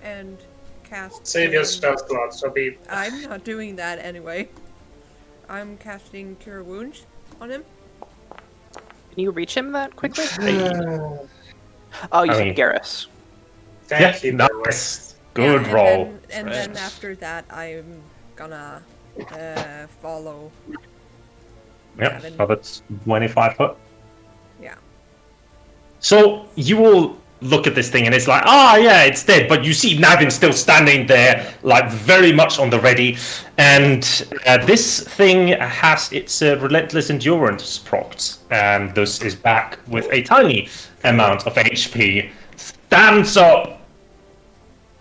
and cast. Save your spell slots. So be I'm not doing that anyway. I'm casting Cure Wounds on him. Can you reach him that quickly? Oh, Oh, you I said mean- Garrus. thank Yeah, you. Barry. nice. Good Yeah, roll. And Right. then after that, I'm gonna follow. Yep. Navin. So that's 25 foot. Yeah. So you all look at this thing and it's like, yeah, it's dead. But you see Navin still standing there, like very much on the ready. And this thing has its relentless endurance propped, and thus is back with a tiny amount of HP. Stands up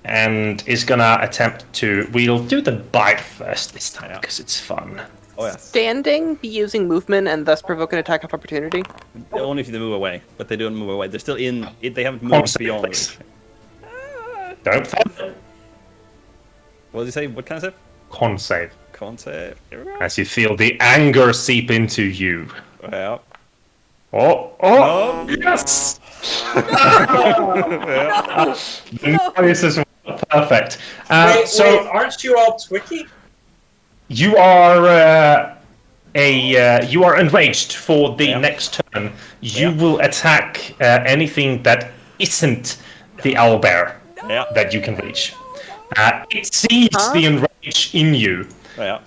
and is gonna attempt to. We'll do the bite first this time Yeah. because it's fun. Oh yes. Standing, be using movement, and thus provoke an attack of opportunity. Only if they move away, but they don't move away. They're still in. They haven't moved Concept, beyond. please. Reach. Don't fail. What did you say? What kind of save? Con save. Con save. Here we go. As you feel the anger seep into you. Yeah. Oh, yes! This is perfect. Wait, aren't you all Twicky? You are you are enraged for the Yeah. next turn. You Yeah. will attack anything that isn't the owlbear Yeah. that you can reach. It sees the enrage in you Yeah.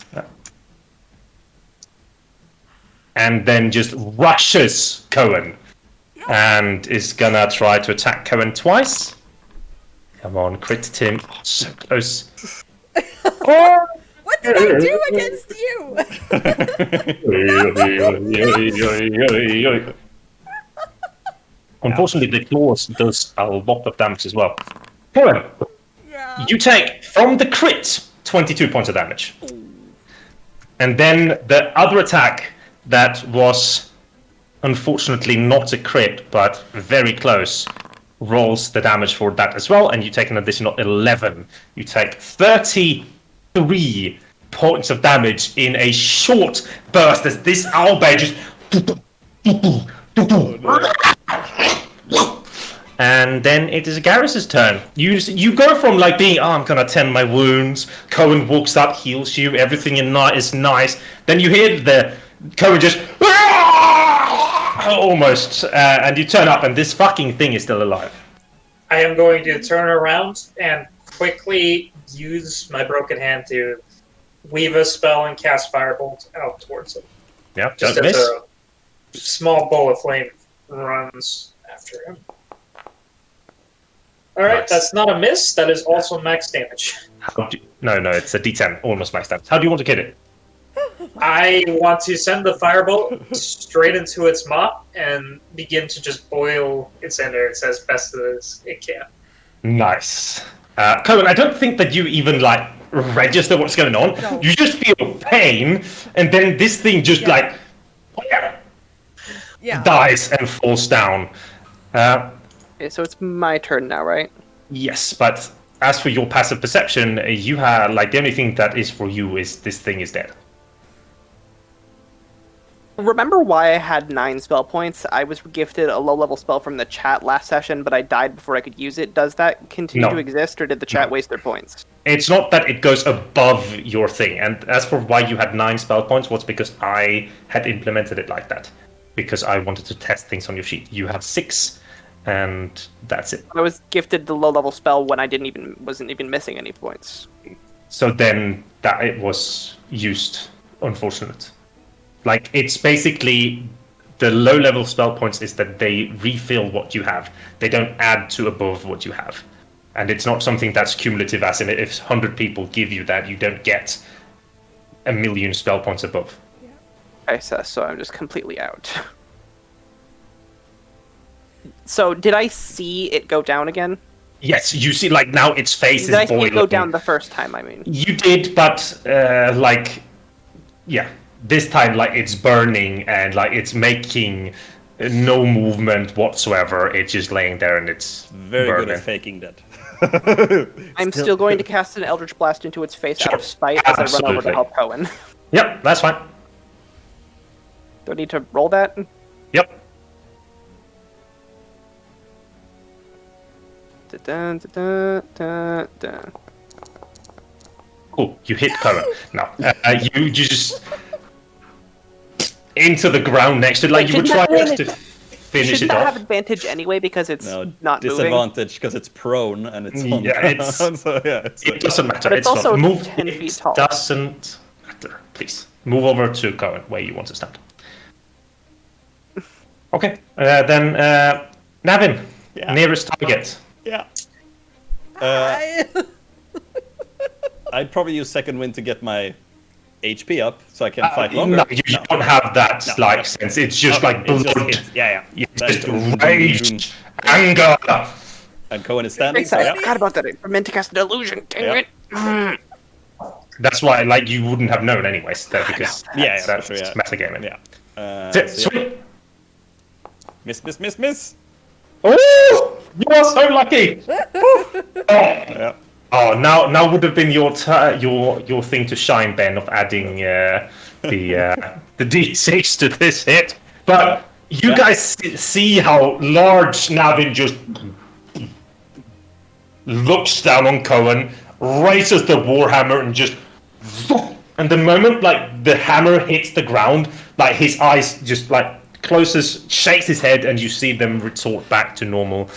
and then just rushes Cohen and is gonna try to attack Cohen twice. Come on, crit Tim. Oh, so close. What did I do against you? Unfortunately, the claws does a lot of damage as well. Cohen, Yeah. you take from the crit 22 points of damage. And then the other attack that was unfortunately not a crit, but very close, rolls the damage for that as well, and you take an additional 11. You take 33 points of damage in a short burst as this Auber just... And then it is Garrus's turn. You go from like being, I'm gonna tend my wounds. Cohen walks up, heals you, everything is nice. Then you hear the Cohen just almost, and you turn up, and this fucking thing is still alive. I am going to turn around and quickly use my broken hand to weave a spell and cast Firebolt out towards him. Yeah, Just don't as miss. a small ball of flame runs after him. Alright, Nice. that's not a miss. That is also max damage. No, it's a D10, almost max damage. How do you want to kill it? I want to send the Firebolt straight into its maw and begin to just boil its innards as best as it can. Nice. Cohen, I don't think that you even like register what's going on. No. You just feel pain, and then this thing just Yeah. Yeah. dies and falls down. Okay, so it's my turn now, right? Yes, but as for your passive perception, you have like the only thing that is for you is this thing is dead. Remember why I had 9 spell points? I was gifted a low-level spell from the chat last session, but I died before I could use it. Does that continue No. to exist, or did the chat waste their points? It's not that it goes above your thing, and as for why you had 9 spell points, was because I had implemented it like that, because I wanted to test things on your sheet. You have 6, and that's it. I was gifted the low-level spell when I wasn't even missing any points. So then that it was used, unfortunate. Like, it's basically the low level spell points is that they refill what you have. They don't add to above what you have. And it's not something that's cumulative, as in if 100 people give you that, you don't get 1,000,000 spell points above. Okay, so I'm just completely out. So did I see it go down again? Yes, you see, like, now its face Did I is see boiling. it go down the first time, I mean? You did, but, yeah. This time, like, it's burning and, like, it's making no movement whatsoever. It's just laying there and it's Very burning. good at faking that. I'm still going to cast an Eldritch Blast into its face out of spite as I run over to Absolutely. help Cohen. Yep, that's fine. Do I need to roll that? Yep. Da-dun, da-dun, da-dun. Cool, you hit Curran. No, you just into the ground next to it, like Wait, you were didn't that trying mean to finish Shouldn't it that off. have advantage anyway because it's No, not moving? disadvantage because it's prone and it's on Yeah, the it's- ground, so yeah, it's It doesn't matter. But it's also not move. 10 feet It tall. doesn't matter. Please move over to Cohen where you want to stand. Okay, then Navin, Yeah. nearest target. yeah. I- I'd probably use second wind to get my HP up so I can fight longer. No, you don't have that No, like no. sense. It's just Okay, like it's blood. just- yeah. It's That's just rage, anger. And Cohen is standing, Great so side. yeah. I forgot about that. I meant to cast an illusion. Dang Yeah. it. That's why, like, you wouldn't have known anyways, though, because Yeah, that's for sure, yeah. metagaming. Yeah. That's it. So yeah. Sweet. Miss. Oh, you are so lucky. Oh. Yeah. Oh, now would have been your thing to shine, Ben, of adding the D6 to this hit. But you guys see how large Navin just looks down on Cohen, raises the warhammer, and just. And the moment like the hammer hits the ground, like his eyes just like closes, shakes his head, and you see them retort back to normal.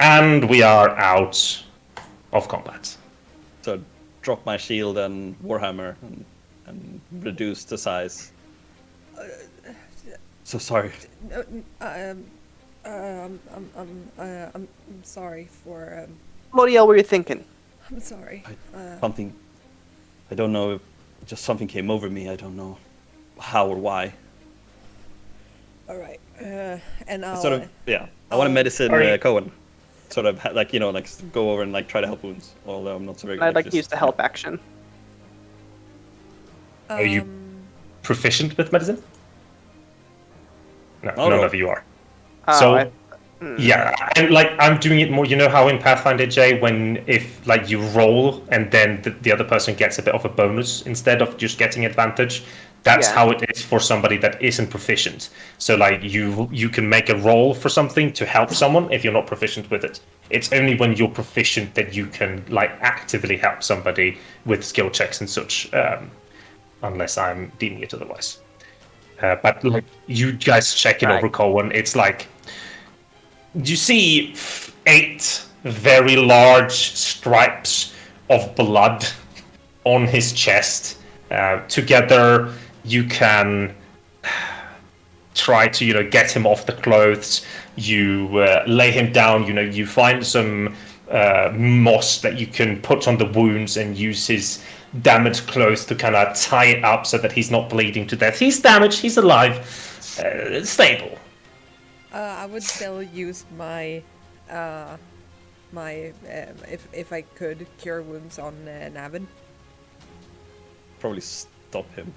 And we are out of combat. So drop my shield and warhammer and reduce the size. So sorry. I'm sorry for. What the hell were you thinking? I'm sorry. Something. I don't know. Just something came over me. I don't know how or why. All right. And I'll. Sort of. Yeah. I want to medicine Are you- Cohen. Sort of like like go over and like try to help wounds. Although I'm not so very good. I'd at like to this. use the help action. Are you proficient with medicine? No, I'll none roll. of you are. Oh, So- I Yeah, and like I'm doing it more. You know how in Pathfinder J, when if like you roll and then the other person gets a bit of a bonus instead of just getting advantage. That's Yeah. how it is for somebody that isn't proficient. So like you can make a roll for something to help someone if you're not proficient with it. It's only when you're proficient that you can like actively help somebody with skill checks and such. Unless I'm deeming it otherwise. But like you guys checking Right. over Cohen, it's like you see 8 very large stripes of blood on his chest. Together, you can try to get him off the clothes. You lay him down. You find some moss that you can put on the wounds and use his damaged clothes to kind of tie it up so that he's not bleeding to death. He's damaged. He's alive. Stable. I would still use my if I could cure wounds on Navin. Probably stop him.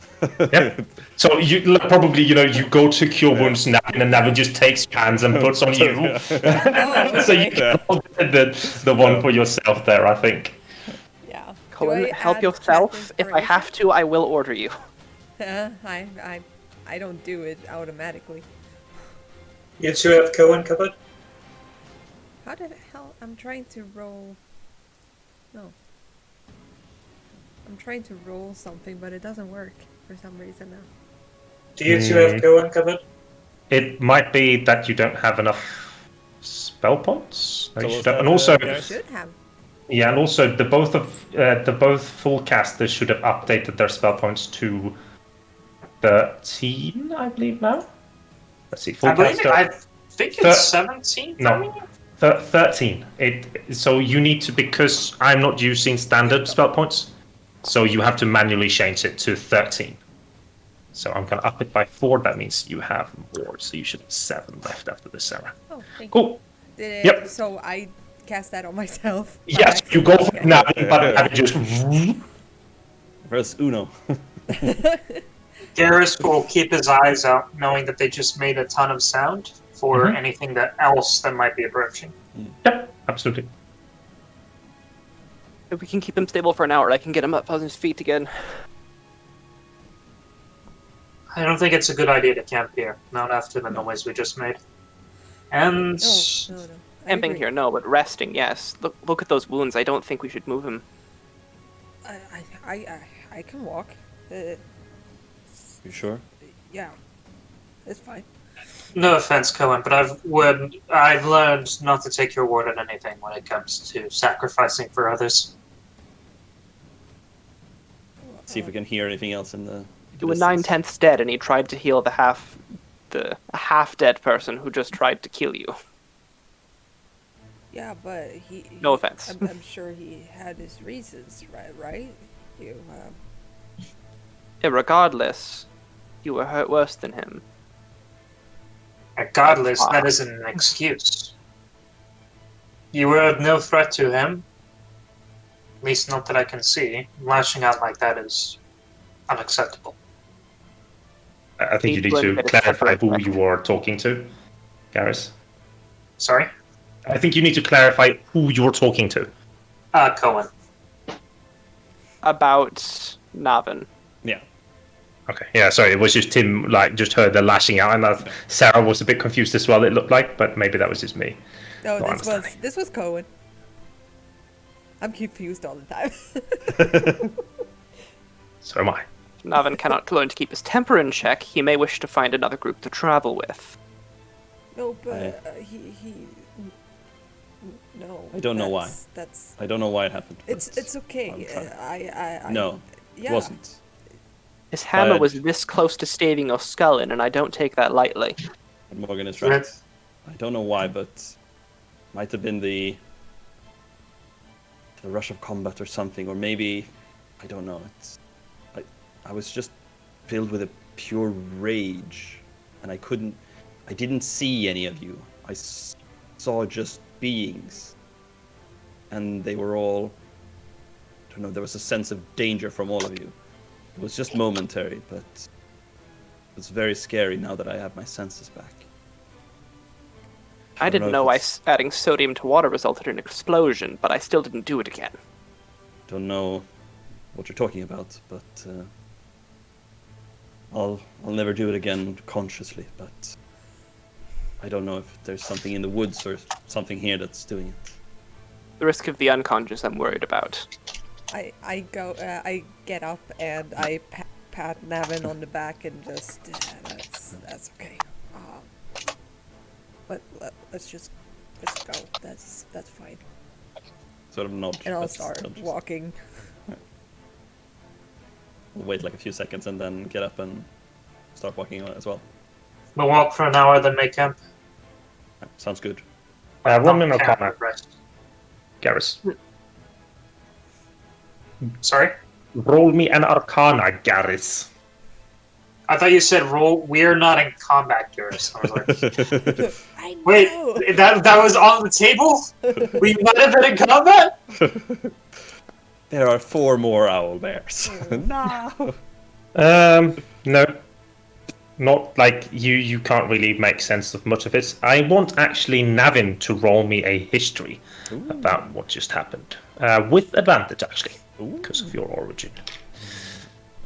Yep. So you probably you go to cure wounds Navin, and Navin just takes your hands and puts on you. So you can hold the one for yourself there, I think. Yeah. Do Cohen, I help add yourself. chat If I have to, I will order you. I don't do it automatically. You two have Cohen covered? How the hell? I'm trying to roll. No. I'm trying to roll something, but it doesn't work for some reason now. Do you two have Cohen covered? It might be that you don't have enough spell points. No, you was should that, and also, Gareth? Should have. yeah, and also the both full casters should have updated their spell points to 13, I believe now. Let's see, full caster. I think it's 17. No, 13. So you need to, because I'm not using standard spell points, so you have to manually change it to 13. So I'm gonna up it by 4. That means you have more. So you should have 7 left after this, Sarah. Oh, thank Cool. you. Yep. So I cast that on myself. by Yes, you go for accident. Navin, but Navin just. Where's Uno? Garrus will keep his eyes out, knowing that they just made a ton of sound for anything else that might be approaching. Yep, absolutely. If we can keep him stable for an hour, I can get him up on his feet again. I don't think it's a good idea to camp here, not after the noise we just made. And No. I Camping agree. here, no, but resting, yes. Look at those wounds. I don't think we should move him. I can walk. You sure? Yeah, it's fine. no offense, Cohen, but I've learned not to take your word on anything when it comes to sacrificing for others. See if we can hear anything else in the. You were 9/10 dead, and he tried to heal a half-dead person who just tried to kill you. Yeah, but he. No offense. I'm sure he had his reasons, right? You. Regardless, you were hurt worse than him. Regardless, that isn't an excuse. You were of no threat to him. At least not that I can see. Lashing out like that is unacceptable. I think you need to clarify who you are talking to, Garrus. Sorry? I think you need to clarify who you're talking to. Cohen. About Navin. Yeah. Okay, yeah, sorry, it was just Tim, just heard the lashing out, and Sarah was a bit confused as well, it looked like, but maybe that was just me. No, Not this was Cohen. I'm confused all the time. So am I. Navin cannot learn to keep his temper in check. He may wish to find another group to travel with. No, but no. I don't know why. That's. I don't know why it happened. It's okay. No, yeah. it wasn't. His hammer But- was this close to staving your skull in, and I don't take that lightly. But Morgan is right. I don't know why, but might have been the rush of combat or something, or maybe I don't know. I was just filled with a pure rage, and I didn't see any of you. I saw just beings, and they were all. I don't know. There was a sense of danger from all of you. It was just momentary, but it's very scary now that I have my senses back. I didn't know adding sodium to water resulted in an explosion, but I still didn't do it again. Don't know what you're talking about, but I'll never do it again consciously. But I don't know if there's something in the woods or something here that's doing it. The risk of the unconscious I'm worried about. I get up and I pat Navin on the back and just that's okay. Let's just go. That's fine. Sort of nod. And I'll start walking. We'll wait like a few seconds and then get up and start walking on it as well. We'll walk for an hour, then make camp. Sounds good. Roll me an Camp, Arcana, rest. Garrus. Sorry? Roll me an Arcana, Garrus. I thought you said roll. We're not in combat, Garrus. I was like, I know. wait, that was on the table? We might have been in combat? There are 4 more owl bears. No. No. Not like you can't really make sense of much of it. I want actually Navin to roll me a history about what just happened. With advantage, actually, because of your origin.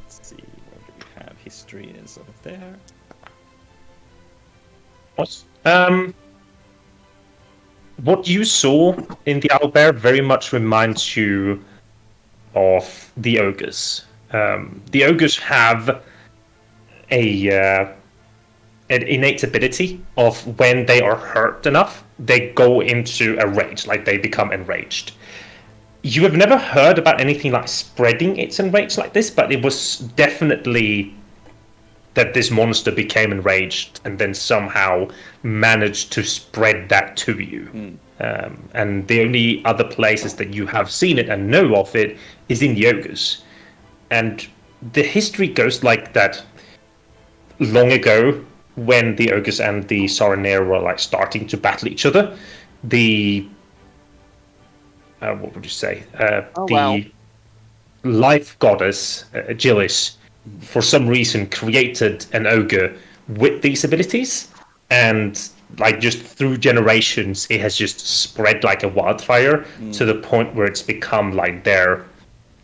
Let's see, where do we have history is over there. What you saw in the owlbear very much reminds you of the ogres. The ogres have an innate ability of when they are hurt enough, they go into a rage, like they become enraged. You have never heard about anything like spreading its enrage like this, but it was definitely that this monster became enraged and then somehow managed to spread that to you. And the only other places that you have seen it and know of it is in the ogres. And the history goes like that. Long ago, when the ogres and the Saranir were like starting to battle each other, the what would you say? Life goddess Gillis, for some reason, created an ogre with these abilities, and like just through generations, it has just spread like a wildfire to the point where it's become like their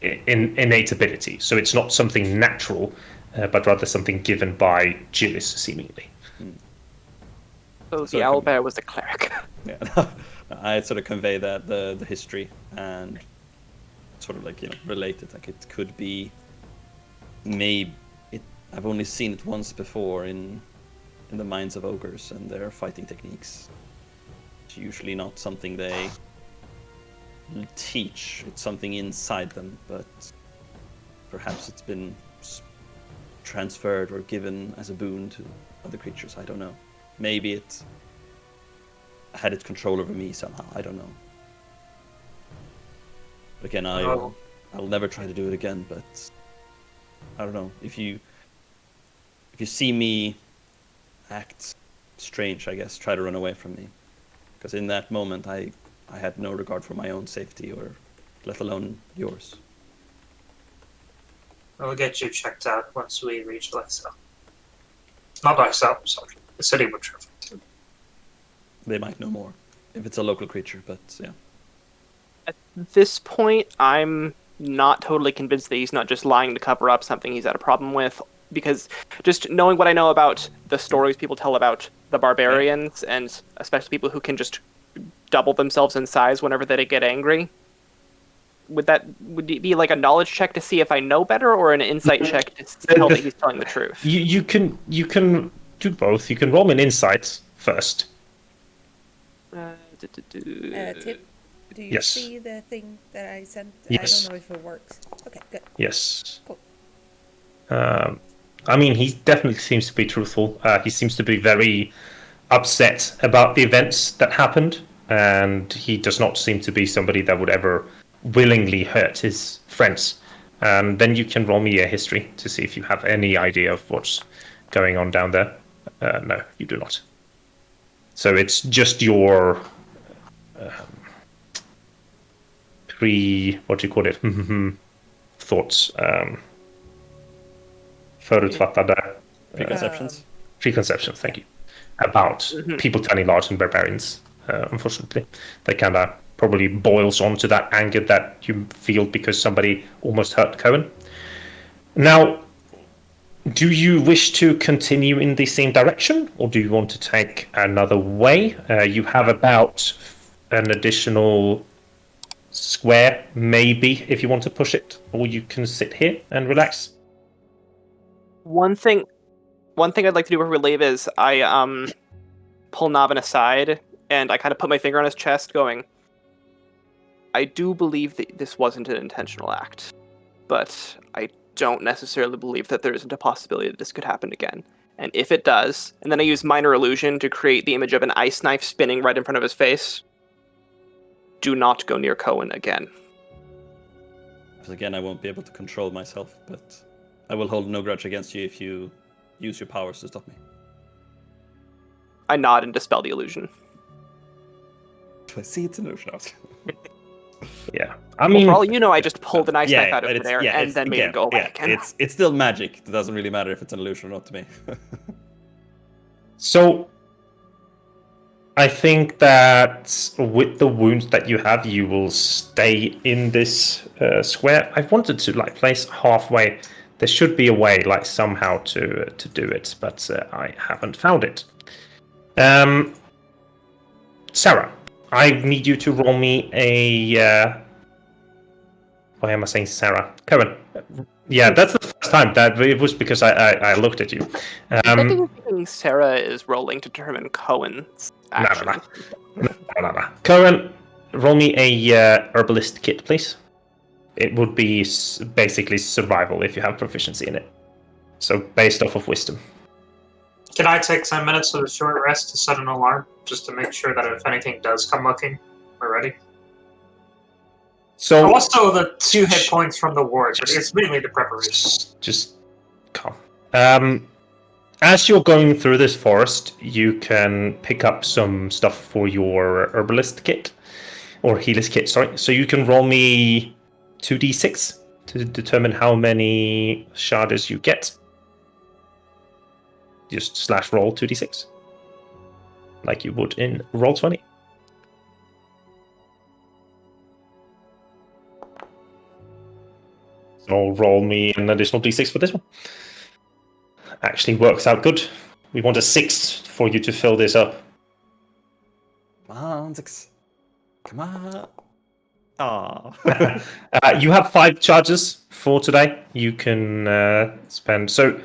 innate ability. So it's not something natural. But rather something given by Gillis, seemingly. So the owlbear was a cleric. Yeah, I sort of convey that the history and sort of like relate it. Like it could be, I've only seen it once before in the minds of ogres and their fighting techniques. It's usually not something they teach. It's something inside them, but perhaps it's been transferred or given as a boon to other creatures. I don't know. Maybe it had its control over me somehow. I don't know. Again, I'll never try to do it again. But I don't know. If you see me act strange, I guess try to run away from me, because in that moment I had no regard for my own safety, or let alone yours. We'll get you checked out once we reach Lexa. Not Lexa, sorry. The city would travel to. They might know more if it's a local creature, but yeah. At this point, I'm not totally convinced that he's not just lying to cover up something he's had a problem with, because just knowing what I know about the stories people tell about the barbarians, and especially people who can just double themselves in size whenever they get angry, would it be like a knowledge check to see if I know better, or an insight check to tell that he's telling the truth? You can do both. You can roll me an insight first. Tip, do you Yes. see the thing that I sent? Yes. I don't know if it works. Okay, good. Yes. Cool. I mean, he definitely seems to be truthful. He seems to be very upset about the events that happened, and he does not seem to be somebody that would ever willingly hurt his friends. Then you can roll me a history to see if you have any idea of what's going on down there. No, you do not. So it's just your thoughts. Förutfattade Preconceptions. preconceptions, thank you. about people turning large and barbarians, unfortunately. That kind of probably boils onto that anger that you feel because somebody almost hurt Cohen. Now, do you wish to continue in the same direction, or do you want to take another way? You have about an additional square, maybe, if you want to push it, or you can sit here and relax. One thing I'd like to do before we leave is I pull Navin aside and I kind of put my finger on his chest, going, I do believe that this wasn't an intentional act, but I don't necessarily believe that there isn't a possibility that this could happen again. And if it does, and then I use minor illusion to create the image of an ice knife spinning right in front of his face, do not go near Cohen again. Again, I won't be able to control myself, but I will hold no grudge against you if you use your powers to stop me. I nod and dispel the illusion. I see it's an illusion. Yeah, I mean, for all you know, I just pulled an ice knife out of but midair and then made it go away again. It's still magic. It doesn't really matter if it's an illusion or not to me. So, I think that with the wounds that you have, you will stay in this square. I wanted to place halfway. There should be a way, somehow to do it, but I haven't found it. Sarah, I need you to roll me a. Why am I saying Sarah? Cohen. Yeah, that's the first time. That it was because I looked at you. I think Sarah is rolling to determine Cohen's action. No. Cohen, roll me a herbalist kit, please. It would be basically survival if you have proficiency in it. So based off of wisdom. Can I take 10 minutes of a short rest to set an alarm, just to make sure that if anything does come looking, we're ready? So also the 2 hit points from the ward, but it's mainly the preparation. Just calm. As you're going through this forest, you can pick up some stuff for your herbalist kit, or healer's kit, sorry. So you can roll me 2d6 to determine how many shards you get. Just /roll 2d6. Like you would in Roll20. So roll me an additional d6 for this one. Actually works out good. We want a 6 for you to fill this up. Come on, 6. Come on. Aww. You have 5 charges for today. You can spend. So,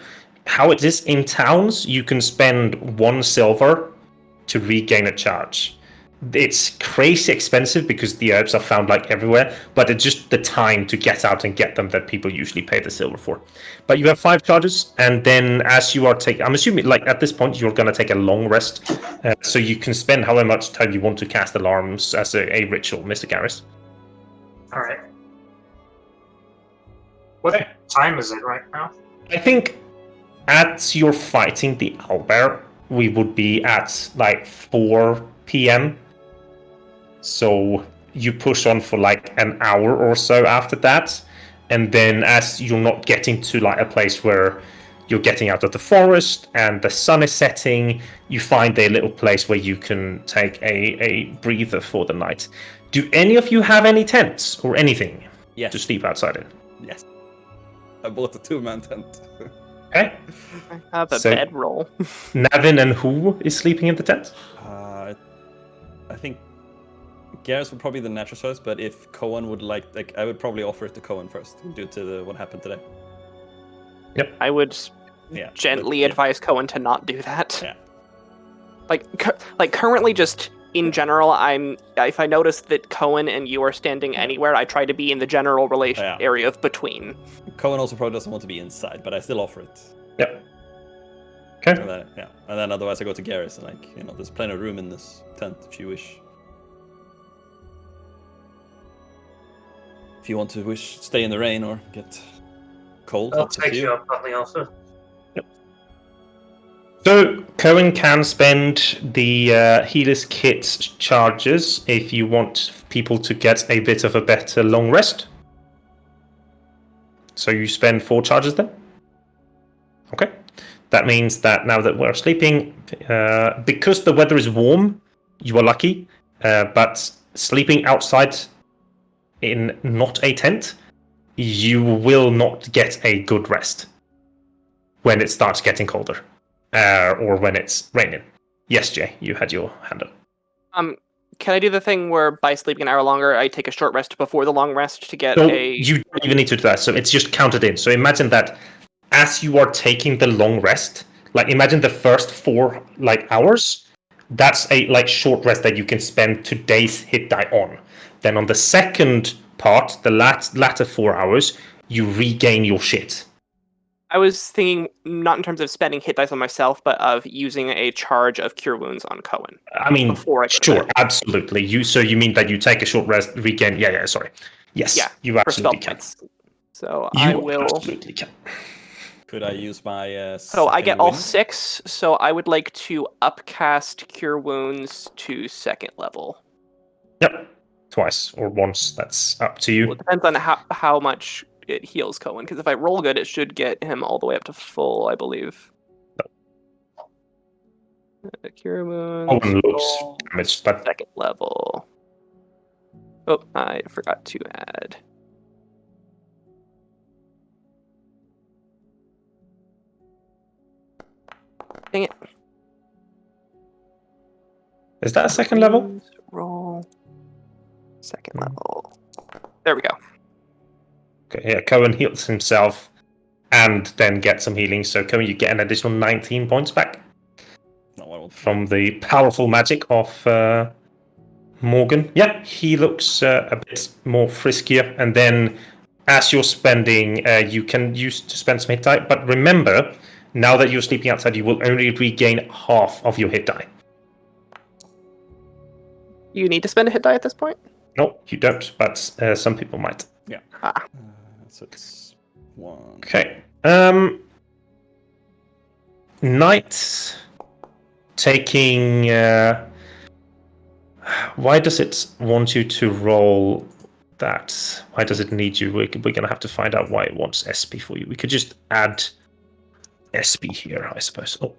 how it is in towns, you can spend 1 silver to regain a charge. It's crazy expensive because the herbs are found everywhere, but it's just the time to get out and get them that people usually pay the silver for. But you have 5 charges, and then as you are taking, I'm assuming at this point you're going to take a long rest, so you can spend however much time you want to cast alarms as a ritual, Mr. Garris. All right. What time is it right now? I think as you're fighting the Auber, we would be at 4 p.m. So you push on for an hour or so after that, and then as you're not getting to a place where you're getting out of the forest and the sun is setting, you find a little place where you can take a breather for the night. Do any of you have any tents or anything to sleep outside in? Yes. I bought a 2-man tent. Okay. I have a bedroll. Navin and who is sleeping in the tent? I think Garrus would probably be the natural choice, but if Cohen would I would probably offer it to Cohen first, due to what happened today. Yep. I would gently advise Cohen to not do that. Yeah. Currently, just in general, if I notice that Cohen and you are standing anywhere, I try to be in the general area of between. Cohen also probably doesn't want to be inside, but I still offer it. Yep. Okay. And then otherwise I go to Garrus and there's plenty of room in this tent if you wish. If you want to stay in the rain or get cold. I'll take you up on the alpha. So Cohen can spend the healer's kit charges if you want people to get a bit of a better long rest. So you spend 4 charges then? Okay. That means that now that we're sleeping, because the weather is warm, you are lucky. But sleeping outside in not a tent, you will not get a good rest when it starts getting colder, or when it's raining. Yes, Jay, you had your hand up. Can I do the thing where by sleeping an hour longer, I take a short rest before the long rest to get So a... you don't even need to do that. So it's just counted in. So imagine that as you are taking the long rest, like imagine the first 4 hours, that's a short rest that you can spend today's hit die on. Then on the second part, the latter 4 hours, you regain your shit. I was thinking not in terms of spending hit dice on myself, but of using a charge of Cure Wounds on Cohen. I mean, before I go to sure, bed. absolutely. You mean that you take a short rest, regain? Yeah. Sorry. Yes, Yeah, you for spell absolutely can. points. So You I will. absolutely can. Could I use my So I second get all wind? 6. So I would like to upcast Cure Wounds to 2nd level. Yep, twice or once. That's up to you. Well, it depends on how much it heals Cohen. Because if I roll good, it should get him all the way up to full, I believe. Cure Wounds. Owen looks roll damaged, but 2nd level. Oh, I forgot to add. Dang it. is that a second level? Roll. 2nd level. There we go. Okay, yeah, Cohen heals himself and then gets some healing. So Cohen, you get an additional 19 points back No, I won't. from the powerful magic of Morgan. Yeah, he looks a bit more friskier. And then as you're spending, you can use to spend some hit die. But remember, now that you're sleeping outside, you will only regain half of your hit die. You need to spend a hit die at this point? No, you don't, but some people might. Yeah. Ah. So it's 1. Okay. Knight taking. Why does it want you to roll that? Why does it need you? We're going to have to find out why it wants SP for you. We could just add SP here, I suppose. Oh.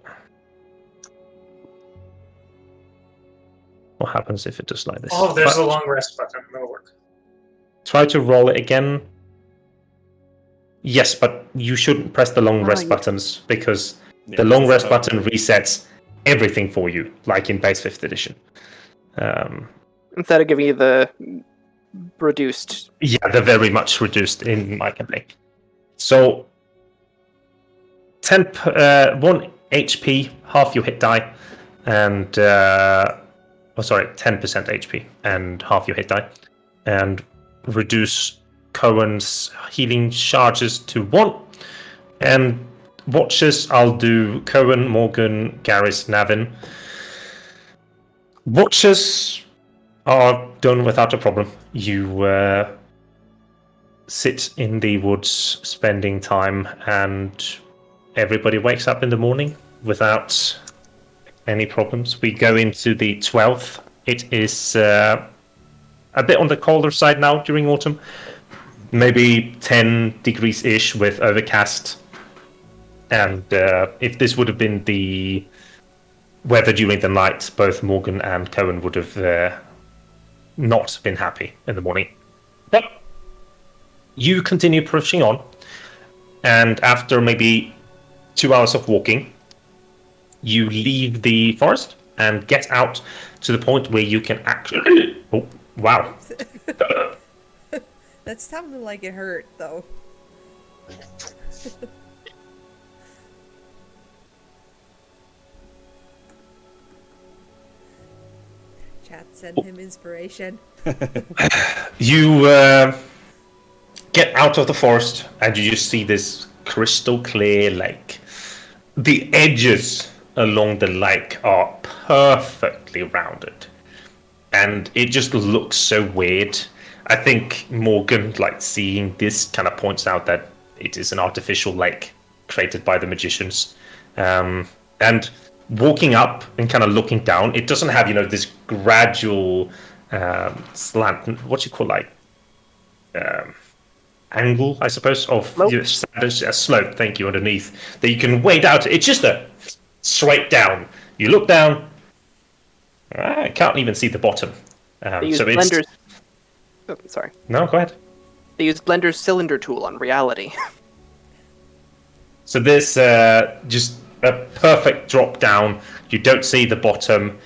What happens if it does like this? Oh, there's a long rest button. That'll work. Try to roll it again. Yes, but you shouldn't press the long rest yeah. buttons because Yeah, the long that's rest button resets everything for you, like in base 5th edition. Instead of giving you the reduced. Yeah, they're very much reduced in my campaign. So, 1 HP, half your hit die, and 10% HP and half your hit die, and reduce Cohen's healing charges to 1. And watches, I'll do Cohen, Morgan, Garrus, Navin. Watches are done without a problem. You sit in the woods spending time, and everybody wakes up in the morning without any problems. We go into the 12th. It is a bit on the colder side now during autumn. Maybe 10 degrees-ish with overcast. And if this would have been the weather during the night, both Morgan and Cohen would have not been happy in the morning. But you continue pushing on, and after maybe 2 hours of walking, you leave the forest and get out to the point where you can actually... Oh, wow. That sounded like it hurt, though. Chat, send him inspiration. You get out of the forest and you just see this crystal clear lake. The edges along the lake are perfectly rounded, and it just looks so weird. I think Morgan, seeing this, kind of points out that it is an artificial lake created by the magicians. And walking up and kind of looking down, it doesn't have, this gradual slant. What you call angle, I suppose, of Slope. a slope. Thank you, underneath that you can wade out. It's just a straight down. You look down. I can't even see the bottom. They use So it's Blender's. Oh, sorry. no. Go ahead. They use Blender's cylinder tool on reality. So this just a perfect drop down. You don't see the bottom.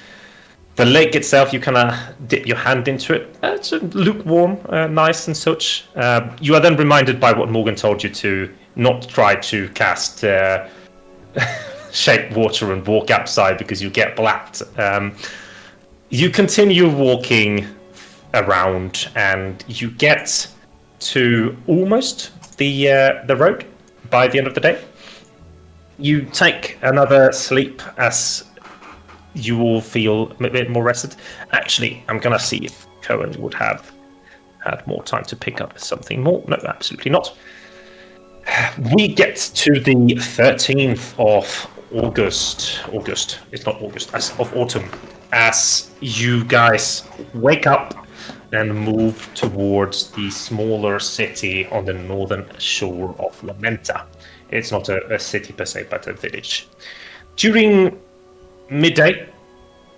The lake itself, you kind of dip your hand into it. It's lukewarm, nice and such. You are then reminded by what Morgan told you to not try to cast shape water and walk outside because you get blacked. You continue walking around and you get to almost the road by the end of the day. You take another sleep as you all feel a bit more rested. Actually, I'm gonna see if Cohen would have had more time to pick up something more. No, absolutely not. We get to the 13th of August. It's not August, as of autumn. As you guys wake up and move towards the smaller city on the northern shore of Lamenta. It's not a city per se, but a village. During midday,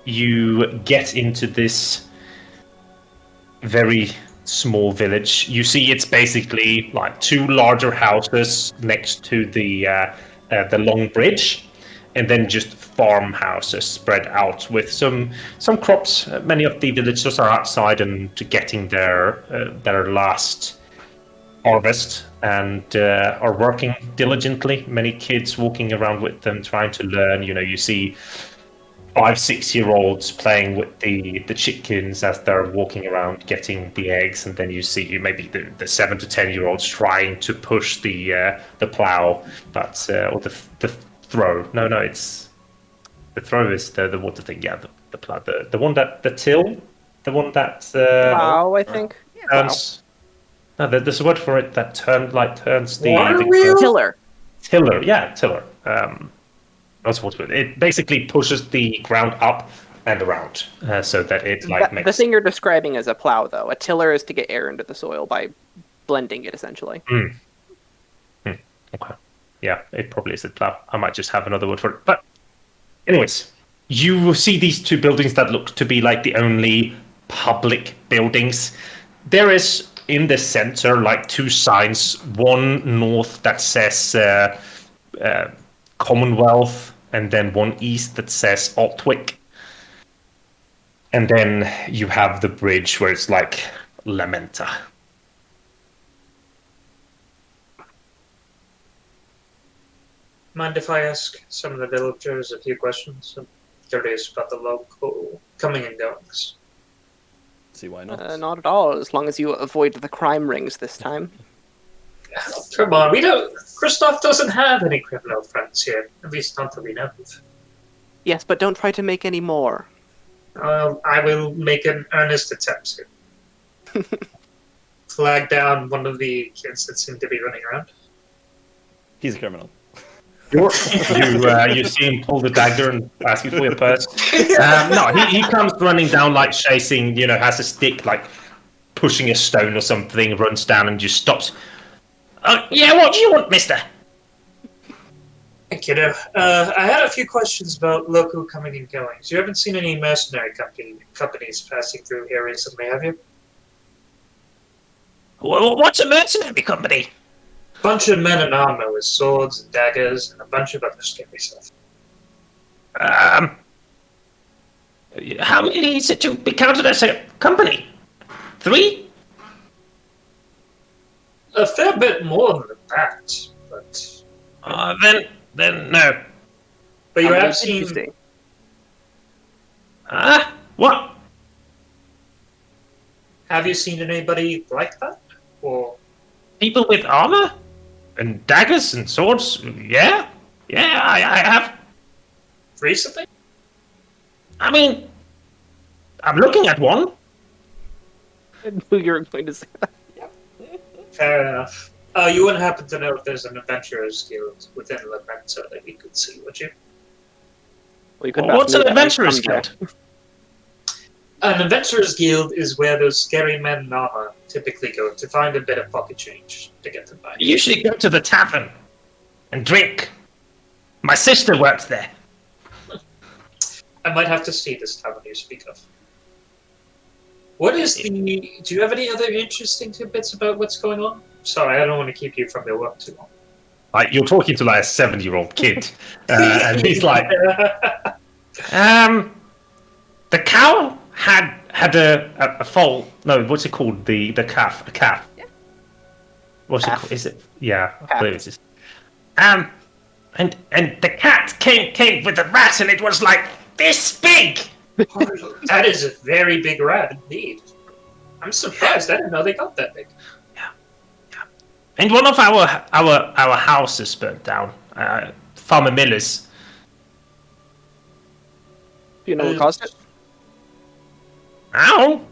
you get into this very small village. You see it's basically like two larger houses next to the long bridge, and then just farmhouses spread out with some crops. Many of the villagers are outside and getting their last harvest and are working diligently. Many kids walking around with them, trying to learn. You see 5-6-year-olds playing with the chickens as they're walking around getting the eggs, and then you see maybe the 7 to 10-year-olds trying to push the plow, but or the throw. No, it's the throw is the water thing. Yeah, the plow, the one that the till, the one that Wow, I think. turns. No, there's a word for it that turns the Water the wheel? Tiller. tiller. Yeah, tiller. That's what it basically pushes the ground up and around so that it makes The thing you're describing is a plow, though. A tiller is to get air into the soil by blending it, essentially. Okay. Yeah, it probably is a plow. I might just have another word for it. But anyways, you see these two buildings that look to be like the only public buildings. There is in the center like two signs, one north that says Commonwealth, and then one east that says Altwick. And then you have the bridge where it's like Lamenta. Mind if I ask some of the villagers a few questions? I'm curious about the local coming and goings. See why not? Not at all, as long as you avoid the crime rings this time. Come on, we don't. Christoph doesn't have any criminal friends here, at least not that we know of. Yes, but don't try to make any more. I will make an earnest attempt to flag down one of the kids that seem to be running around. He's a criminal. You see him pull the dagger and ask you for your purse. No, he comes running down like chasing, has a stick like pushing a stone or something, runs down and just stops. Yeah, what do you want, mister? Thank you. I had a few questions about local coming and goings. You haven't seen any mercenary companies passing through here recently, have you? What's a mercenary company? Bunch of men in armor with swords and daggers and a bunch of other scary stuff. How many is it to be counted as a company? 3? A fair bit more than that, but... Then no. But you How many have did you seen... see? What? Have you seen anybody like that? Or... People with armor? And daggers and swords? Yeah, I have. Recently? I mean, I'm looking at one. I knew you were going to say that. Fair enough. You wouldn't happen to know if there's an adventurer's guild within Lamenta that we could see, would you? Well, you could What's have an asked me that adventurer's someday. guild? An adventurer's guild is where those scary men Nama typically go to find a bit of pocket change to get them by. You usually go to the tavern and drink. My sister works there. I might have to see this tavern you speak of. What is the... Do you have any other interesting tidbits about what's going on? Sorry, I don't want to keep you from the work too long. Like, you're talking to like a 7-year-old kid, and he's like, the cow had a foal. No, what's it called? The calf. A calf. Yeah. What's Calf. it called? Is it? Yeah, I Calf. believe it is. And the cat came with a rat, and it was like this big. That is a very big rat indeed. I'm surprised. I didn't know they got that big. And one of our houses burnt down. Farmer Miller's. Do you know what caused it? Ow! Do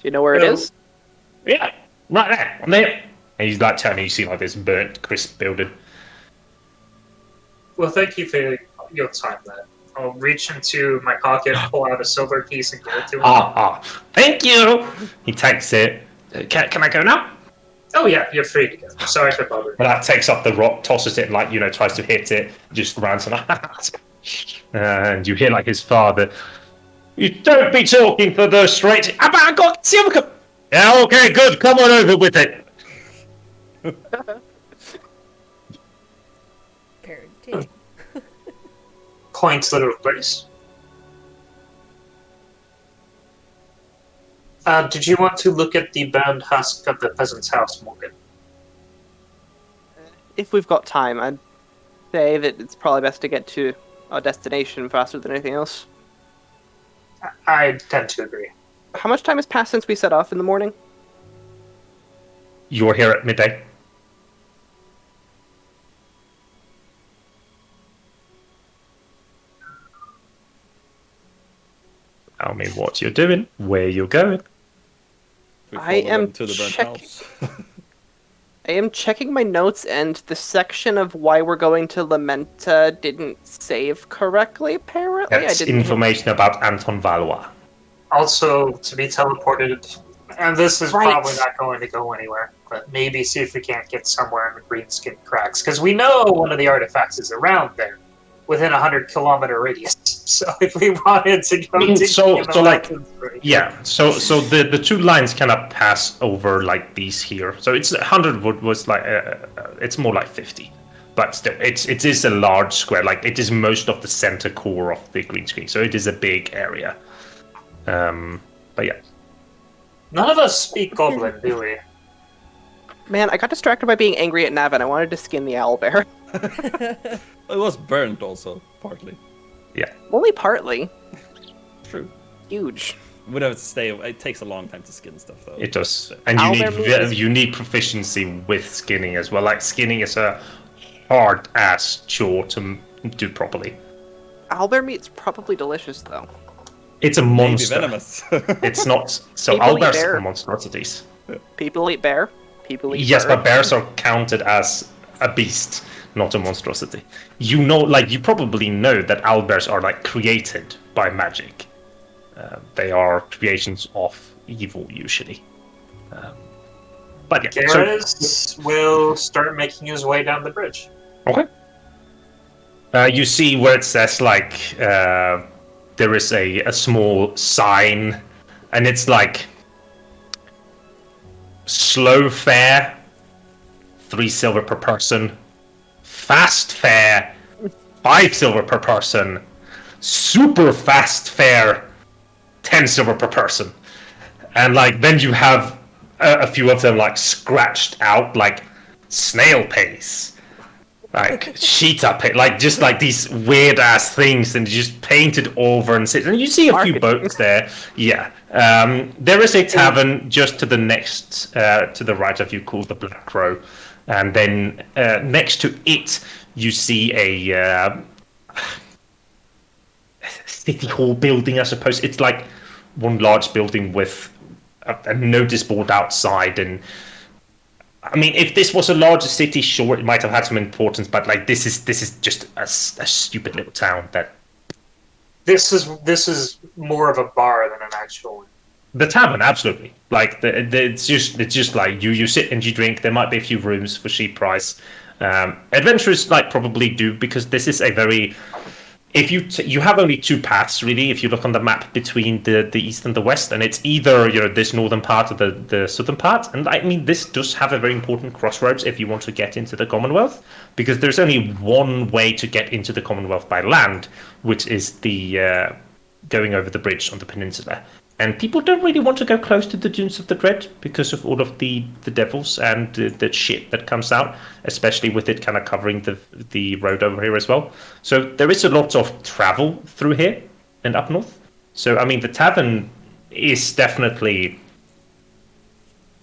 you know where it No. is? Yeah, right there, on there. And he's like telling you see like this burnt, crisp building. Well, thank you for your time, then. I'll reach into my pocket, pull out a silver piece, and give it to him. Thank you. He takes it. Can I go now? Oh yeah, you're free to go. Sorry for bothering. But that takes up the rock, tosses it, and like tries to hit it, just runs and you hear like his father. You don't be talking for the straight. I got silver cup. Yeah, okay, good. Come on over with it. Parenting. Quaint little place. Did you want to look at the burned husk of the peasant's house, Morgan? If we've got time, I'd say that it's probably best to get to our destination faster than anything else. I tend to agree. How much time has passed since we set off in the morning? You're here at midday. Tell me what you're doing, where you're going. We I follow am them to the burnt checking- house. I am checking my notes, and the section of why we're going to Lamenta didn't save correctly, apparently. That's I didn't. information about Anton Valois. Also, to be teleported, and this is Right. probably not going to go anywhere, but maybe see if we can't get somewhere in the Greenskin Cracks, because we know one of the artifacts is around there, within a 100-kilometer radius. So if we wanted to go to So like, Right. yeah. So the two lines cannot pass over like these here. So it's 100 was like it's more like 50, but still it is a large square. Like it is most of the center core of the green screen. So it is a big area. But yeah. None of us speak Goblin, do we? Man, I got distracted by being angry at Navin. I wanted to skin the owlbear. It was burnt also, partly. Only partly. True. Huge. Would have to stay. It takes a long time to skin stuff, though. It does, and you Owlbear meat is- you need proficiency with skinning as well. Like skinning is a hard ass chore to do properly. Owlbear meat's probably delicious, though. It's a Maybe monster. venomous. It's not. So People eat owlbears bear. are monstrosities. People eat bear. People eat Yes, bird. but bears are counted as a beast, not a monstrosity. You know, like you probably know that owlbears are like created by magic. They are creations of evil usually. But yeah, so, Garrus will start making his way down the bridge. okay. You see where it says like there is a small sign, and it's like slow fare, 3 silver per person. Fast fare, 5 silver per person. Super fast fare, 10 silver per person. And like then you have a few of them like scratched out, like snail pace, like cheetah pace, like just like these weird ass things, and just painted over and sit. And you see a few Marketing. boats there. Yeah, there is a tavern just to the next, to the right of you, called the Black Crow, and then next to it you see a city hall building, I suppose. It's like one large building with a notice board outside, and I mean, if this was a larger city, sure, it might have had some importance, but like this is just a stupid little town that This is more of a bar than an actual inn. The tavern, absolutely. Like it's just like you sit and you drink. There might be a few rooms for cheap price. Adventurers like probably do, because this is a very, if you have only two paths really if you look on the map between the east and the west, and it's either this northern part or the southern part. And I mean, this does have a very important crossroads if you want to get into the Commonwealth, because there's only one way to get into the Commonwealth by land, which is the going over the bridge on the peninsula. And people don't really want to go close to the Dunes of the Dread because of all of the devils and the shit that comes out, especially with it kind of covering the road over here as well. So there is a lot of travel through here and up north. So, I mean, the tavern is definitely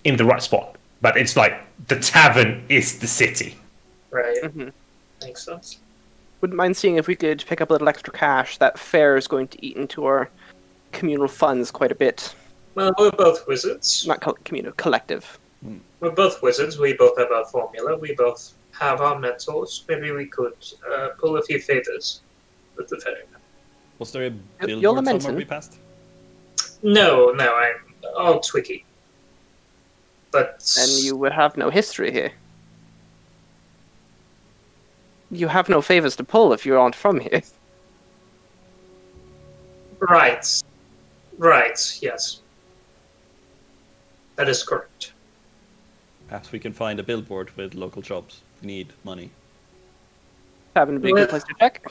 in the right spot. But it's like the tavern is the city. Right. Mm-hmm. Makes sense. Wouldn't mind seeing if we could pick up a little extra cash. That fare is going to eat into our communal funds quite a bit. Well, we're both wizards. Not communal, collective. We're both wizards. We both have our formula. We both have our mentors. Maybe we could pull a few favors with the ferryman. Was there a You're billboard somewhere Lamentan. we passed? No, I'm all Twiggy. But And you would have no history here. You have no favors to pull if you aren't from here. Right, yes. That is correct. Perhaps we can find a billboard with local jobs. We need money. Having a big Well- place to check.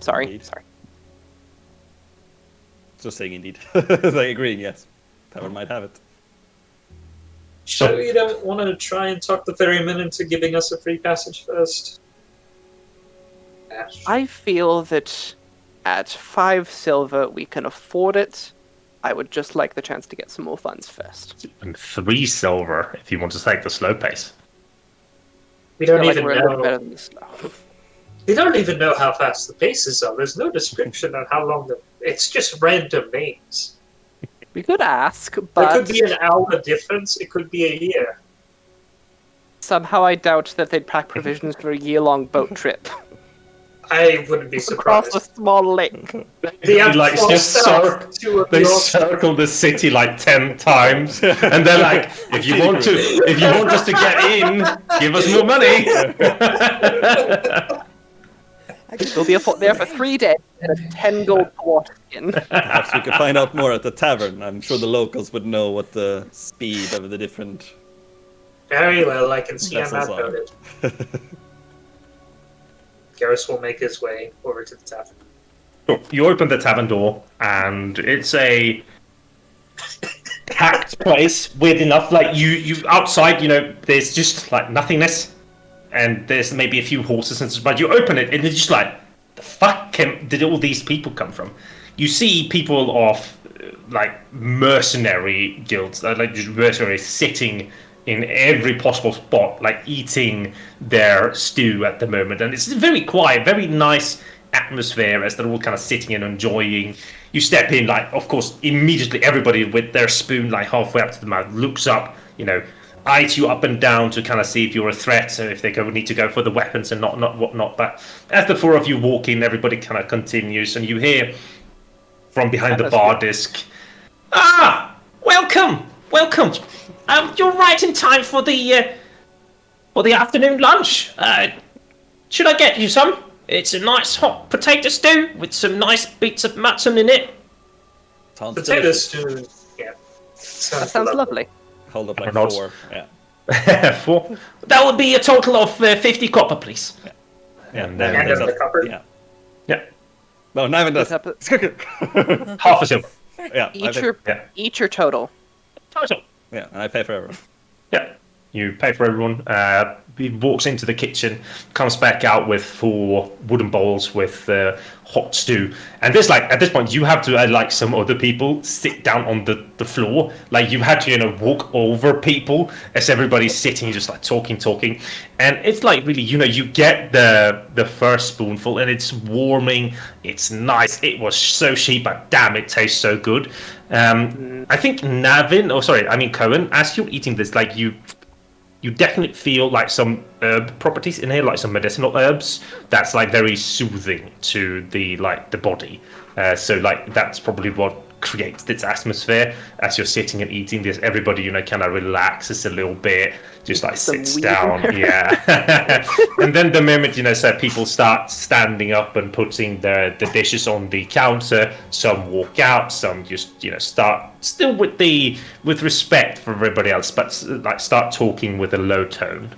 Sorry, Indeed. sorry. Just saying indeed. Like agreeing, yes. Tavern might have it. So you don't want to try and talk the ferryman into giving us a free passage first? I feel that at 5 silver we can afford it. I would just like the chance to get some more funds first. And 3 silver if you want to take the slow pace. We I feel don't like even we're a little better know. than this slow. We don't even know how fast the paces are. There's no description on how long the. It's just random names. We could ask, There but could be an hour difference. It could be a year. somehow I doubt that they'd pack provisions for a year-long boat trip I wouldn't be across surprised. a small lake. They have Like, just they circle the city like 10 times, and they're like, if you want us to get in, give us more money. We'll be there for 3 days and a 10 gold per water skin. Perhaps we could find out more at the tavern. I'm sure the locals would know what the speed of the different. Very well, I can see I'm Vessels are. outvoted. Garrus will make his way over to the tavern. You open the tavern door, and it's a packed place. Weird enough, like you outside, there's just like nothingness, and there's maybe a few horses and stuff. But you open it, and it's just like, the fuck did all these people come from? You see people of like mercenary guilds, like just mercenaries sitting in every possible spot, like eating their stew at the moment. And it's very quiet, very nice atmosphere as they're all kind of sitting and enjoying. You step in, like, of course, immediately everybody with their spoon like halfway up to the mouth looks up, eyes you up and down to kind of see if you're a threat, so if they need to go for the weapons and not whatnot. But as the 4 of you walk in, everybody kind of continues, and you hear from behind the bar desk, welcome. You're right in time for the afternoon lunch. Should I get you some? It's a nice hot potato stew with some nice bits of mutton in it. Sounds Potato delicious. stew, yeah. That sounds lovely. Hold up like Not- 4. Yeah. That would be a total of 50 copper, please. Yeah. And Navin And does then the that. cupboard. Yeah. Yeah, No, Navin does. half a silver. Yeah. Eat your total. Total. Yeah, and I pay for everyone. Yeah, you pay for everyone. He walks into the kitchen, comes back out with 4 wooden bowls with hot stew. And there's like, at this point, you have to, like some other people, sit down on the floor. Like, you had to, walk over people as everybody's sitting, just like talking. And it's like, really, you get the first spoonful and it's warming. It's nice. It was so cheap, but damn, it tastes so good. I think Cohen, as you're eating this, like, you you definitely feel like some herb properties in here, like some medicinal herbs. That's like very soothing to the body. So like that's probably what creates this atmosphere as you're sitting and eating this. Everybody, kind of relaxes a little bit, just like Some sits weed down. in there. Yeah. And then the moment, so people start standing up and putting the dishes on the counter, some walk out, some just, start still with respect for everybody else, but like start talking with a low tone.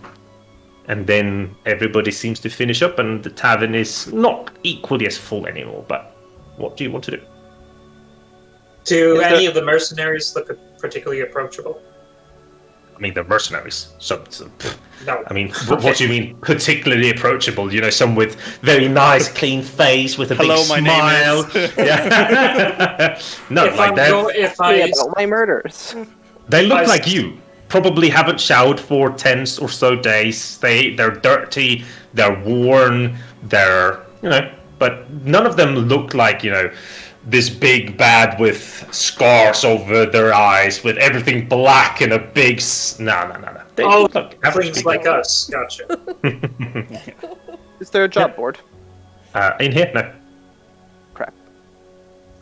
And then everybody seems to finish up, and the tavern is not equally as full anymore. But what do you want to do? Do Is any there- of the mercenaries look particularly approachable? I mean, they're mercenaries. No. I mean, what do you mean particularly approachable? Some with very nice, clean face, with a Hello, big my smile. name is. Yeah. No, if like I'm that. if Yeah, I about my murders. They look I- like you. Probably haven't showered for 10 or so days. They're dirty. They're worn. They're but none of them look like this big bad with scars over their eyes, with everything black and a big. No. They look like average things people. like us. Gotcha. Is there a job board? In here, no. Crap.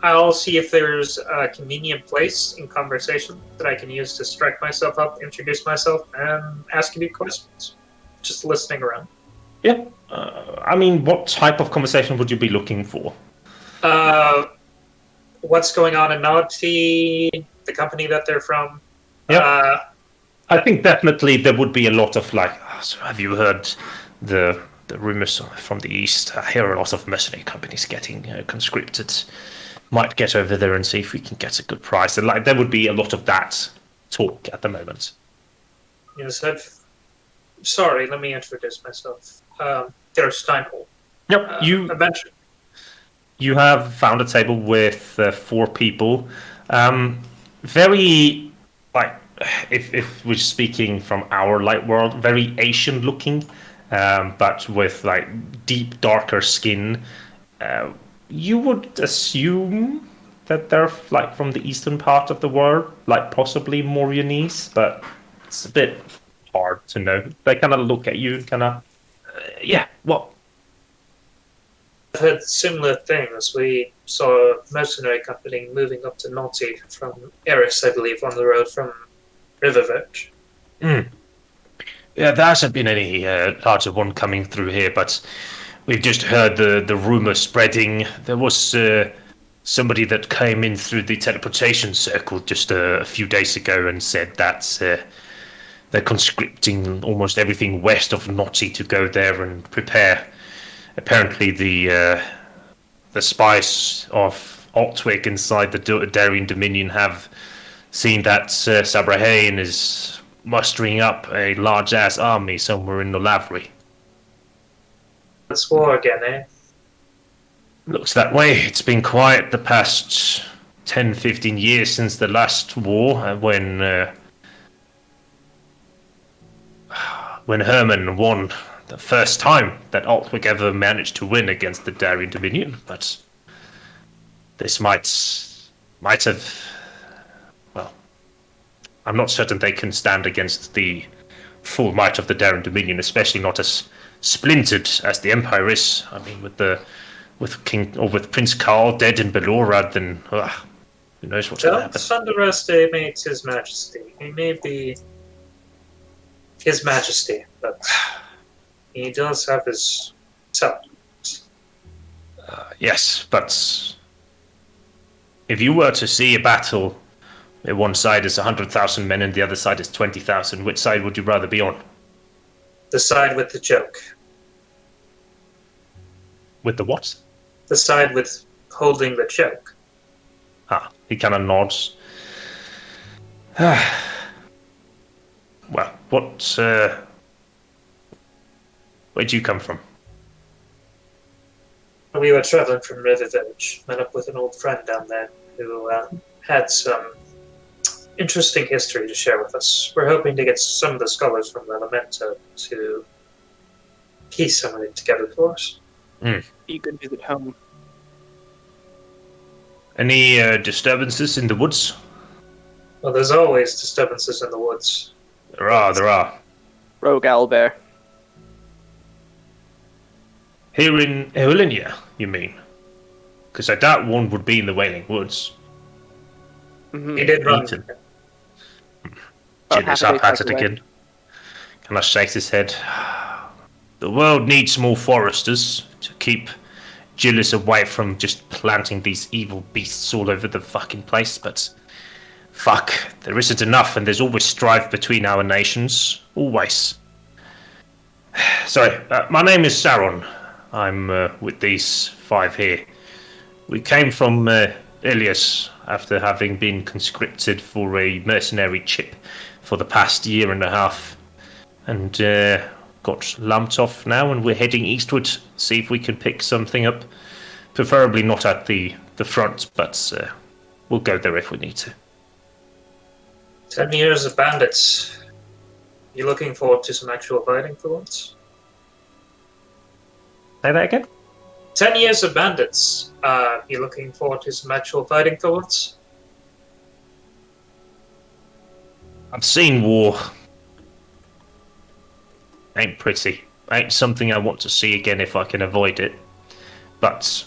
I'll see if there's a convenient place in conversation that I can use to strike myself up, introduce myself, and ask a few questions. Just listening around. Yeah. I mean, what type of conversation would you be looking for? What's going on in Naughty, the company that they're from? Yeah. I think definitely there would be a lot of like, so have you heard the rumors from the east? I hear a lot of mercenary companies getting conscripted. Might get over there and see if we can get a good price. And like there would be a lot of that talk at the moment. Yes, Sorry, let me introduce myself. There's Steinhold. Yep. Eventually. You have found a table with 4 people. Very like if we're speaking from our light world, very Asian looking, but with like deep darker skin. You would assume that they're like from the eastern part of the world, like possibly Morianese, but it's a bit hard to know. They kind of look at you and kind of, what? I've heard similar things. We saw a mercenary company moving up to Naughty from Eris, I believe, on the road from Riververge. Yeah, there hasn't been any larger one coming through here, but we've just heard the rumor spreading. There was somebody that came in through the teleportation circle just a few days ago and said that they're conscripting almost everything west of Naughty to go there and prepare. Apparently, the spies of Altwick inside the Darien Dominion have seen that Sabrahain is mustering up a large-ass army somewhere in the Lavery. It's war again, eh? Looks that way. It's been quiet the past 10, 15 years since the last war, when Herman won the first time that Altwick ever managed to win against the Darien Dominion. But this might have. Well, I'm not certain they can stand against the full might of the Darien Dominion, especially not as splintered as the Empire is. I mean, with Prince Carl dead in Belorad, then who knows what's going to happen. Don't underestimate His Majesty. He may be His Majesty, but he does have his talents. Yes, but if you were to see a battle where one side is 100,000 men and the other side is 20,000, which side would you rather be on? The side with the joke. With the what? The side with holding the choke. He kind of nods. Well, where'd you come from? We were traveling from Riververge, met up with an old friend down there who had some interesting history to share with us. We're hoping to get some of the scholars from the Lamenta to piece some of it together for us. Be good visit home. Any disturbances in the woods? Well, there's always disturbances in the woods. There are. Rogue Auber. Here in Eolinia, you mean? Because I doubt one would be in the Wailing Woods. Mhm. He did run. Eaten. About Gillis half a up day's at hike it away. again. Kind of shakes his head. The world needs more foresters to keep Gillis away from just planting these evil beasts all over the fucking place, but fuck, there isn't enough, and there's always strife between our nations. Always. Sorry, my name is Saron. I'm with these 5 here. We came from Ilias after having been conscripted for a mercenary chip for the past year and a half. And got lumped off now, and we're heading eastward, see if we can pick something up. Preferably not at the front, but we'll go there if we need to. 10 years of bandits. You looking forward to some actual fighting for once? Say that again? 10 years of bandits. You looking forward to some actual fighting for once? I've seen war. Ain't pretty. Ain't something I want to see again if I can avoid it. But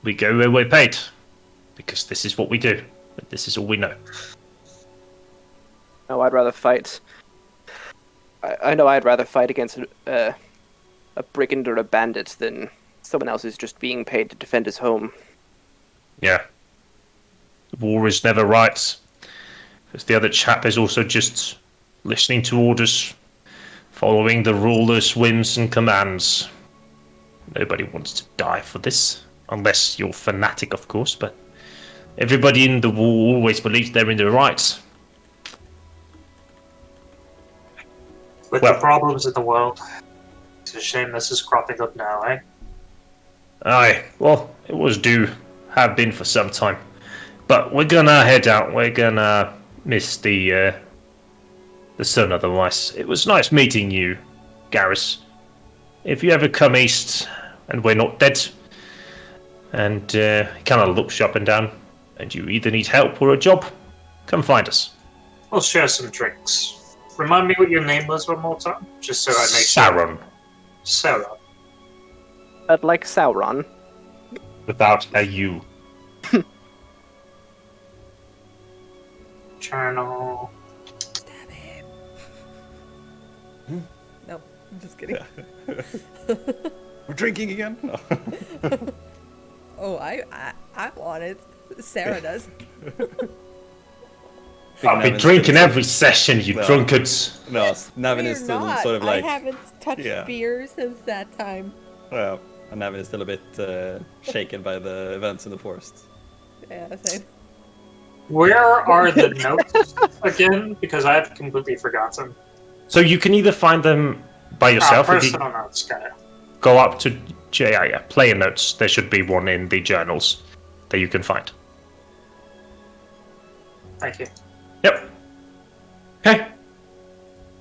we go where we're paid. Because this is what we do. This is all we know. No, I'd rather fight. I know I'd rather fight against a brigand or a bandit than someone else who's just being paid to defend his home. Yeah. War is never right. Because the other chap is also just listening to orders, following the ruler's whims and commands. Nobody wants to die for this, unless you're fanatic, of course, but everybody in the war always believes they're in the right. With Well- the problems in the world, it's a shame this is cropping up now, eh? Aye, well, it was due, have been for some time. But we're gonna head out, we're gonna miss the sun otherwise. It was nice meeting you, Garrus. If you ever come east and we're not dead, and kind of looks you up and down, and you either need help or a job, come find us. We'll share some drinks. Remind me what your name was one more time, just so I make sure. Sauron, Sarah. But like Sauron. without a U. Journal. Stab him. No, I'm just kidding. We're drinking again? No. Oh, I want it. Sarah does. I'll be Navin's drinking still- every session, you Well. drunkards. No, Navin We're is still not. sort of like. I haven't touched yeah. beer since that time. Well, and Navin is still a bit shaken by the events in the forest. Yeah, same. Where are the notes again? Because I've completely forgotten. So you can either find them by yourself if you Personal notes, got it. go up to player notes. There should be one in the journals that you can find. Thank you. Yep. Okay.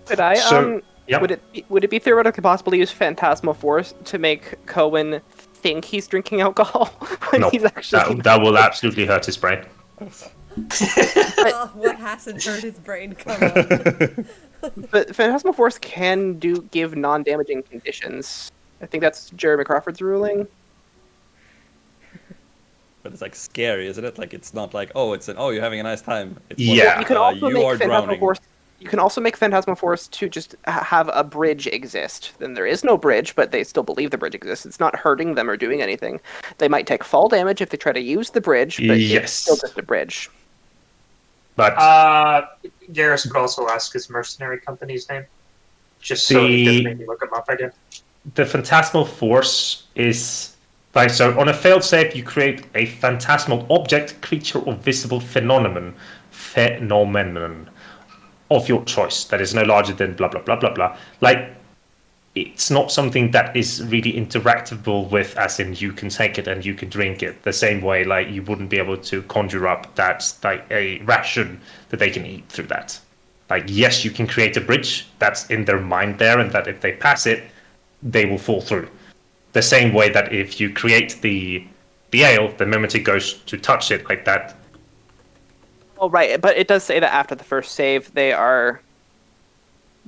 Could I So- yep. would it be theoretically possible to use Phantasmal Force to make Cohen think he's drinking alcohol when No, he's actually that will absolutely hurt his brain. Oh, what hasn't hurt his brain? Come on. But Phantasmal Force can give non-damaging conditions. I think that's Jeremy Crawford's ruling. But it's like scary, isn't it? Like it's not like you're having a nice time. It's Yeah. You can also you make are Phantasmal drowning. Force. You can also make Phantasmal Force to just have a bridge exist. Then there is no bridge, but they still believe the bridge exists. It's not hurting them or doing anything. They might take fall damage if they try to use the bridge, but Yes. it's still just a bridge. But Garrus could also ask his mercenary company's name, just so he The- can maybe look him up again. the phantasmal force is like so. On a failed save, you create a phantasmal object, creature, or visible phenomenon of your choice that is no larger than blah blah blah blah blah. Like, it's not something that is really interactable with, as in you can take it and you can drink it the same way. Like, you wouldn't be able to conjure up that like a ration that they can eat through that. Like, yes, you can create a bridge that's in their mind there, and that if they pass it, they will fall through. The same way that if you create the ale, the moment it goes to touch it like that. Oh, right, but it does say that after the first save, they are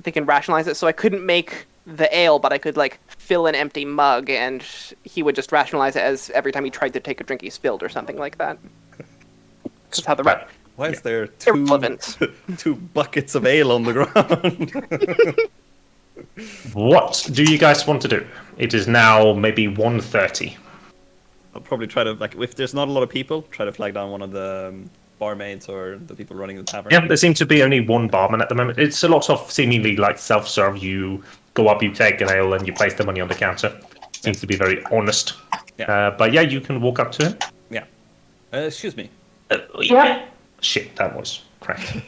they can rationalize it. So I couldn't make the ale, but I could like fill an empty mug, and he would just rationalize it as every time he tried to take a drink, he spilled or something like that. That's how the Why is there two irrelevant. two buckets of ale on the ground? What do you guys want to do? It is now maybe 1:30. I'll probably try to, like, if there's not a lot of people, try to flag down one of the barmaids or the people running the tavern. Yeah, there seems to be only one barman at the moment. It's a lot of seemingly like self-serve. You go up, you take an ale, and you place the money on the counter. Seems to be very honest. Yeah. But yeah, you can walk up to him. Yeah. Excuse me. Yeah. Shit, that was correct.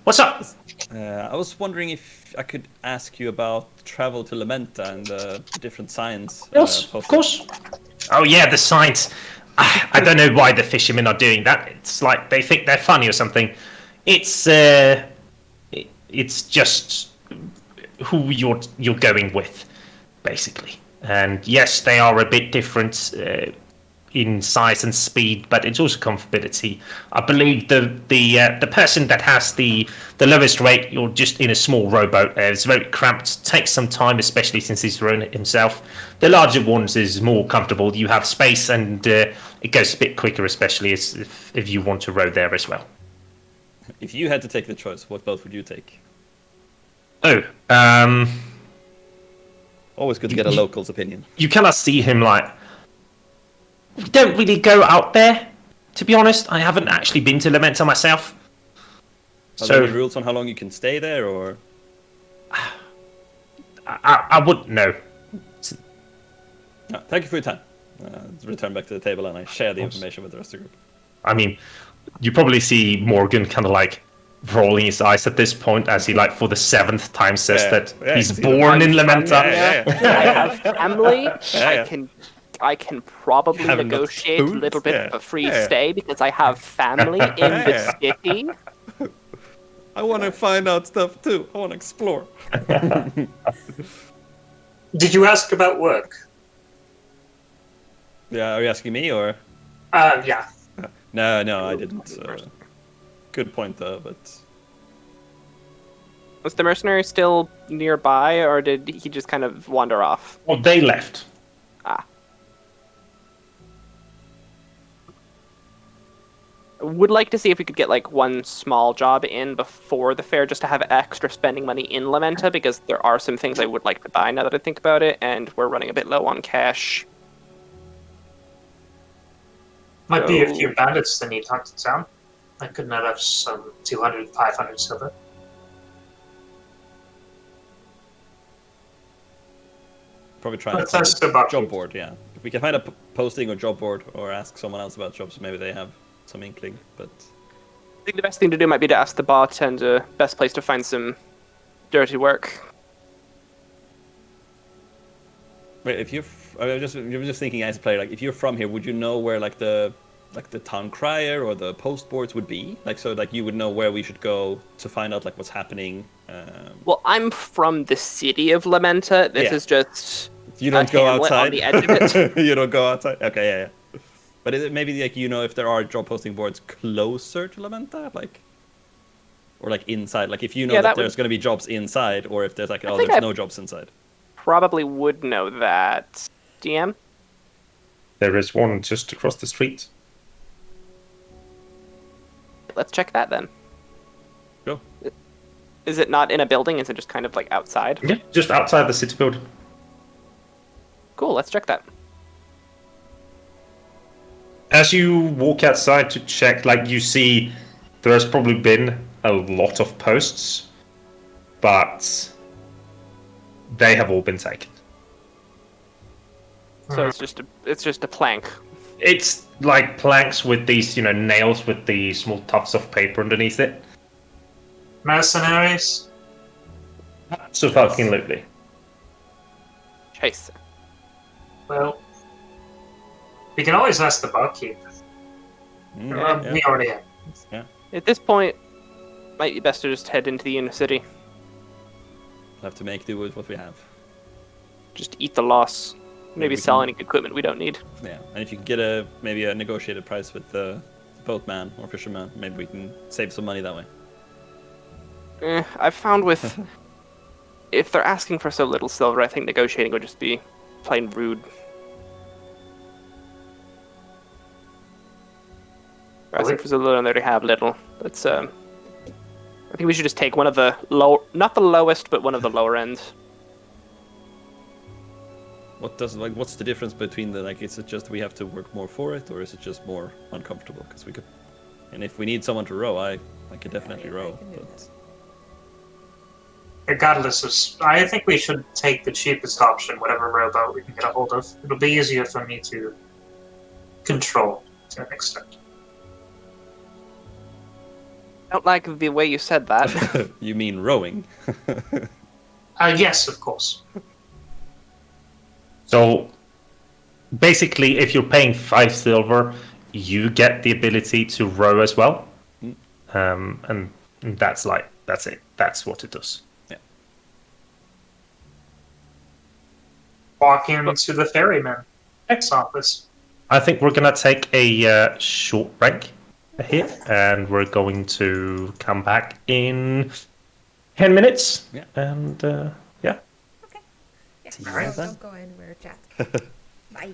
What's up? I was wondering if I could ask you about travel to Lamenta and the different signs. Yes, of posted. course. Oh yeah, the signs. I don't know why the fishermen are doing that. It's like they think they're funny or something. It's just who you're going with, basically. And yes, they are a bit different in size and speed, but it's also comfortability. I believe the person that has the lowest rate, you're just in a small rowboat. It's very cramped. Takes some time, especially since he's rowing it himself. The larger ones is more comfortable. You have space, and it goes a bit quicker, especially if you want to row there as well. If you had to take the choice, what boat would you take? Oh, Always good to get a local's opinion. you cannot see him like. We don't really go out there, to be honest. I haven't actually been to Lamenta myself. Are So there any rules on how long you can stay there, or? I wouldn't know. No, thank you for your time. Return back to the table and I share the information with the rest of the group. I mean, you probably see Morgan kind of like rolling his eyes at this point as he like for the 7th time says that he's born in Lamenta. I have family. Yeah. I can probably Have enough negotiate food? a little bit Yeah. of a free Yeah. stay because I have family in the city. I want to find out stuff too. I want to explore. Did you ask about work? Yeah, are you asking me or? Yeah. No, I didn't. Good point though, but Was the mercenary still nearby, or did he just kind of wander off? Well, they left. Ah. I would like to see if we could get like one small job in before the fair, just to have extra spending money in Lamenta, because there are some things I would like to buy now that I think about it, and we're running a bit low on cash. Might be a few bandits that need to talk to town. I could net up some 200, 500 silver. probably try and Let's find ask about job it. board. Yeah, if we can find a posting or job board, or ask someone else about jobs, maybe they have some inkling. But I think the best thing to do might be to ask the bot, and the best place to find some dirty work. wait, if you're, I'm just thinking as a player, like if you're from here, would you know where like the town crier or the post boards would be? Like so, like you would know where we should go to find out like what's happening. Well, I'm from the city of Lamenta. This Yeah. is just You don't a go hamlet outside. on the edge of it. You don't go outside. Okay, yeah. But is it maybe like you know if there are job posting boards closer to Lamenta, like, or like inside? Like if you know Yeah, that that would- there's going to be jobs inside, or if there's like oh think there's I- no jobs inside. Probably would know that. DM? There is one just across the street. Let's check that then. Go. Is it not in a building? Is it just kind of like outside? Yeah, just outside the city building. Cool, let's check that. As you walk outside to check, like you see, there has probably been a lot of posts, but they have all been taken. So it's just a plank. It's like planks with these, nails with the small tufts of paper underneath it. Mercenaries? So fucking loosely. Chase. Well, we can always ask the barkeep. Yeah. We already have. At this point, might be best to just head into the inner city. Have to make do with what we have. Just eat the loss. Maybe we sell can- any equipment we don't need. Yeah, and if you can get maybe a negotiated price with the boatman or fisherman, maybe we can save some money that way. I've found with if they're asking for so little silver, I think negotiating would just be plain rude. They're asking for so little and they already have little. That's I think we should just take one of the not the lowest, but one of the lower ends. What's the difference between the is it just we have to work more for it, or is it just more uncomfortable? Because we could, and if we need someone to row, I could definitely row. I can do But Regardless of, I think we should take the cheapest option, whatever rowboat we can get a hold of. It'll be easier for me to control to an extent. I don't like the way you said that. you mean rowing? Yes, of course. So basically, if you're paying 5 silver, you get the ability to row as well. And that's it. That's what it does. Yeah. Walk into the ferryman X office. I think we're gonna take a short break here, and we're going to come back in 10 minutes. Yeah. And yeah. Okay. Yeah. See you So then. don't go anywhere, chat. Bye.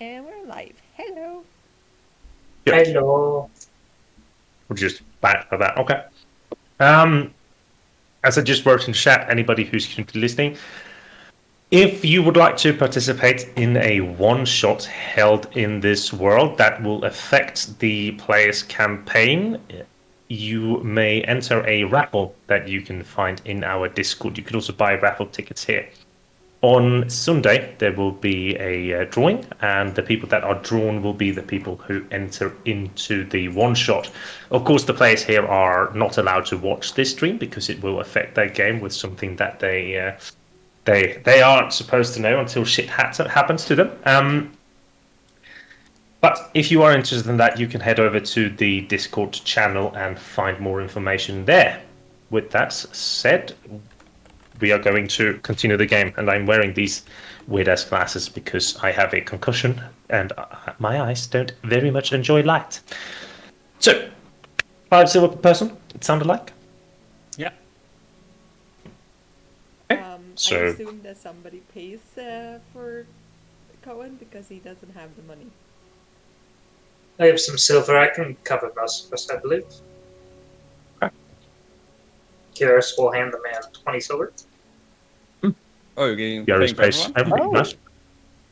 And we're live. Hello. Yeah. Hello. We're just back for that. Okay. As I just wrote in chat, anybody who's currently listening, if you would like to participate in a one-shot held in this world that will affect the player's campaign, you may enter a raffle that you can find in our Discord. You can also buy raffle tickets here. On Sunday, there will be a drawing, and the people that are drawn will be the people who enter into the one-shot. Of course, the players here are not allowed to watch this stream because it will affect their game with something that they aren't supposed to know until shit happens to them. But if you are interested in that, you can head over to the Discord channel and find more information there. With that said, we are going to continue the game, and I'm wearing these weird-ass glasses because I have a concussion and my eyes don't very much enjoy light. So, 5 silver per person, it sounded like? Yeah. So- I assume that somebody pays for Cohen because he doesn't have the money. I have some silver. I can cover most of us, I believe. Okay. Garrus will hand the man 20 silver. Oh, you're getting Yeah, paying for space. everyone? Oh. Nice.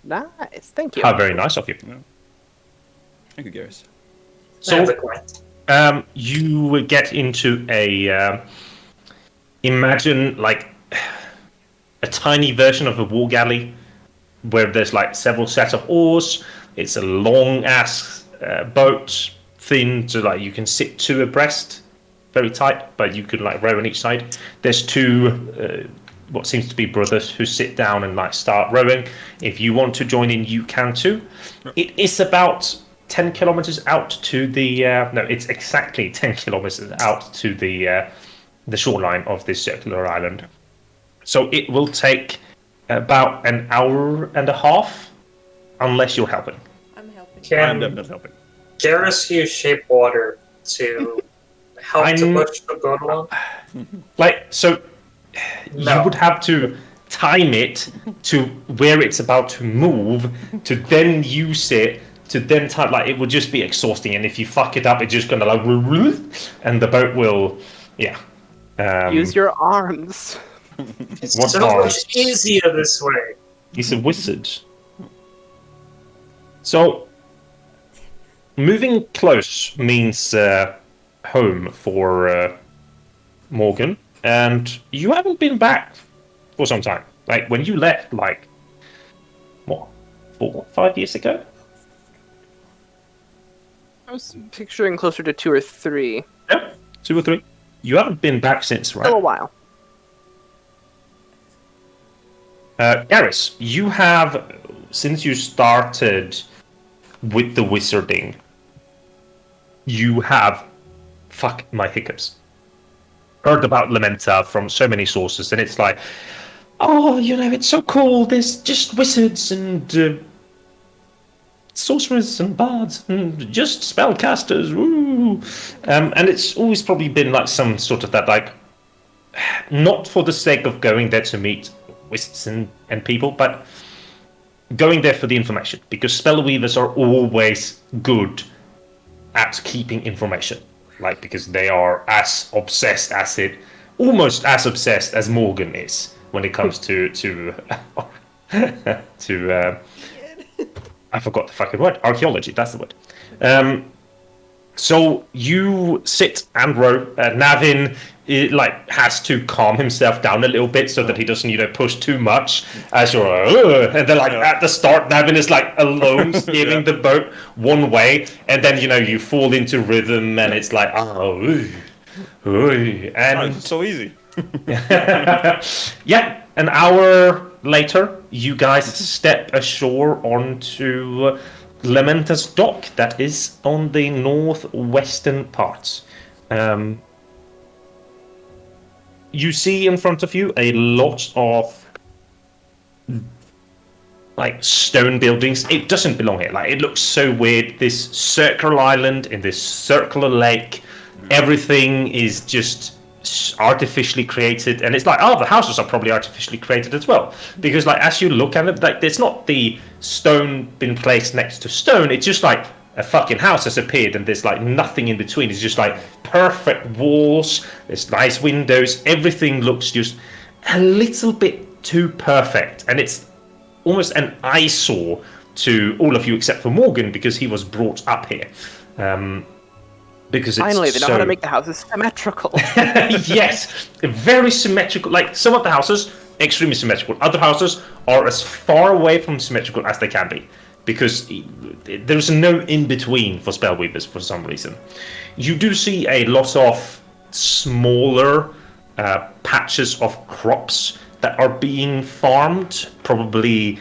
Nice, thank you. How very nice of you. Thank you, Garrus. I have So, the coin. you get into a imagine like a tiny version of a war galley where there's like several sets of oars. It's a long ass boat, thin, so like you can sit two abreast, very tight, but you could like row on each side. There's two what seems to be brothers who sit down and like start rowing. If you want to join in, you can too. It is about 10 kilometers out to the no, it's exactly 10 kilometers out to the shoreline of this circular island. So it will take about an hour and a half, unless you're helping. I'm helping. I'm Can definitely helping. Garrus use shape water to help to I'm- push the boat along? Like, so No. you would have to time it to where it's about to move, to then use it, to then time, like, it would just be exhausting. And if you fuck it up, it's just gonna like, and the boat will, yeah. Use your arms. It's What so arms? much easier this way. He's a wizard. So, moving close means home for Morgan, and you haven't been back for some time. Like, when you left, like, what, 4, 5 years ago? I was picturing closer to 2 or 3. Yeah, 2 or 3. You haven't been back since, Still a right? while. Garrus, you have, since you started with the wizarding, you have, fuck my hiccups, heard about Lamenta from so many sources, and it's like, oh, you know, it's so cool, there's just wizards and sorcerers and bards and just spellcasters, woo! And it's always probably been like some sort of that, like, not for the sake of going there to meet wizards and people, but going there for the information, because spellweavers are always good at keeping information, like, because they are as obsessed as almost as obsessed as Morgan is when it comes to I forgot the fucking word. Archaeology, that's the word. So you sit and row. Navin has to calm himself down a little bit so that he doesn't, push too much. As you're and then at the start, Navin is like alone steering the boat one way, and then you fall into rhythm, and it's like and It's so easy. yeah, an hour later, you guys step ashore onto Lamenta's dock that is on the northwestern part. You see in front of you a lot of stone buildings. It doesn't belong here. It looks so weird. This circular island in this circular lake, everything is just artificially created, and it's like, oh, the houses are probably artificially created as well, because like as you look at it, like it's not the stone been placed next to stone, it's just like a fucking house has appeared and there's like nothing in between. It's just like perfect walls, there's nice windows, everything looks just a little bit too perfect, and it's almost an eyesore to all of you except for Morgan, because he was brought up here. Because Finally, it's they know how to make the houses symmetrical. yes, very symmetrical. Like some of the houses, extremely symmetrical. Other houses are as far away from symmetrical as they can be, because there's no in between for spellweavers for some reason. You do see a lot of smaller patches of crops that are being farmed, probably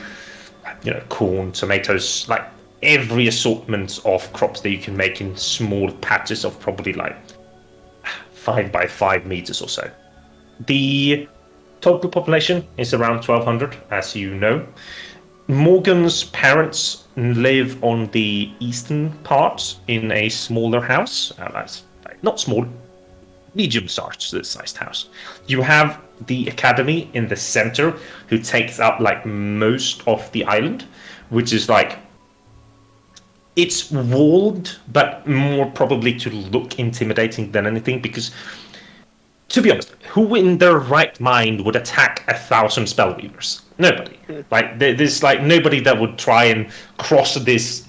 corn, tomatoes, like every assortment of crops that you can make in small patches of probably like 5 by 5 meters or so. The total population is around 1,200, as you know. Morgan's parents live on the eastern part in a smaller house. That's not small, medium-sized house. You have the academy in the center, who takes up like most of the island, which is like, it's walled, but more probably to look intimidating than anything, because, to be honest, who in their right mind would attack 1,000 spellweavers? Nobody. Like, there's like nobody that would try and cross this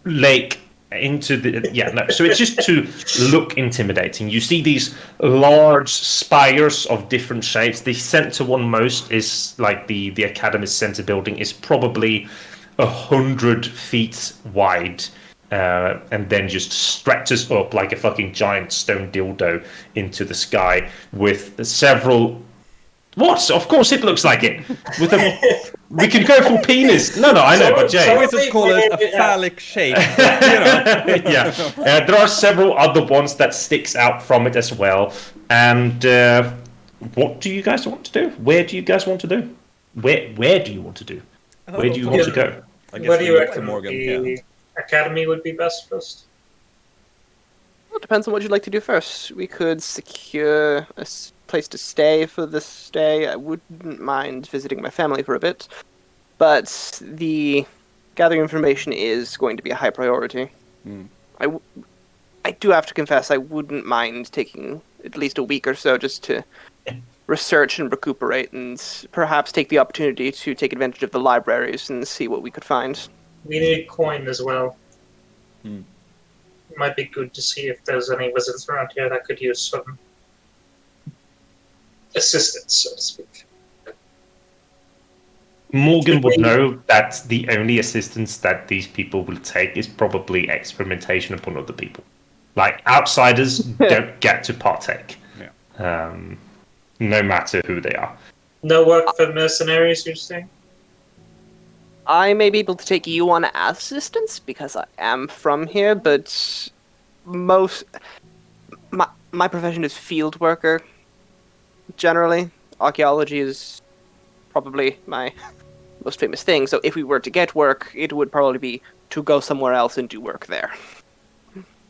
lake into the... Yeah, no. So it's just to look intimidating. You see these large spires of different shapes. The center one most is like the Academy's center building is probably 100 feet wide, and then just stretches up like a fucking giant stone dildo into the sky with several... What? Of course it looks like it. With a... We can go for penis. No, I know, but Jay... Wizards call it a phallic shape. Yeah. There are several other ones that sticks out from it as well. And what do you guys want to do? Where do you guys want to do? Where do you want to do? Where do you want to go? What do you reckon the academy would be best first? Well, it depends on what you'd like to do first. We could secure a place to stay for this stay. I wouldn't mind visiting my family for a bit, but the gathering information is going to be a high priority. I do have to confess, I wouldn't mind taking at least a week or so just to research and recuperate, and perhaps take the opportunity to take advantage of the libraries and see what we could find. We need coin as well. It might be good to see if there's any wizards around here that could use some assistance, so to speak. Morgan would know that the only assistance that these people will take is probably experimentation upon other people. Like, outsiders don't get to partake. Yeah. No matter who they are. No work for mercenaries, you're saying? I may be able to take you on as assistants because I am from here, but my profession is field worker. Generally, archaeology is probably my most famous thing. So if we were to get work, it would probably be to go somewhere else and do work there.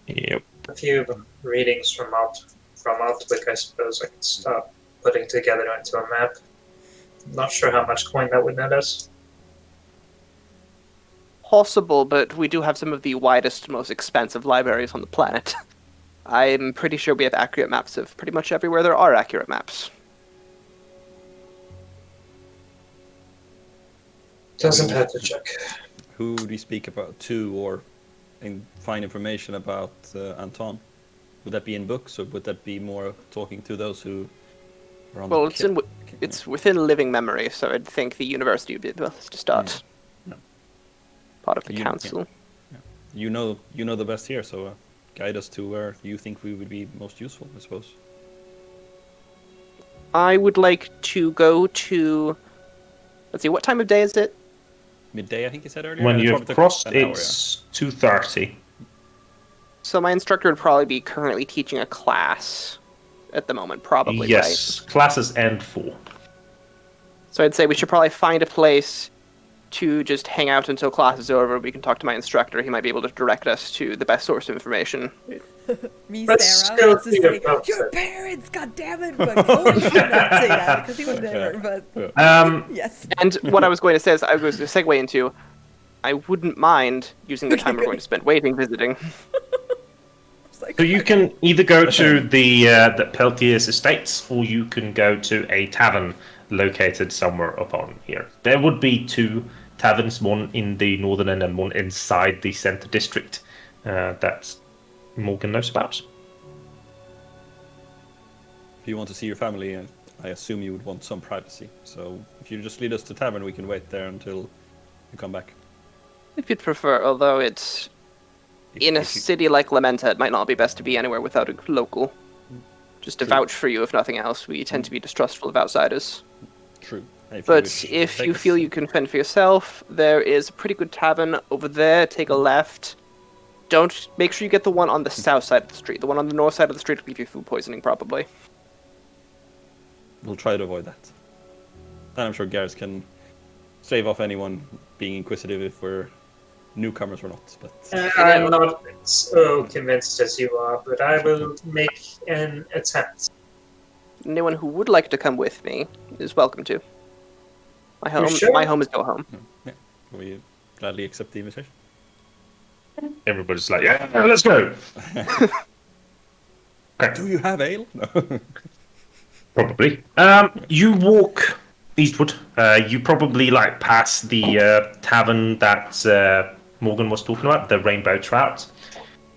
Yep. A few readings from Outlook, I suppose I could start putting together into a map. I'm not sure how much coin that would net us. Possible, but we do have some of the widest, most expensive libraries on the planet. I'm pretty sure we have accurate maps of pretty much everywhere there are accurate maps. Doesn't have to check. Who do you speak about to, or find information about Anton? Would that be in books, or would that be more talking to those who are on Well, the it's within living memory, so I'd think the university would be the best to start. No. Part of the council. Yeah. You know the best here, so guide us to where you think we would be most useful, I suppose. I would like to go to... Let's see, what time of day is it? Midday, I think you said earlier. When It you've probably took crossed, an hour, it's 2:30. So my instructor would probably be currently teaching a class at the moment, probably, Yes, right? classes end 4. So I'd say we should probably find a place to just hang out until class is over, we can talk to my instructor. He might be able to direct us to the best source of information. Me, Let's Sarah, go wants to see say, about your it." parents, God damn it! But Cody should not say that, because he would never, but yes. And what I was going to say is, I was going to segue into, I wouldn't mind using the Okay, time we're going good. to spend waiting visiting. It's like, So you can either go to the Peltier's estates, or you can go to a tavern located somewhere upon here. There would be 2 taverns, one in the northern end and one inside the center district, that Morgan knows about. If you want to see your family, I assume you would want some privacy. So if you just lead us to tavern, we can wait there until you come back. If you'd prefer, although it's in a If you- city like Lamenta, it might not be best to be anywhere without a local. Just to True. vouch for you, if nothing else. We tend to be distrustful of outsiders. True. If you But wish to if take you us- feel you can fend for yourself, there is a pretty good tavern over there. Take a left. Don't make sure you get the one on the south side of the street. The one on the north side of the street will give you food poisoning, probably. We'll try to avoid that. And I'm sure Garrus can stave off anyone being inquisitive if we're newcomers or not. But I'm not so convinced as you are, but I will make an attempt. Anyone who would like to come with me is welcome to. My home, sure? my home is your home. yeah, we gladly accept the invitation. Everybody's like, yeah, let's go. Do you have ale? No. Probably. You walk eastward. You probably like pass the tavern that Morgan was talking about, the Rainbow Trout.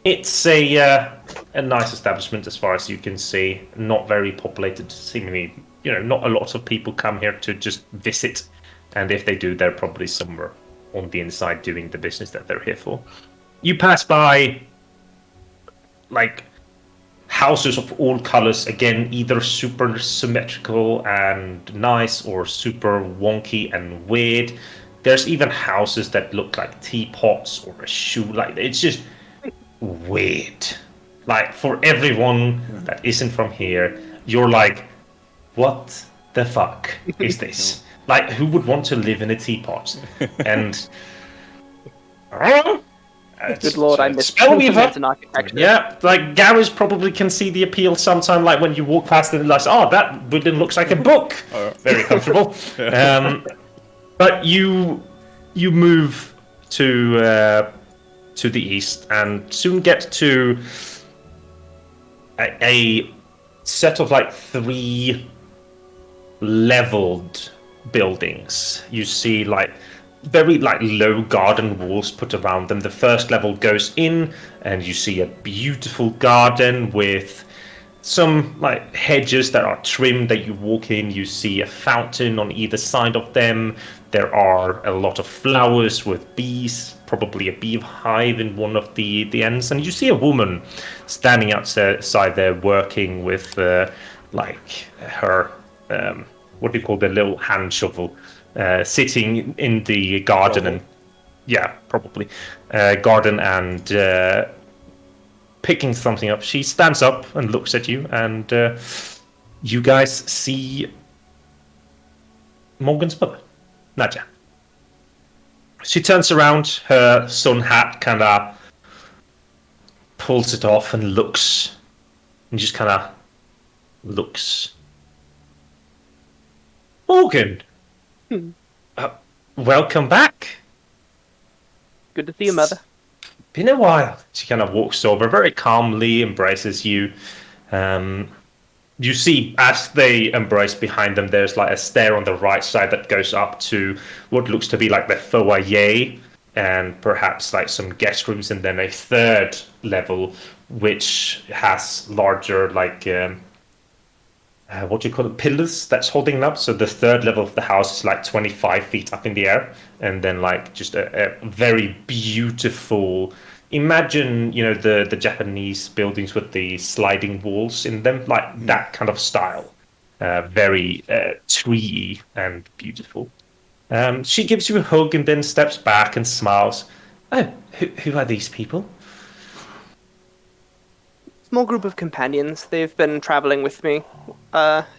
It's a nice establishment as far as you can see. Not very populated, seemingly. Not a lot of people come here to just visit, and if they do, they're probably somewhere on the inside doing the business that they're here for. You pass by, like, houses of all colors, again, either super symmetrical and nice or super wonky and weird. There's even houses that look like teapots or a shoe. Like, it's just weird. Like, for everyone that isn't from here, you're like, what the fuck is this? Like, who would want to live in a teapot? And Good lord, I miss Spellweaver. an architecture. Yeah, like Garrus probably can see the appeal sometime, like when you walk past it and like, oh, that building looks like a book. Very comfortable. But you move to the east and soon get to a set of like 3 leveled buildings. You see like very like low garden walls put around them. The first level goes in and you see a beautiful garden with some like hedges that are trimmed that you walk in. You see a fountain on either side of them. There are a lot of flowers with bees, probably a beehive in one of the ends, and you see a woman standing outside there working with like her what do you call the little hand shovel, sitting in the garden and probably garden and picking something up. She stands up and looks at you, and you guys see Morgan's mother, Nadja. She turns around, her sun hat kind of pulls it off and looks, and just kind of looks. Morgan! Welcome back. Good to see you, mother. Been a while. She kind of walks over, very calmly embraces you. You see, as they embrace behind them, there's like a stair on the right side that goes up to what looks to be like the foyer, and perhaps like some guest rooms, and then a third level, which has larger like what do you call it, pillars that's holding it up. So the third level of the house is like 25 feet up in the air, and then like just a very beautiful, imagine the Japanese buildings with the sliding walls in them, like that kind of style, very treey and beautiful. She gives you a hug and then steps back and smiles. Oh, who are these people? Small group of companions. They've been traveling with me.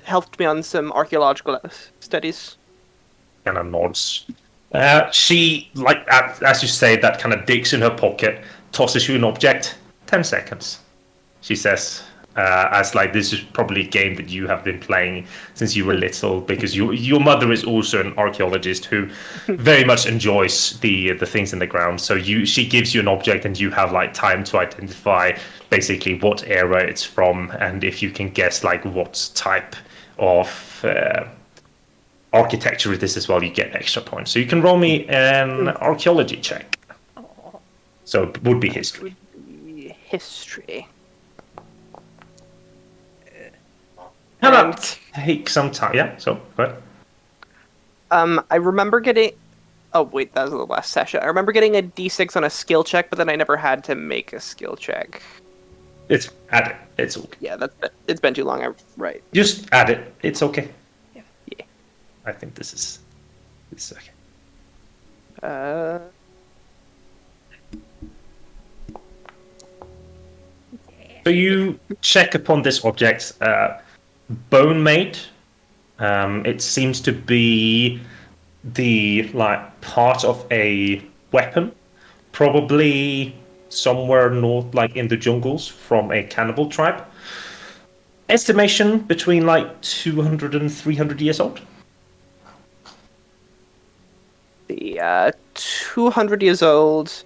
Helped me on some archaeological studies. Kind of nods. She, like, as you say, that kind of digs in her pocket, tosses you an object. 10 seconds, she says. As like this is probably a game that you have been playing since you were little, because your mother is also an archaeologist who very much enjoys the things in the ground. So she gives you an object, and you have like time to identify basically what era it's from, and if you can guess like what type of architecture it is as well, you get extra points. So you can roll me an archaeology check. So it would be history. History. How about take some time? Yeah. So what? I remember getting. Oh wait, that was the last session. I remember getting a D6 on a skill check, but then I never had to make a skill check. It's add it. It's okay. Yeah, it's been too long. Right. Just add it. It's okay. Yeah. I think this is okay. So you check upon this object, bone made. It seems to be the like part of a weapon, probably somewhere north, like in the jungles, from a cannibal tribe. Estimation between like 200 and 300 years old. The 200 years old.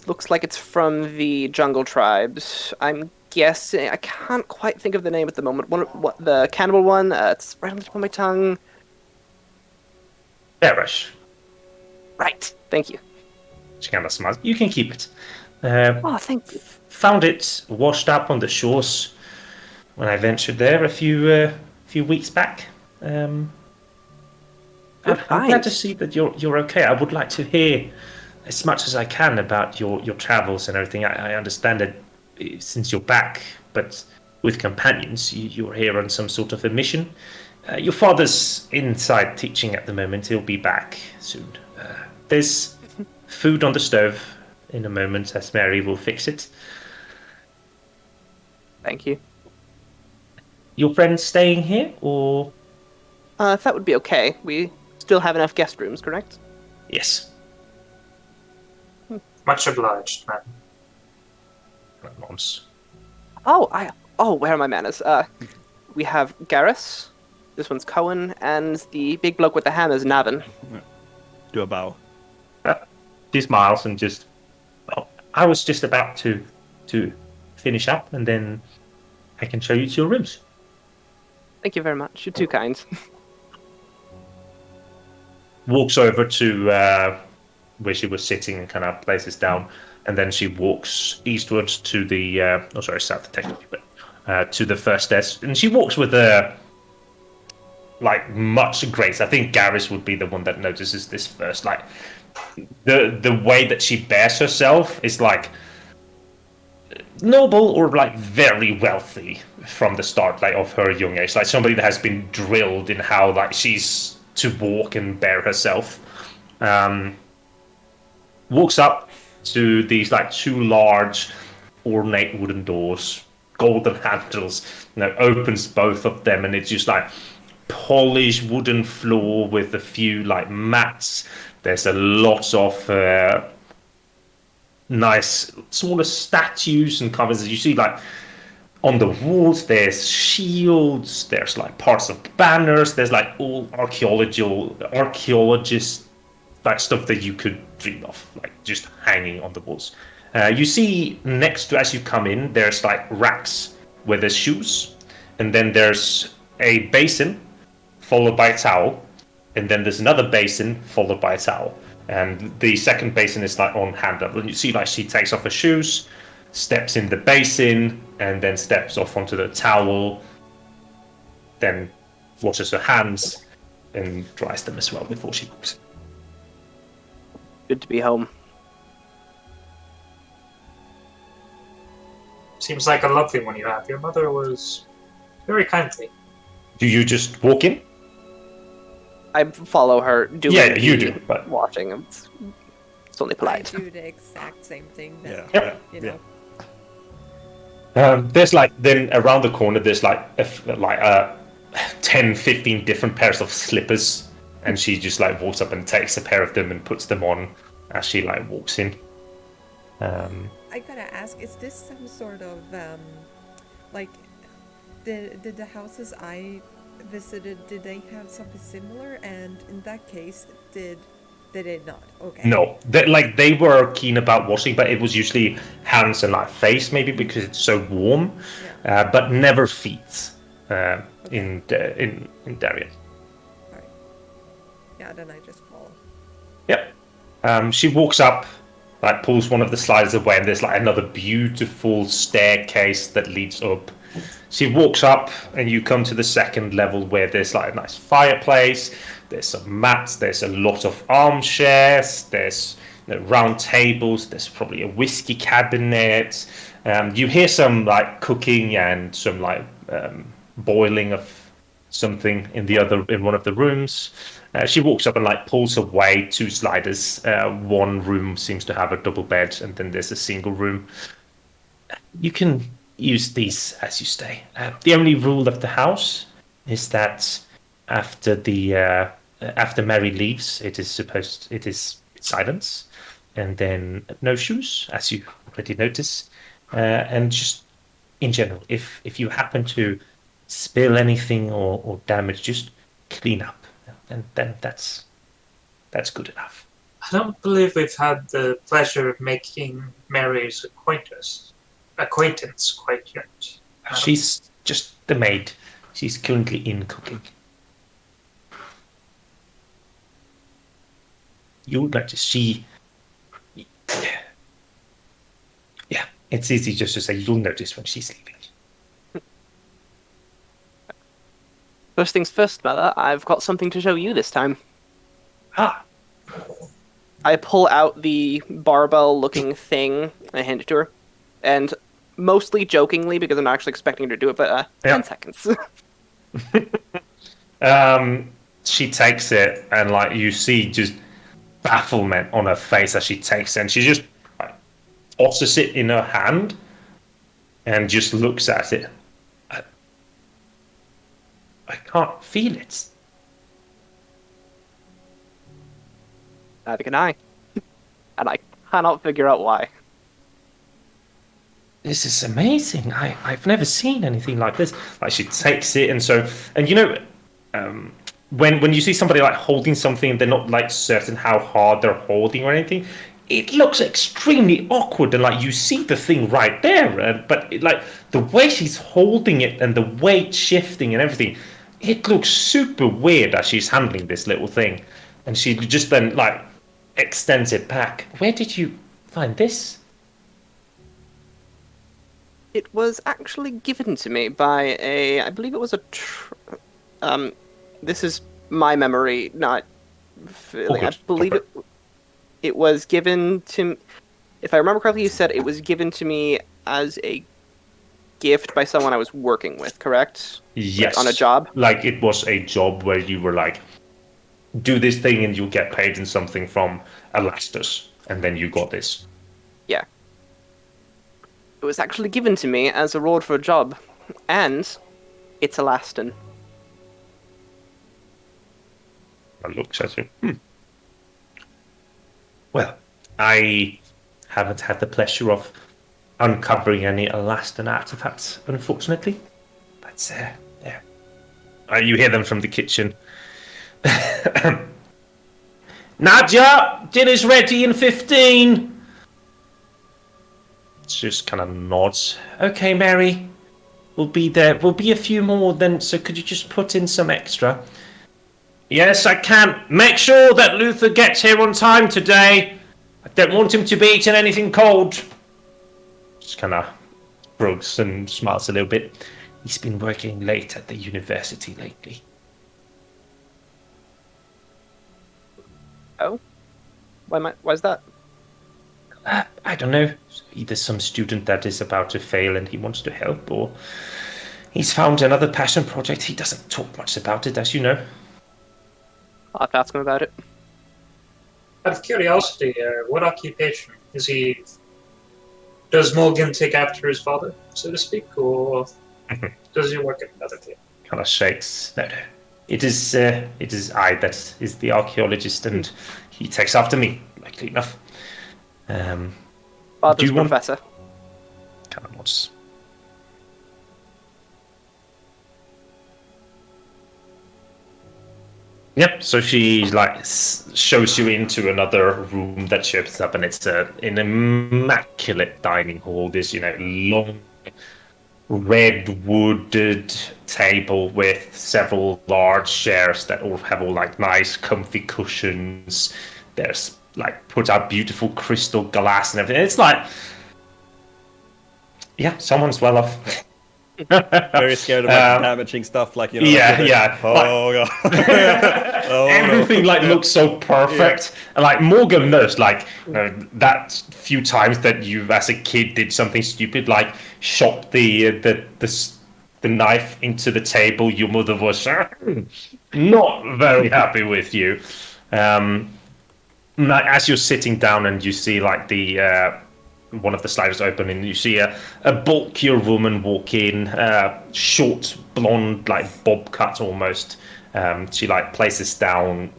Looks like it's from the jungle tribes. I'm guessing. I can't quite think of the name at the moment. What the cannibal one? It's right on the tip of my tongue. Bearish. Right. Thank you. She kind of smiles. You can keep it. Oh, thank you. Found it washed up on the shores when I ventured there a few weeks back. I'm glad to see that you're okay. I would like to hear as much as I can about your travels and everything. I understand that since you're back, but with companions, you're here on some sort of a mission. Your father's inside teaching at the moment. He'll be back soon. There's food on the stove in a moment, as Mary will fix it. Thank you. Your friend's staying here, or? If that would be okay. We still have enough guest rooms, correct? Yes. Much obliged, man. Nonce. Where are my manners? We have Garrus. This one's Cohen, and the big bloke with the hammer is Navin. Do a bow. She smiles and just. Oh, I was just about to finish up, and then I can show you to your rooms. Thank you very much. You're too kind. Walks over to where she was sitting and kind of places down, and then she walks eastwards to the south technically, but to the first desk, and she walks with like much grace. I think Garrus would be the one that notices this first. Like the way that she bears herself is like noble or like very wealthy from the start, like of her young age, like somebody that has been drilled in how like she's to walk and bear herself. Walks up to these like two large ornate wooden doors, golden handles, opens both of them, and it's just like polished wooden floor with a few like mats. There's a lot of nice smaller statues and covers. You see like on the walls there's shields, there's like parts of banners, there's like all archaeologist like stuff that you could dream of, like just hanging on the walls. You see next to, as you come in, there's like racks where there's shoes, and then there's a basin followed by a towel, and then there's another basin followed by a towel, and the second basin is like on handle. And you see like she takes off her shoes, steps in the basin, and then steps off onto the towel, then washes her hands and dries them as well before she moves. Good to be home. Seems like a lovely one you have. Your mother was very kindly. Do you just walk in? I follow her doing you do, but washing. It's only I polite. do the exact same thing. Then, Yeah. you know. There's like, then around the corner there's like 10, 15 different pairs of slippers and she just like walks up and takes a pair of them and puts them on as she like walks in. I gotta ask, is this some sort of like did the houses I visited, did they have something similar? And in that case, did they not? Okay. No, they were keen about washing, but it was usually hands and like face, maybe because it's so warm, Yeah. but never feet Okay. in Darien. Alright. Yeah, then I just follow. Yep. She walks up, like pulls one of the sliders away, and there's like another beautiful staircase that leads up. She walks up, and you come to the second level where there's like a nice fireplace. There's some mats. There's a lot of armchairs. There's round tables. There's probably a whiskey cabinet. You hear some like cooking and some like boiling of something in one of the rooms. She walks up and like pulls away 2 sliders. One room seems to have a double bed, and then there's a single room. You can use these as you stay. The only rule of the house is that after Mary leaves, it is silence, and then no shoes, as you already notice, and just in general, if you happen to spill anything or damage, just clean up, and then that's good enough. I don't believe we've had the pleasure of making Mary's acquaintance quite yet. She's just the maid. She's currently in cooking. You'll notice yeah, it's easy just to say you'll notice when she's leaving. First things first, Mother, I've got something to show you this time. Ah, I pull out the barbell-looking thing, I hand it to her, and mostly jokingly, because I'm not actually expecting her to do it, but 10 seconds. She takes it, and like you see just bafflement on her face as she takes it, and she just like, tosses it in her hand and just looks at it. I can't feel it. Neither can I. And I cannot figure out why. This is amazing. I've never seen anything like this. Like she takes it, and when you see somebody like holding something and they're not like certain how hard they're holding or anything, it looks extremely awkward, and like you see the thing right there, but like the way she's holding it and the weight shifting and everything, it looks super weird as she's handling this little thing, and she just then like extends it back. Where did you find this? It was actually given to me by I believe it was this is my memory, not feeling. I believe it was given to, if I remember correctly, you said it was given to me as a gift by someone I was working with, correct? Yes. Like on a job? Like it was a job where you were like, do this thing and you'll get paid in something from Alastus, and then you got this. Yeah. It was actually given to me as a reward for a job, and it's Elastin. I looked at it. Well, I haven't had the pleasure of uncovering any Elastin artifacts, unfortunately. But, yeah. You hear them from the kitchen. Nadia, dinner's ready in 15. She just kind of nods. Okay, Mary, we'll be there. We'll be a few more then, so could you just put in some extra? Yes, I can. Make sure that Luther gets here on time today. I don't want him to be eating anything cold. Just kind of shrugs and smiles a little bit. He's been working late at the university lately. Oh? Why's that? I don't know. Either some student that is about to fail and he wants to help, or he's found another passion project. He doesn't talk much about it, as you know. I'll have to ask him about it. Out of curiosity, what occupation is he? Does Morgan take after his father, so to speak, or does he work at another place? Kind of shakes. No. It is I that is the archaeologist, and he takes after me, likely enough. Do Father's you want professor. kind of nods? Yep. So she like shows you into another room that she opens up, and it's an immaculate dining hall. This long red wooded table with several large chairs that all have like nice comfy cushions. There's like put out beautiful crystal glass and everything. It's like, yeah, someone's well off. Very scared of like damaging stuff, like Yeah. Oh god. Oh, everything no. looks so perfect. And like Morgan knows, like that few times that you, as a kid, did something stupid, like shot the knife into the table. Your mother was not very happy with you. Like, as you're sitting down and you see like the one of the sliders open and you see a bulkier woman walk in, short blonde, like bob cut almost. She like places down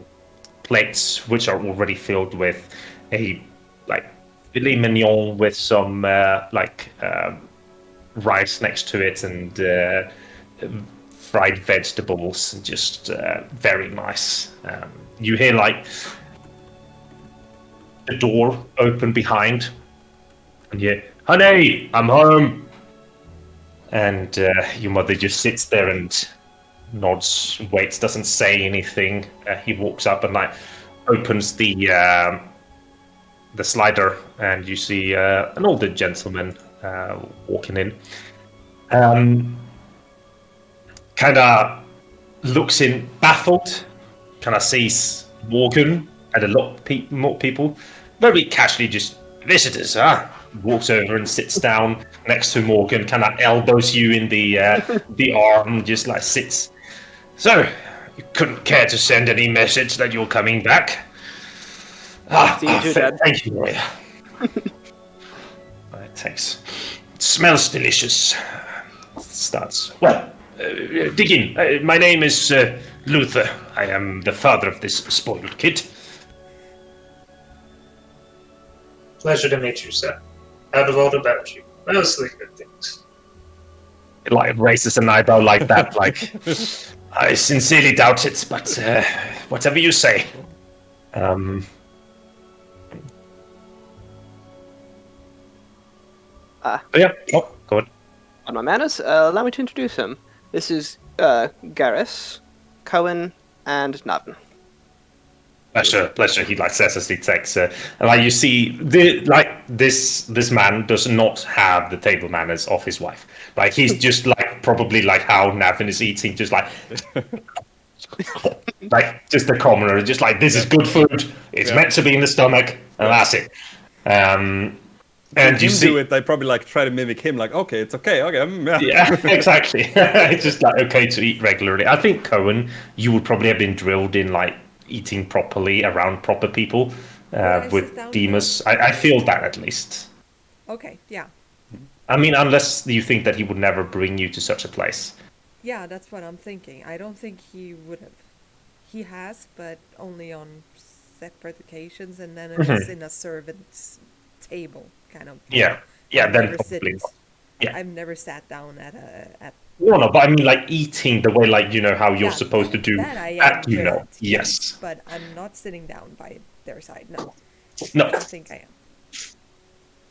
plates which are already filled with a like filet mignon with some rice next to it and fried vegetables, just very nice. You hear like the door open behind. And you, honey, I'm home. And your mother just sits there and nods, waits, doesn't say anything. He walks up and like opens the slider, and you see an older gentleman walking in. Kind of looks in, baffled. Kind of sees Morgan and a lot more people. Very casually, just visitors, huh? Walks over and sits down next to Morgan, kind of elbows you in the arm, just like sits. So, you couldn't care to send any message that you're coming back? See you too, Dad. Thank you, Maria. Thanks. It smells delicious. Starts. Well, dig in. My name is Luther. I am the father of this spoiled kid. Pleasure to meet you, sir. Heard a lot about you. Mostly good things. It like raises an eyebrow like that, like I sincerely doubt it, but whatever you say. But yeah. Oh, go on. on my manners, allow me to introduce him. This is Garrus, Cohen, and Navin. Pleasure. He like says as he takes, and like you see, this man does not have the table manners of his wife. Like he's just like probably like how Navin is eating, just like like just a commoner, just like this is good food. It's meant to be in the stomach, and that's it. And you see, do it, they probably like try to mimic him. Like, okay, it's okay. yeah, exactly. It's just like okay to eat regularly. I think Cohen, you would probably have been drilled in like eating properly around proper people with Demas. I feel that at least. Okay, yeah. I mean, unless you think that he would never bring you to such a place. Yeah, that's what I'm thinking. I don't think he would have. He has, but only on separate occasions, and then it was in a servant's table, kind of. Yeah, then probably not. Yeah. I've never sat down at. No, but I mean, like eating the way, like how you're supposed to do. That I am good at, yes. But I'm not sitting down by their side. No. No. I don't think I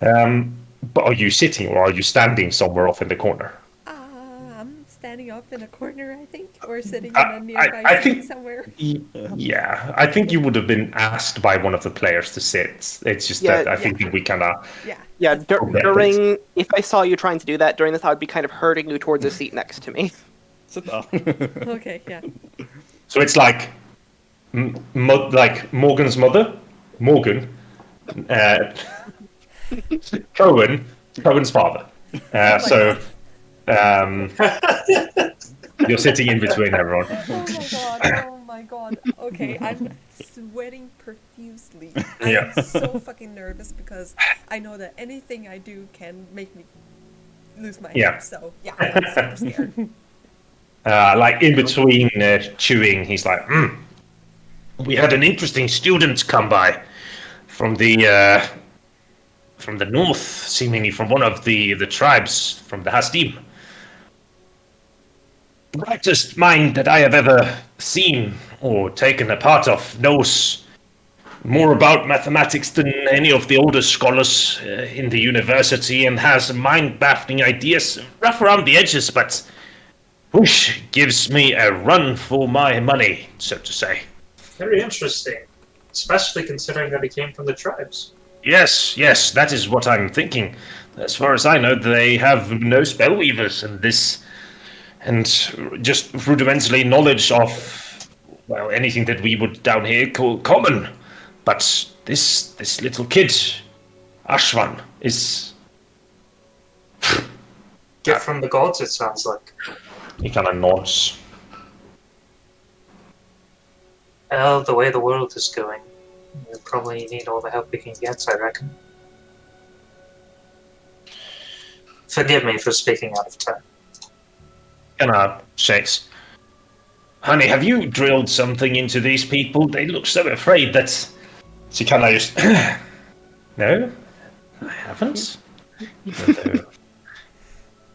am. But are you sitting or are you standing somewhere off in the corner? I'm standing up in a corner, I think, or sitting in a nearby seat somewhere. Yeah, I think you would have been asked by one of the players to sit. It's just that I think that we kind of... Yeah, during... If I saw you trying to do that during this, I would be kind of herding you towards a seat next to me. Sit down. Okay, yeah. So it's like... like Morgan's mother, Morgan, Cohen's father. You're sitting in between everyone. Oh my god. Okay, I'm sweating profusely. I'm so fucking nervous because I know that anything I do can make me lose my hair. So, yeah, I'm super scared. Like in between chewing, he's like, "We had an interesting student come by from the north, seemingly from one of the tribes from the Hasdim. Brightest mind that I have ever seen or taken a part of, knows more about mathematics than any of the older scholars in the university, and has mind-baffling ideas, rough around the edges, but whoosh, gives me a run for my money, so to say." Very interesting, especially considering that he came from the tribes. Yes, that is what I'm thinking. As far as I know, they have no spellweavers in this, and just rudimentary knowledge of, well, anything that we would down here call common. But this little kid, Ashwan, is... Gift from the gods, it sounds like. He kind of nods. Well, the way the world is going, we'll probably need all the help we can get, I reckon. Forgive me for speaking out of turn. Kind of shakes. Honey, have you drilled something into these people? They look so afraid that... She kind of just... No, I haven't. Even though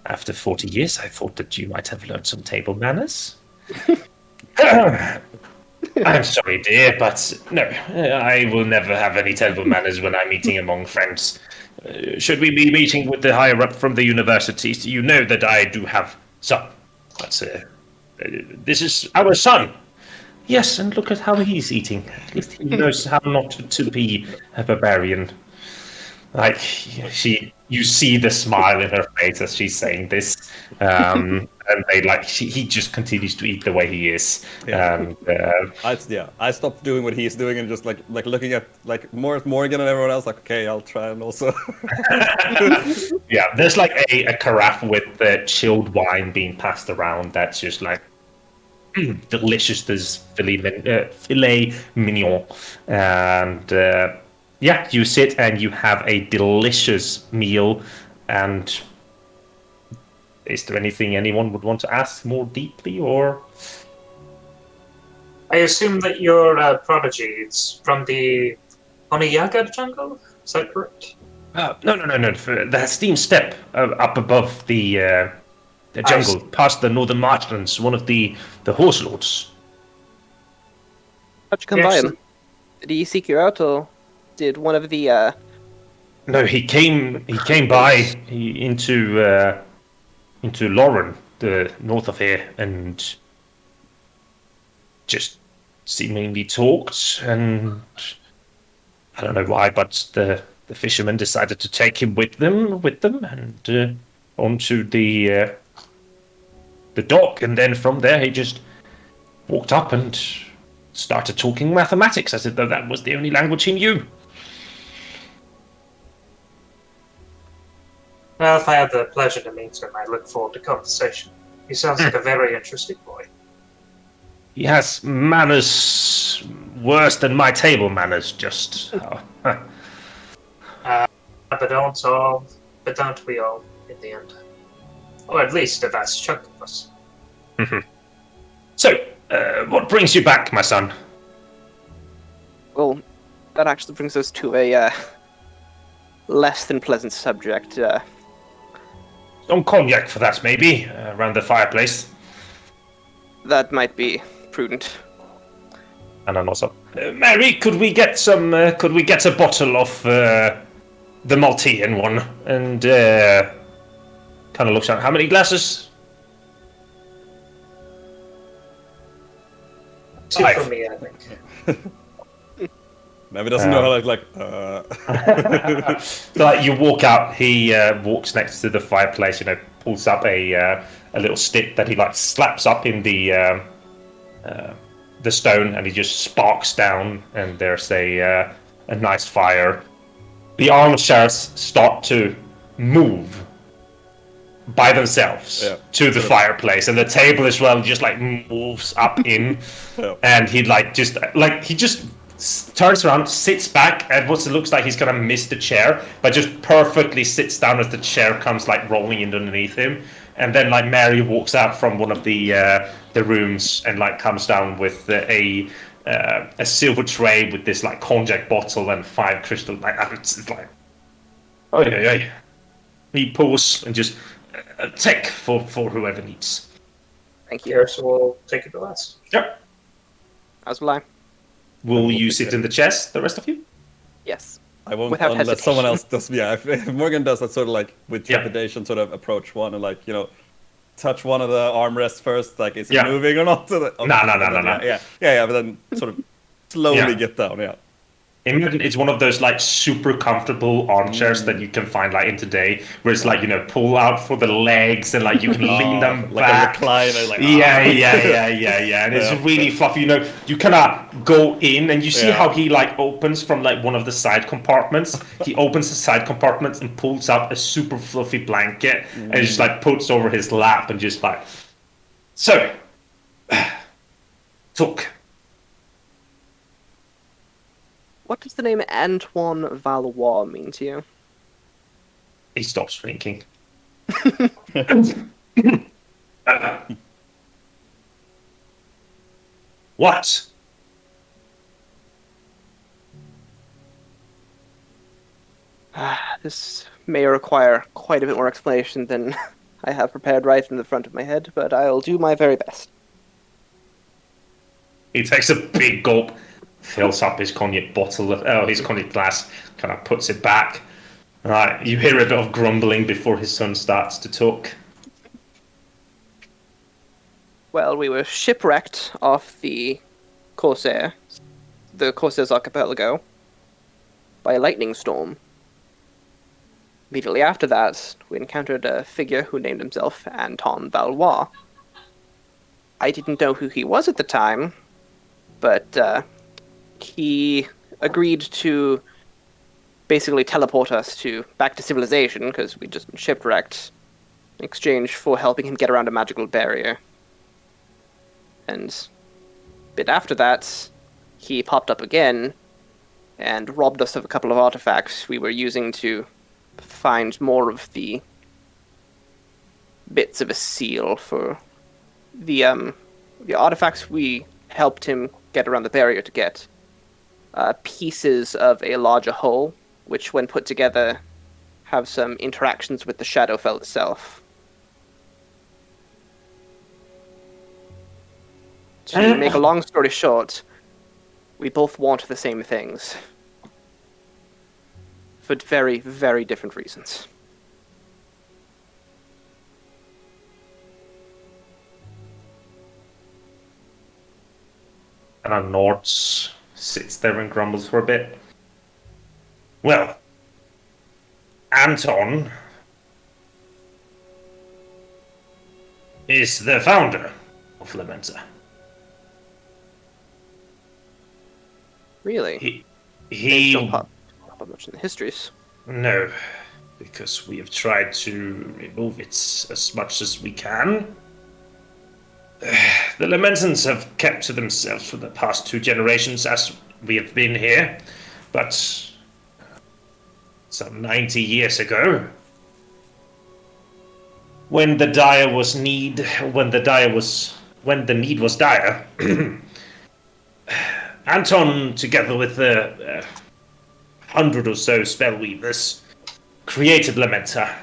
after 40 years, I thought that you might have learned some table manners. I'm sorry, dear, but no, I will never have any table manners when I'm meeting among friends. Should we be meeting with the higher up from the universities? You know that I do have some. But this is our son. Yes, and look at how he's eating. At least he knows how not to be a barbarian. Like, you see the smile in her face as she's saying this, and he just continues to eat the way he is. Yeah. And I stopped doing what he's doing and just like looking at like Morgan and everyone else. Like, okay, I'll try and also. yeah, there's like a carafe with chilled wine being passed around. That's just like delicious. There's filet mignon, and. Yeah, you sit and you have a delicious meal. And is there anything anyone would want to ask more deeply, or? I assume that your prodigy is from the Oniyaga jungle? Is that correct? No. The Hastim Steppe up above the jungle, past the northern marshlands, one of the horse lords. How'd you come by him? Did he seek you out, or did one of the No, he came by into Lauren, the north of here, and just seemingly talked, and I don't know why, but the fishermen decided to take him with them, and onto the dock, and then from there he just walked up and started talking mathematics as if that was the only language he knew. Well, if I had the pleasure to meet him, I look forward to conversation. He sounds like a very interesting boy. He has manners worse than my table manners, just... But don't we all, in the end? Or at least a vast chunk of us. So, what brings you back, my son? Well, that actually brings us to a less than pleasant subject. Some cognac for that, maybe, around the fireplace. That might be prudent. And then also, Mary, could we get a bottle of the Maltean one? And kind of looks at how many glasses? 2 5. for me, I think. Maybe doesn't know how Like you walk out, he walks next to the fireplace. Pulls up a little stick that he like slaps up in the stone, and he just sparks down, and there's a nice fire. The armchairs start to move by themselves to the fireplace, and the table as well just like moves up in, and he just turns around, sits back, and what it looks like he's gonna miss the chair, but just perfectly sits down as the chair comes like rolling in underneath him, And then like Mary walks out from one of the rooms and like comes down with a silver tray with this like cognac bottle and 5 crystal like it's like oh yeah. He pulls and just take for whoever needs. Thank you. Garrus will take a glass. Yep. As will I. Will will you take sit it. in the chest, the rest of you? Yes. I won't Without unless hesitation. someone else does. Yeah, if Morgan does that sort of like with Yeah. trepidation, sort of approach one and like touch one of the armrests first. Like, is it Yeah. moving or not? So that, No. Yeah. But then sort of slowly Yeah. get down. Yeah. Imagine it's one of those like super comfortable armchairs that you can find like in today, where it's like pull out for the legs and like you can lean them like back. a recliner. Like Yeah, and it's Yeah. really fluffy. You cannot go in, and you see Yeah. how he like opens from like one of the side compartments. He opens the side compartments and pulls out a super fluffy blanket and just like puts over his lap and just like, so, talk. What does the name Antoine Valois mean to you? He stops drinking. What? This may require quite a bit more explanation than I have prepared right in the front of my head, but I'll do my very best. He takes a big gulp, fills up his cognac bottle, his cognac glass, kind of puts it back. Right, you hear a bit of grumbling before his son starts to talk. Well, we were shipwrecked off the Corsairs archipelago, by a lightning storm. Immediately after that, we encountered a figure who named himself Anton Valois. I didn't know who he was at the time, but he agreed to basically teleport us back to civilization, because we'd just been shipwrecked, in exchange for helping him get around a magical barrier. And a bit after that, he popped up again and robbed us of a couple of artifacts we were using to find more of the bits of a seal for the artifacts we helped him get around the barrier to get. Pieces of a larger whole, which when put together have some interactions with the Shadowfell itself. To make a long story short, we both want the same things. For very, very different reasons. And nods, sits there and grumbles for a bit. Well, Anton is the founder of Lamenta. Really? He don't pop up much in the histories. No, because we have tried to remove it as much as we can. The Lamentans have kept to themselves for the past 2 generations as we have been here, but some 90 years ago, when the need was dire, Anton, together with the 100 or so spellweavers, created Lamenta,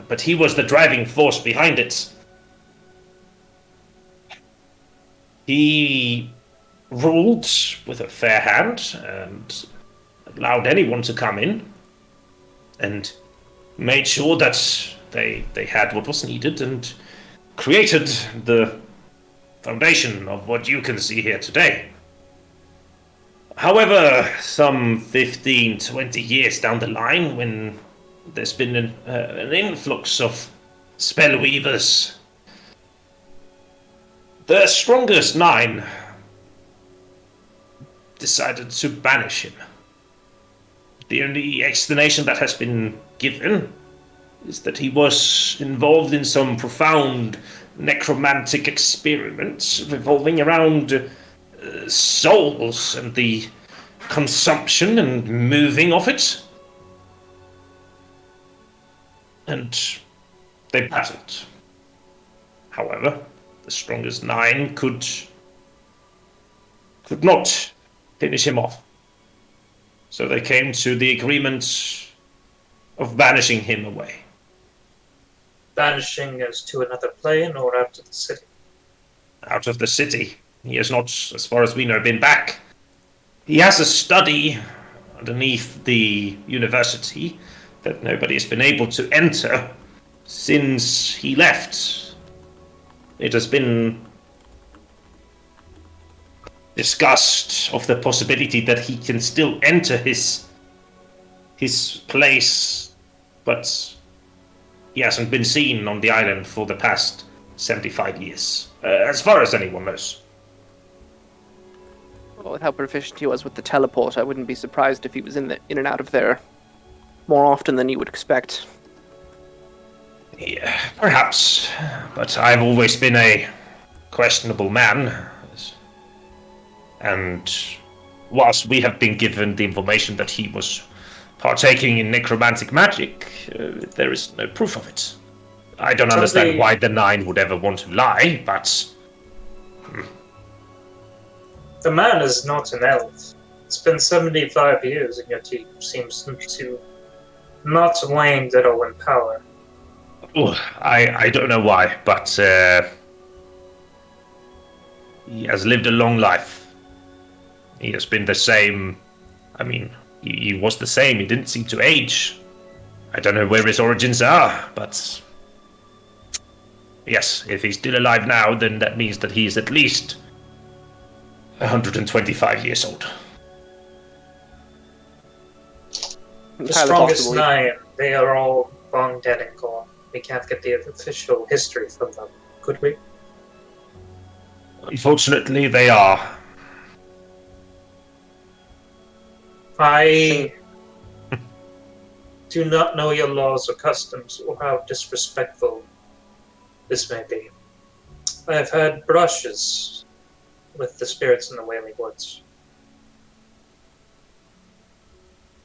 but he was the driving force behind it. He ruled with a fair hand and allowed anyone to come in and made sure that they had what was needed and created the foundation of what you can see here today. However, some 15, 20 years down the line, when there's been an influx of spellweavers, the strongest 9 decided to banish him. The only explanation that has been given is that he was involved in some profound necromantic experiments revolving around souls and the consumption and moving of it. And they battled. However, the strongest 9 could not finish him off. So they came to the agreement of banishing him away. Banishing us to another plane or out of the city? Out of the city. He has not, as far as we know, been back. He has a study underneath the university that nobody has been able to enter since he left. It has been discussed of the possibility that he can still enter his place, but he hasn't been seen on the island for the past 75 years, as far as anyone knows. Well, with how proficient he was with the teleport, I wouldn't be surprised if he was in and out of there more often than you would expect. Yeah, perhaps, but I've always been a questionable man. And whilst we have been given the information that he was partaking in necromantic magic, there is no proof of it. I don't understand why the 9 would ever want to lie, but... The man is not an elf. It's been 75 years and yet he seems to not waned at all in power. Oh, I don't know why, but he has lived a long life. He has been the same. I mean, he was the same. He didn't seem to age. I don't know where his origins are, but yes, if he's still alive now, then that means that he is at least 125 years old. The strongest 9, they are all long dead and gone. We can't get the official history from them, could we? Unfortunately, they are. I do not know your laws or customs or how disrespectful this may be. I have had brushes with the spirits in the Wailing Woods.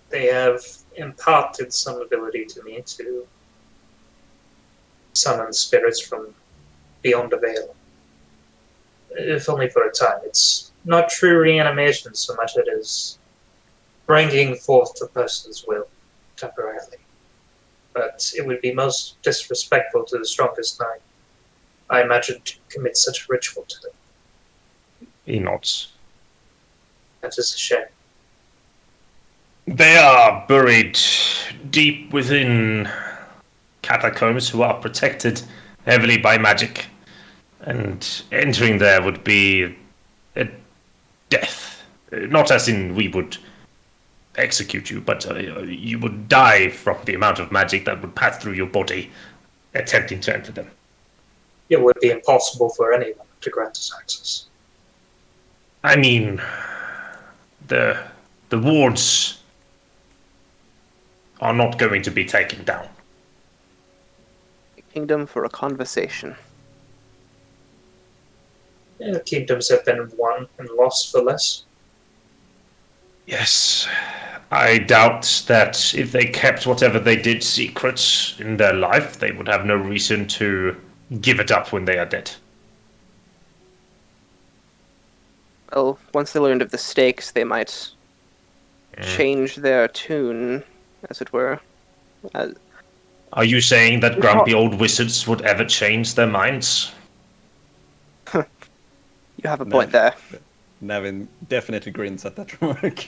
They have imparted some ability to me to summon spirits from beyond the veil. If only for a time. It's not true reanimation so much as it is bringing forth the person's will temporarily. But it would be most disrespectful to the strongest 9, I imagine, to commit such a ritual to them. He nods. That is a shame. They are buried deep within catacombs who are protected heavily by magic. And entering there would be a death. Not as in we would execute you, but you would die from the amount of magic that would pass through your body attempting to enter them. It would be impossible for anyone to grant us access. I mean, the wards are not going to be taken down. A kingdom for a conversation. The kingdoms have been won and lost for less. Yes, I doubt that if they kept whatever they did secret in their life, they would have no reason to give it up when they are dead. Well, once they learned of the stakes, they might change their tune, as it were. Are you saying that grumpy old wizards would ever change their minds? You have a point there. Navin definitely grins at that remark.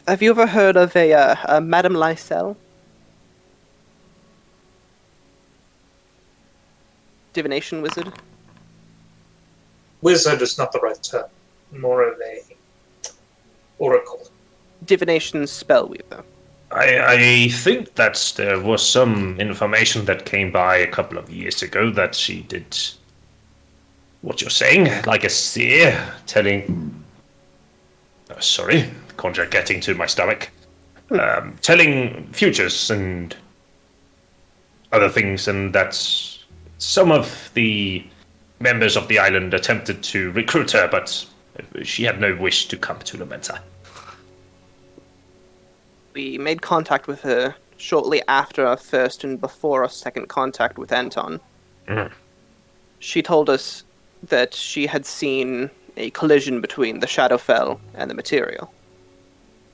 Have you ever heard of a Madame Lysel? Divination wizard? Wizard is not the right term. More of a oracle. Divination spell weaver. I think that there was some information that came by a couple of years ago that she did what you're saying, like a seer telling... sorry, conjure getting to my stomach. Telling futures and other things, and that some of the members of the island attempted to recruit her, but she had no wish to come to Lamenta. We made contact with her shortly after our first and before our second contact with Anton. Mm. She told us that she had seen a collision between the Shadowfell and the material,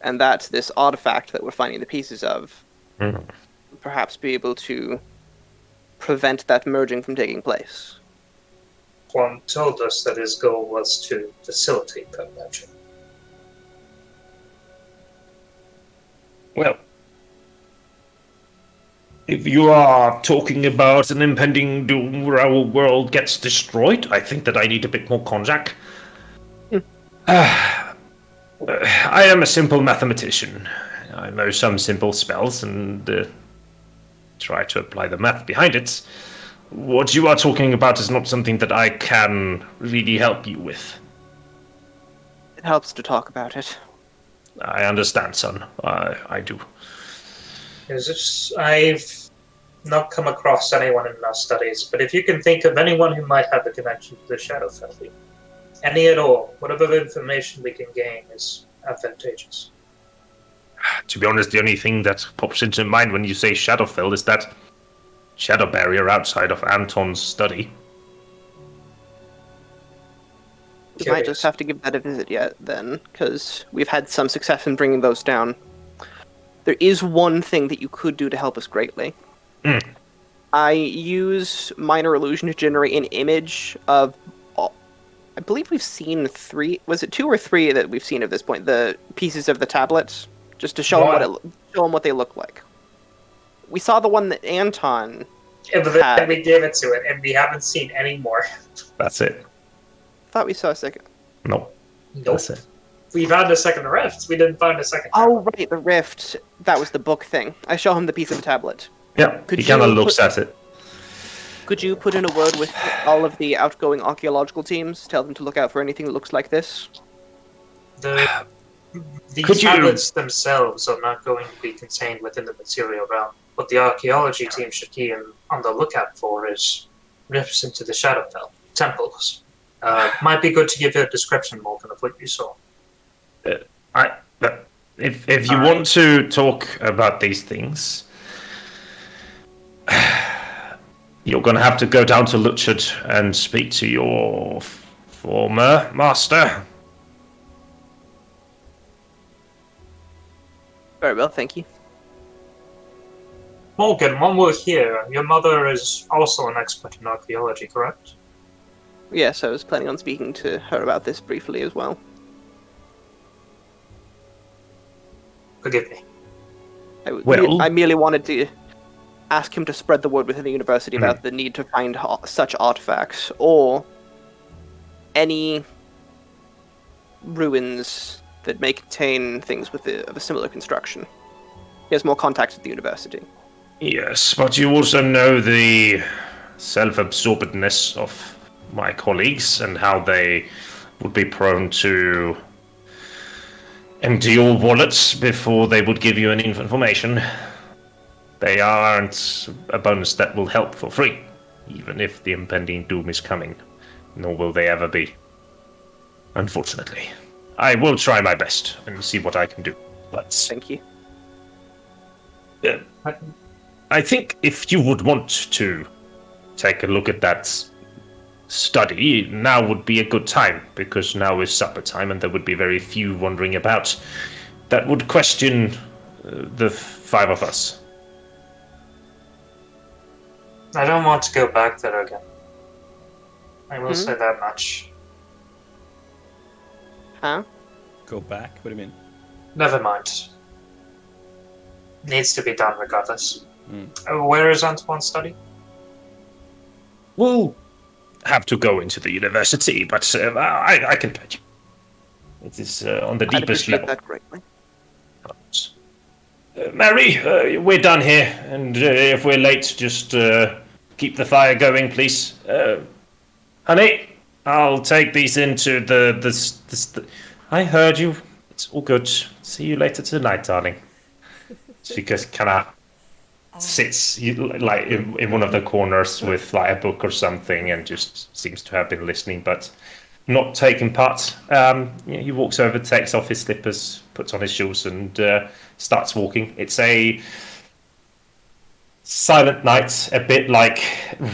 and that this artifact that we're finding the pieces of Mm. would perhaps be able to prevent that merging from taking place. Juan told us that his goal was to facilitate that merger. Well, if you are talking about an impending doom where our world gets destroyed, I think that I need a bit more konjac. I am a simple mathematician. I know some simple spells and try to apply the math behind it. What you are talking about is not something that I can really help you with. It helps to talk about it. I understand, son. I do. I've not come across anyone in our studies, but if you can think of anyone who might have a connection to the Shadowfell, any at all, whatever information we can gain is advantageous. To be honest, the only thing that pops into mind when you say Shadowfell is that shadow barrier outside of Anton's study. We might just have to give that a visit yet, then, because we've had some success in bringing those down. There is one thing that you could do to help us greatly. Mm. I use minor illusion to generate an image of... I believe we've seen 3... Was it 2 or 3 that we've seen at this point? The pieces of the tablets? Just to show them what they look like. We saw the one that Anton Yeah, but then we gave it to it, and we haven't seen any more. That's it. I thought we saw a second. No. Nope. That's it. We found a second rift. We didn't find a second. Oh, right, the rift. That was the book thing. I show him the piece of the tablet. Yeah, he kind of looks at it. Could you put in a word with all of the outgoing archaeological teams? Tell them to look out for anything that looks like this? These tablets themselves are not going to be contained within the material realm. What the archaeology team should be on the lookout for is rifts into the Shadowfell, temples. Might be good to give you a description, Morgan, of what you saw. If you want to talk about these things, you're going to have to go down to Luchard and speak to your former master. Very well, thank you. Morgan, one we're here. Your mother is also an expert in archaeology, correct? Yes, I was planning on speaking to her about this briefly as well. Forgive me. I merely wanted to ask him to spread the word within the university about the need to find such artifacts, or any ruins that may contain things of a similar construction. He has more contacts at the university. Yes, but you also know the self-absorbedness of my colleagues and how they would be prone to empty your wallets before they would give you any information. They aren't a bonus that will help for free, even if the impending doom is coming. Nor will they ever be. Unfortunately. I will try my best and see what I can do. But thank you. I think if you would want to take a look at that study, now would be a good time, because now is supper time and there would be very few wandering about that would question the 5 of us. I don't want to go back there again. I will say that much. Huh? Go back? What do you mean? Never mind. Needs to be done regardless. Where is Antoine's study? We'll have to go into the university, but I can pet you. It is on the deepest level. That greatly. Mary, we're done here, and if we're late, just keep the fire going, please. Honey, I'll take these into the. I heard you. It's all good. See you later tonight, darling. She just kind of sits like in one of the corners with like a book or something, and just seems to have been listening, but not taking part. He walks over, takes off his slippers, puts on his shoes, and starts walking. It's a Silent night, a bit like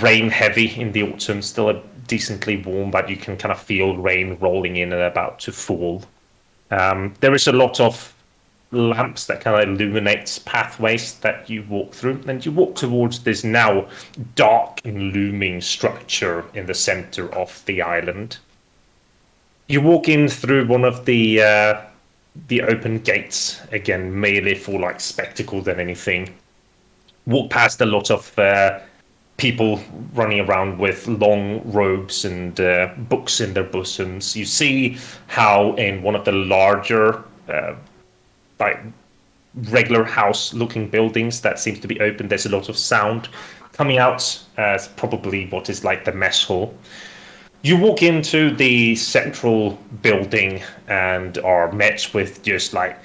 rain heavy in the autumn, still a decently warm, but you can kind of feel rain rolling in and about to fall. There is a lot of lamps that kind of illuminates pathways that you walk through, and you walk towards this now dark and looming structure in the center of the island. You walk in through one of the open gates, again mainly for like spectacle than anything. Walk past a lot of people running around with long robes and books in their bosoms. You see how in one of the larger like regular house-looking buildings that seems to be open, there's a lot of sound coming out as probably what is like the mess hall. You walk into the central building and are met with just like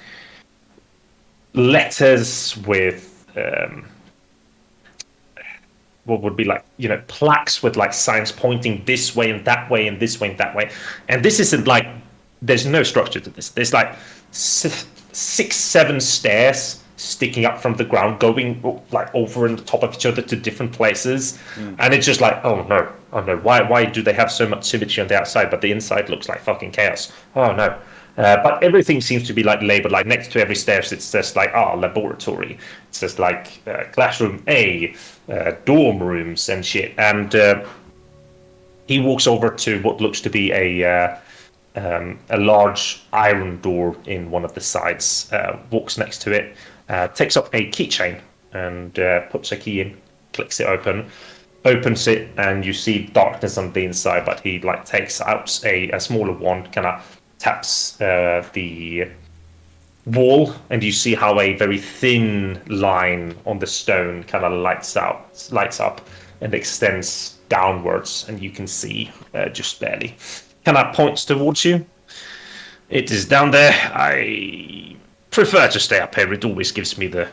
letters with what would be like, you know, plaques with like signs pointing this way and that way and this way and that way. And this isn't like, there's no structure to this. There's like 6, 7 stairs sticking up from the ground, going like over and the top of each other to different places. And it's just like, oh no, why do they have so much symmetry on the outside, but the inside looks like fucking chaos? Oh no. But everything seems to be like labeled, like next to every stairs it says like laboratory, it says like classroom A, dorm rooms and shit. And he walks over to what looks to be a large iron door in one of the sides, walks next to it, takes up a keychain and puts a key in, clicks it open, opens it, and you see darkness on the inside, but he like takes out a smaller one, kind of taps the wall, and you see how a very thin line on the stone kind of lights up and extends downwards, and you can see just barely. Kind of points towards you. It is down there. I prefer to stay up here. It always gives me the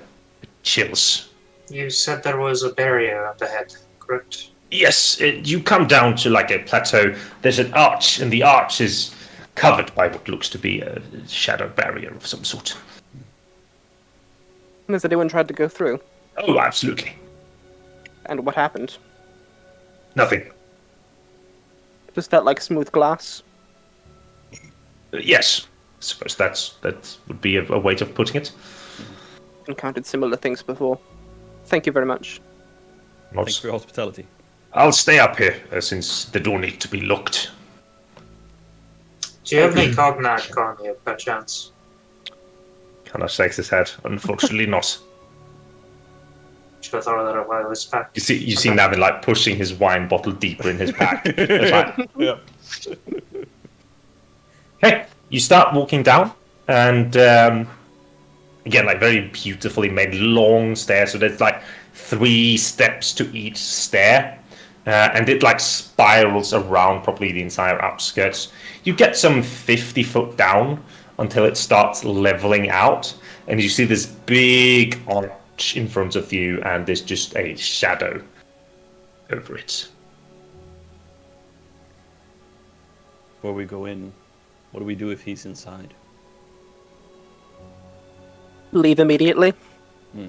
chills. You said there was a barrier up ahead, correct? Yes, you come down to like a plateau. There's an arch, and the arch is covered by what looks to be a shadow barrier of some sort. Has anyone tried to go through? Oh, absolutely. And what happened? Nothing. Just felt like smooth glass. Yes, I suppose that would be a way of putting it. Encountered similar things before. Thank you very much. Thanks for your hospitality. I'll stay up here since the door needs to be locked. Do you have any cognac on you, by chance? Kind of shakes his head. Unfortunately, not. Should I throw that away this pack? You see Navin like pushing his wine bottle deeper in his pack. It's like, Yeah. okay, you start walking down, and again, like very beautifully made long stairs. So there's like 3 steps to each stair, and it like spirals around probably the entire outskirts. You get some 50 foot down until it starts leveling out, and you see this big arch in front of you, and there's just a shadow over it. Before we go in, what do we do if he's inside? Leave immediately. Hmm.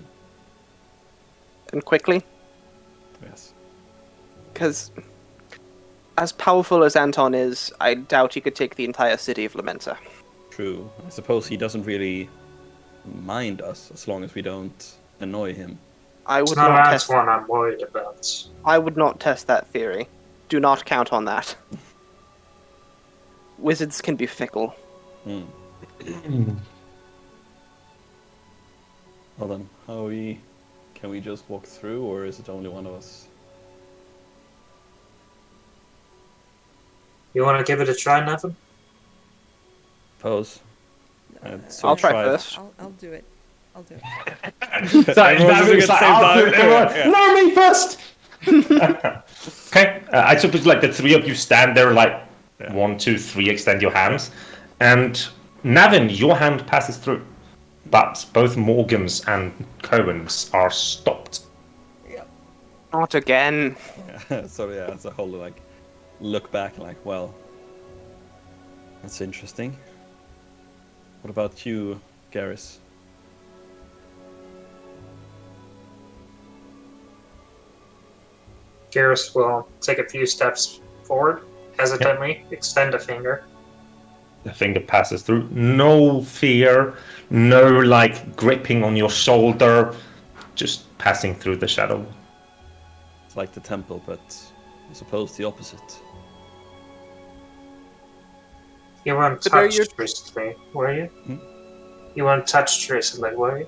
And quickly. Yes. Because as powerful as Anton is, I doubt he could take the entire city of Lamenta. True. I suppose he doesn't really mind us as long as we don't annoy him. I It's would not not that test. one I'm worried about. I would not test that theory. Do not count on that. Wizards can be fickle. Hmm. Well then, can we just walk through, or is it only one of us? You want to give it a try, Navin? Suppose. I'll try first. I'll do it. I'll do it. Sorry, Everyone's doing it at the same time. Yeah. No, me first! Okay, I suppose like the 3 of you stand there like 1, 2, 3, extend your hands. And Navin, your hand passes through. But both Morgan's and Cohen's are stopped. Not again. So yeah, it's a whole like look back like, well, that's interesting. What about you, Garrus? Garrus will take a few steps forward, hesitantly, extend a finger. The finger passes through. No fear, no like gripping on your shoulder, just passing through the shadow. It's like the temple, but I suppose the opposite. You weren't The barrier- touched recently, were you? Hmm? You weren't touched recently, were you?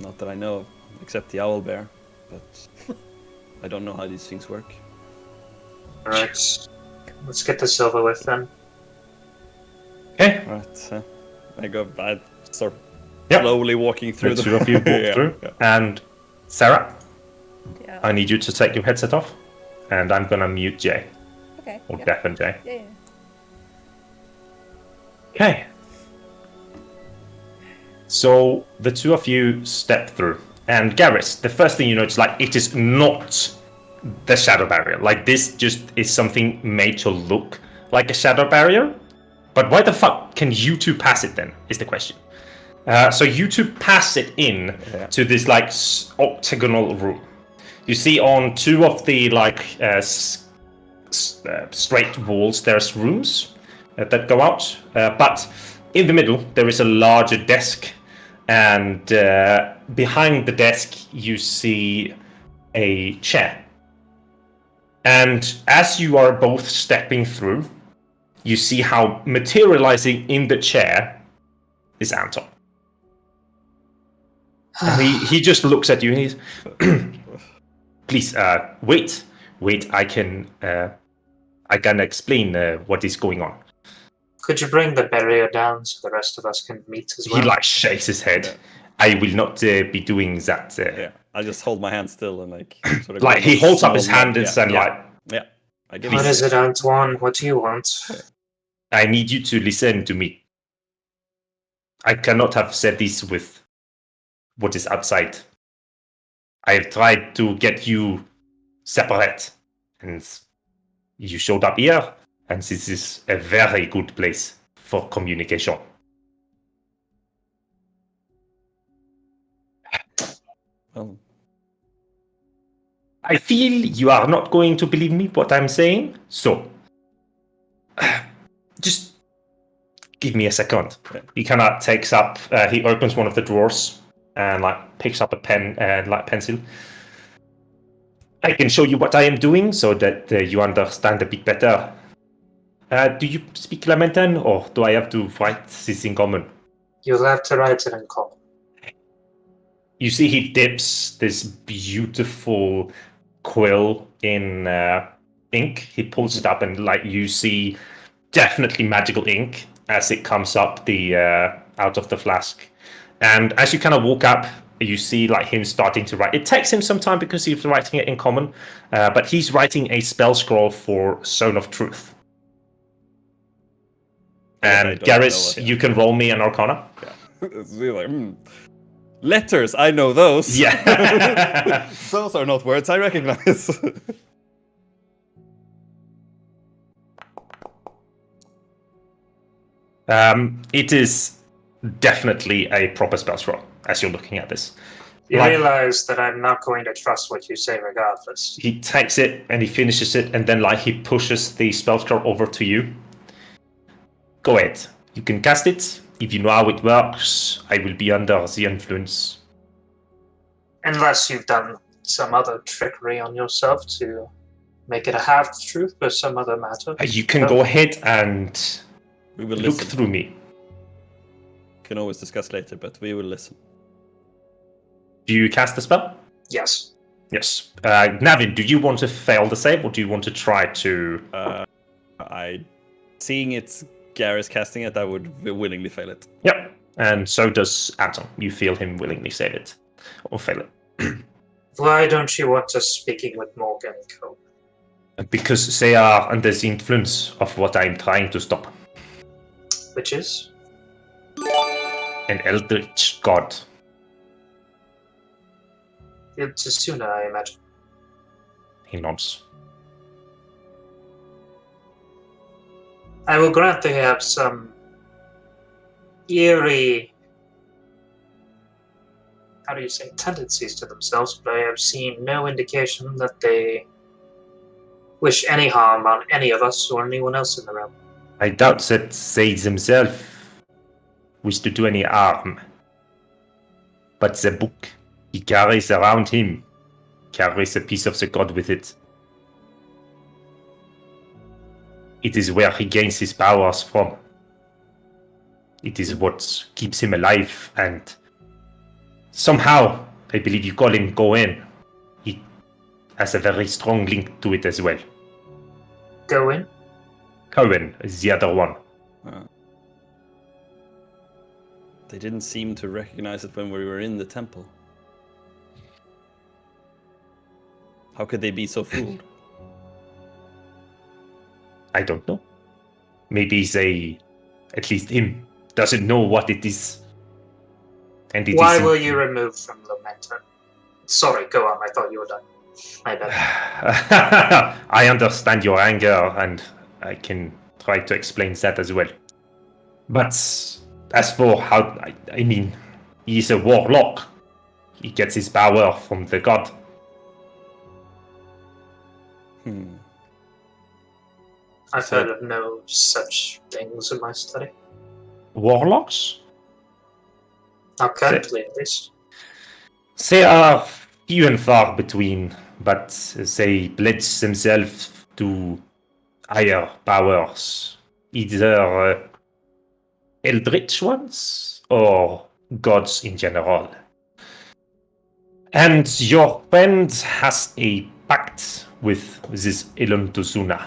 Not that I know of, except the owl bear, but I don't know how these things work. Alright. Let's get this over with then. Okay. Right, I start Yep. slowly walking through The the two of you walk Yeah, through. yeah. And Sarah, Yeah. I need you to take your headset off. And I'm gonna mute Jay. Okay. Or Yeah. deafen Jay. Yeah. Okay. So the two of you step through. And Garrus, the first thing you notice, like, it is not the shadow barrier. Like, this just is something made to look like a shadow barrier. But why the fuck can you two pass it then, is the question. So you two pass it in to this, like, octagonal room. You see on two of the, like, straight walls, there's rooms that go out. But in the middle, there is a larger desk. And behind the desk, you see a chair. And as you are both stepping through, you see how materializing in the chair is Anton. And he just looks at you and he's, please, wait, I can explain what is going on. Could you bring the barrier down so the rest of us can meet as well? He like shakes his head. Yeah. I will not be doing that. Yeah, I just hold my hand still and like sort of Like give he a holds up small his hand nod. and Yeah, like, yeah. I give What him- is it, Antoine? What do you want? I need you to listen to me. I cannot have said this with what is outside. I have tried to get you separate, and you showed up here, and this is a very good place for communication. Well, I feel you are not going to believe me what I'm saying, so just give me a second. Okay. He kind of takes up, he opens one of the drawers and like picks up a pen and like pencil. I can show you what I am doing so that you understand a bit better. Do you speak Lamentan, or do I have to write this in common? You'll have to write it in common. You see he dips this beautiful quill in ink. He pulls it up and like you see definitely magical ink as it comes up the out of the flask. And as you kind of walk up, you see like him starting to write. It takes him some time because he's writing it in common, but he's writing a spell scroll for Zone of Truth. I And don't know Garrus, what- you can roll me an Arcana. it's really like, letters, I know those. Yeah. Those are not words I recognize. It is definitely a proper spell scroll as you're looking at this. You Like- realize that I'm not going to trust what you say regardless. He takes it and he finishes it, and then like he pushes the spell scroll over to you. Go ahead. You can cast it. If you know how it works, I will be under the influence. Unless you've done some other trickery on yourself to make it a half-truth or some other matter. You can go ahead and We will look listen. through me. Can always discuss later, but we will listen. Do you cast the spell? Yes. Yes. Navin, do you want to fail the save, or do you want to try to... Seeing it's Garrus casting it, I would willingly fail it. Yep. And so does Anton. You feel him willingly save it. Or fail it. Why don't you want us speaking with Morgan and Co? Because they are under the influence of what I'm trying to stop. Which is? An eldritch god. It's Asuna, I imagine. He nods. I will grant they have some eerie, how do you say, tendencies to themselves, but I have seen no indication that they wish any harm on any of us or anyone else in the realm. I doubt that they themselves wish to do any harm. But the book he carries around him carries a piece of the god with it. It is where he gains his powers from. It is what keeps him alive, and somehow, I believe you call him Cohen. He has a very strong link to it as well. Go in. Cohen is the other one. They didn't seem to recognize it when we were in the temple. How could they be so fooled? I don't know. Maybe they, at least him, doesn't know what it is. And it Why is were you removed from Lamenta? Sorry, go on. I thought you were done. My bad. I understand your anger, and I can try to explain that as well. But as for how, I mean, he's a warlock. He gets his power from the god. I've heard of no such things in my study. Warlocks? Not currently, at least. They are few and far between, but they pledge themselves to higher powers. Either eldritch ones or gods in general. And your friend has a pact with this Elontosuna.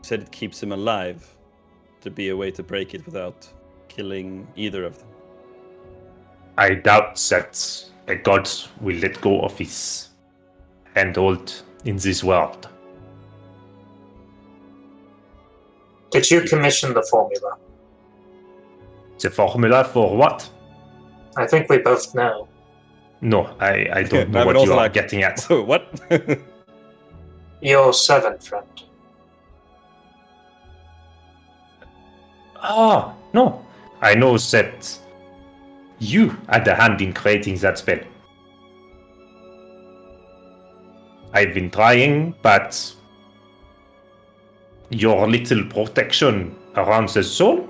Said it keeps him alive. To be a way to break it without killing either of them. I doubt that a god will let go of his handhold in this world. Did you commission the formula? The formula for what? I think we both know. No, I don't know I would what also you are like- getting at. What? Your servant friend. Ah, no. I know that you had a hand in creating that spell. I've been trying, but your little protection around the soul?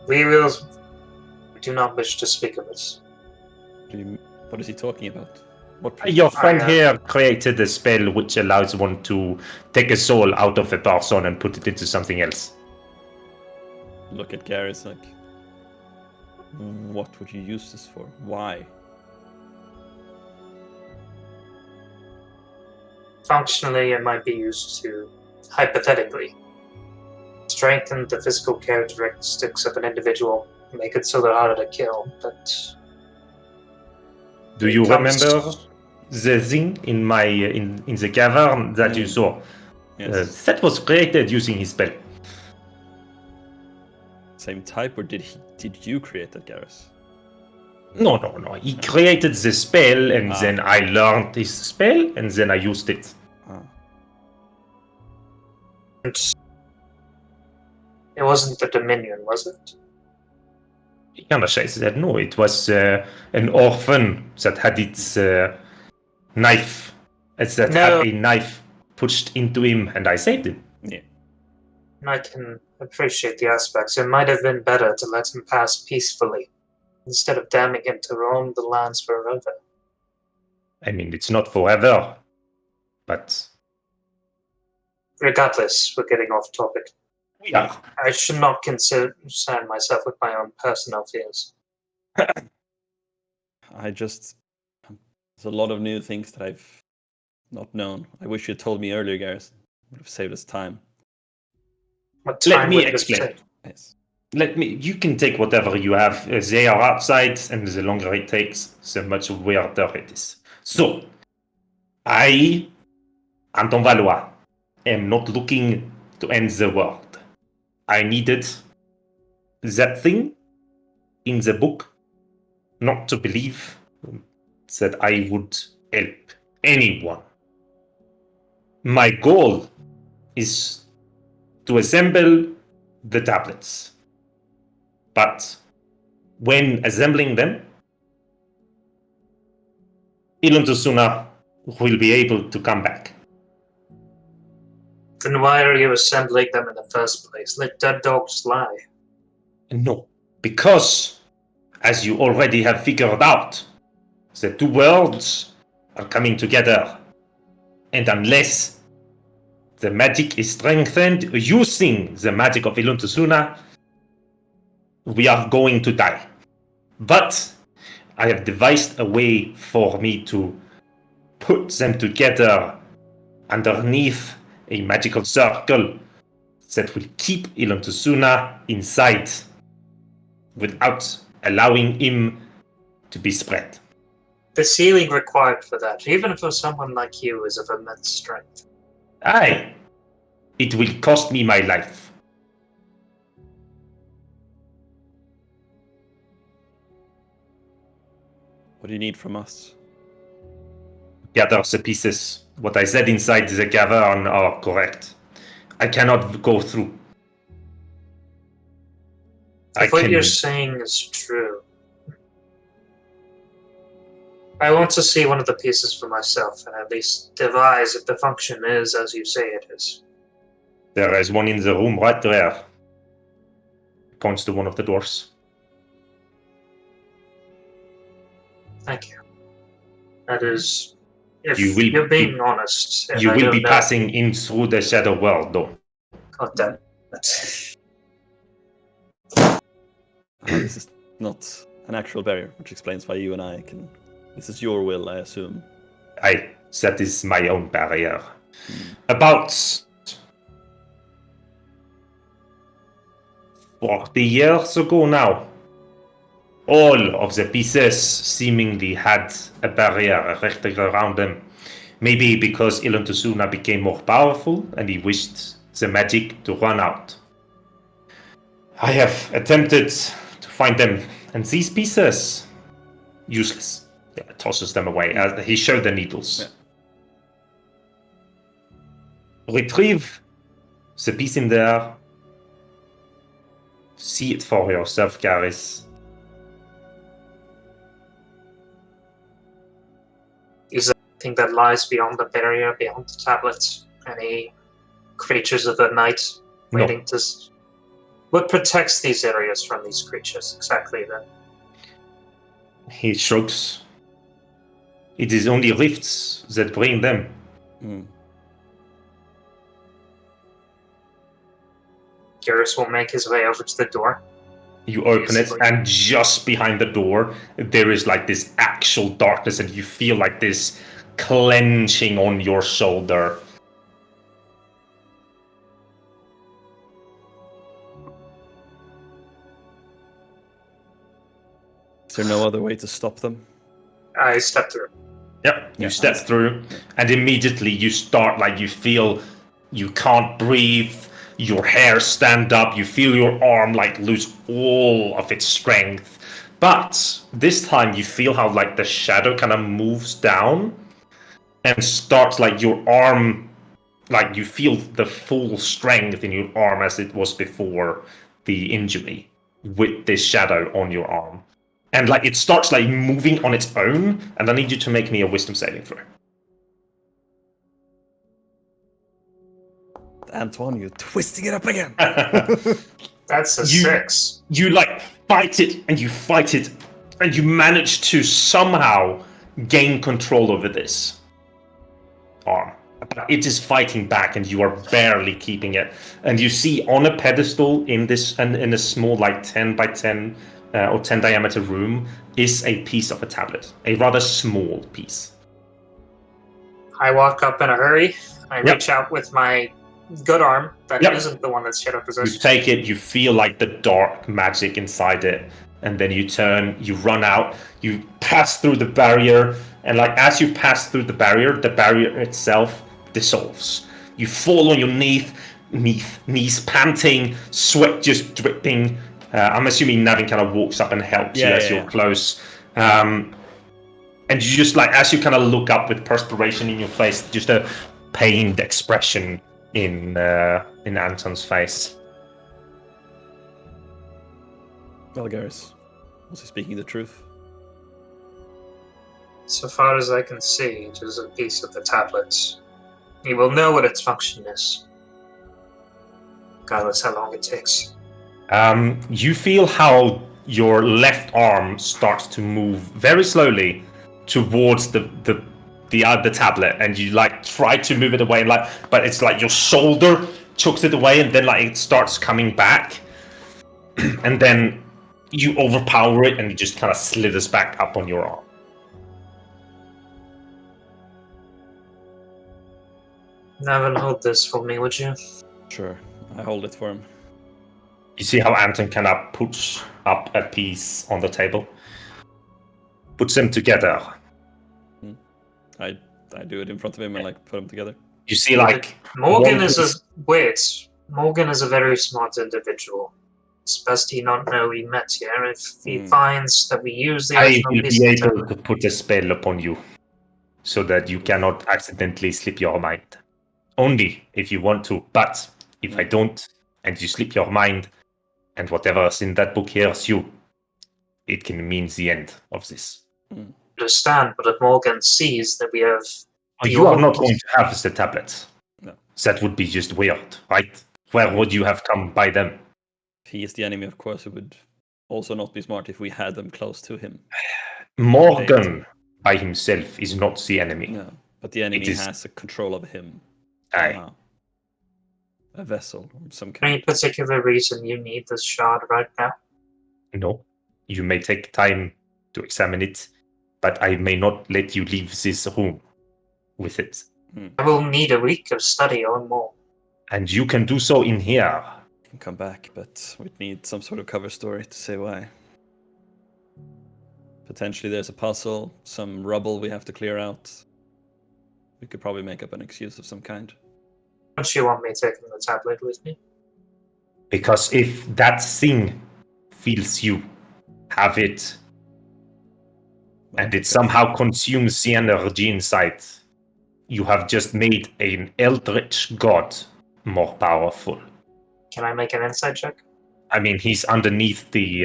We do not wish to speak of this. What is he talking about? What? Your friend I, here created a spell which allows one to take a soul out of a person and put it into something else. Look at Garrus like, what would you use this for? Why? Functionally, it might be used to, hypothetically, strengthen the physical characteristics of an individual, make it so they're harder to kill, but... Do you It comes- remember the thing in my in the cavern that you saw? Yes. That was created using his spell. Same type, or did you create that, Garrus? No. He created the spell, and then I learned his spell, and then I used it. It wasn't the Dominion, was it? Kanske said no, it was an orphan that had its knife. That No. had a knife pushed into him, and I saved him. Yeah. I can appreciate the aspects. It might have been better to let him pass peacefully, instead of damning him to roam the lands forever. I mean, it's not forever, but Regardless, we're getting off topic. we are. I should not concern myself with my own personal fears. There's a lot of new things that I've not known. I wish you had told me earlier, Garrus. Would have saved us time. What Let time me would this explain. take? Yes. You can take whatever you have. They are outside, and the longer it takes, the much weirder it is. So, I, Anton Valois, am not looking to end the world. I needed that thing in the book not to believe that I would help anyone. My goal is to assemble the tablets. But when assembling them, Iluntosuna will be able to come back. Then why are you assembling them in the first place? Let dead dogs lie. No, because, as you already have figured out, the two worlds are coming together. And unless the magic is strengthened using the magic of Iluntusuna, we are going to die. But I have devised a way for me to put them together underneath a magical circle that will keep Iluntusuna inside without allowing him to be spread. The sealing required for that, even for someone like you, is of immense strength. Aye, it will cost me my life. What do you need from us? Gather the pieces. What I said inside the cavern are correct. I cannot go through. If what you're saying is true, I want to see one of the pieces for myself and at least devise if the function is as you say it is. There is one in the room right there. Points to one of the doors. Thank you. That is, if You will you're being honest. And You I will don't be know- passing in through the shadow world, though. God damn it. This is not an actual barrier, which explains why you and I can. This is your will, I assume. That is my own barrier. About 40 years ago now, all of the pieces seemingly had a barrier erected around them. Maybe because Iluntusuna became more powerful and he wished the magic to run out. I have attempted to find them, and these pieces, useless. Yeah, tosses them away. He showed the needles. Yeah. Retrieve the piece in there. See it for yourself, Garris. Is there anything that lies beyond the barrier, beyond the tablets? Any creatures of the night waiting to... What protects these areas from these creatures exactly then? He shrugs. It is only rifts that bring them. Garrus will make his way over to the door. You open it, and just behind the door, there is like this actual darkness, and you feel like this clenching on your shoulder. Is there no other way to stop them? I step through. Yep, you step through, and immediately you start, like, you feel you can't breathe, your hair stand up, you feel your arm, like, lose all of its strength. But this time you feel how, like, the shadow kind of moves down and starts, like, your arm, like, you feel the full strength in your arm as it was before the injury with this shadow on your arm. And, like, it starts, like, moving on its own, and I need you to make me a wisdom saving throw. Antoine, you're twisting it up again. That's a 6. You, like, fight it, and you manage to somehow gain control over this arm. But it is fighting back, and you are barely keeping it. And you see on a pedestal in this, and in a small, like, 10 by 10 or 10 diameter room, is a piece of a tablet. A rather small piece. I walk up in a hurry. I reach out with my good arm that isn't the one that's shadow possessed. You take it, you feel like the dark magic inside it, and then you turn, you run out, you pass through the barrier, and like as you pass through the barrier itself dissolves. You fall on your knees panting, sweat just dripping. I'm assuming Navin kind of walks up and helps you as you're close. And you just like, as you kind of look up with perspiration in your face, just a pained expression in Anton's face. Well, Garrus, was he speaking the truth? So far as I can see, it is a piece of the tablet. You will know what its function is, regardless how long it takes. You feel how your left arm starts to move very slowly towards the tablet, and you like try to move it away, but it's like your shoulder chucks it away, and then like it starts coming back, and then you overpower it, and it just kind of slithers back up on your arm. Navin, hold this for me, would you? Sure, I hold it for him. You see how Anton kind of puts up a piece on the table, puts them together. I do it in front of him and like put them together. You see, like Morgan Morgan is a very smart individual. It's best he not know we met here. If he finds that we use the I original will piece be of able tablet, to put a spell upon you, so that you cannot accidentally slip your mind. Only if you want to, but if I don't, and you slip your mind, and whatever's in that book hears you, it can mean the end of this. understand, but if Morgan sees that we have... You are not going to have the tablets. No. That would be just weird, right? Where would you have come by them? If he is the enemy, of course, it would also not be smart if we had them close to him. Morgan by himself is not the enemy. No, but the enemy has a control of him. Aye. A vessel of some Any kind. particular reason you need this shard right now? No. You may take time to examine it, but I may not let you leave this room with it. I will need a week of study or more. And you can do so in here. You can come back, but we'd need some sort of cover story to say why. Potentially there's a puzzle, some rubble we have to clear out. We could probably make up an excuse of some kind. Don't you want me taking the tablet with me? Because if that thing feels you, have it, and it somehow consumes the energy inside, you have just made an eldritch god more powerful. Can I make an insight check? I mean, he's underneath the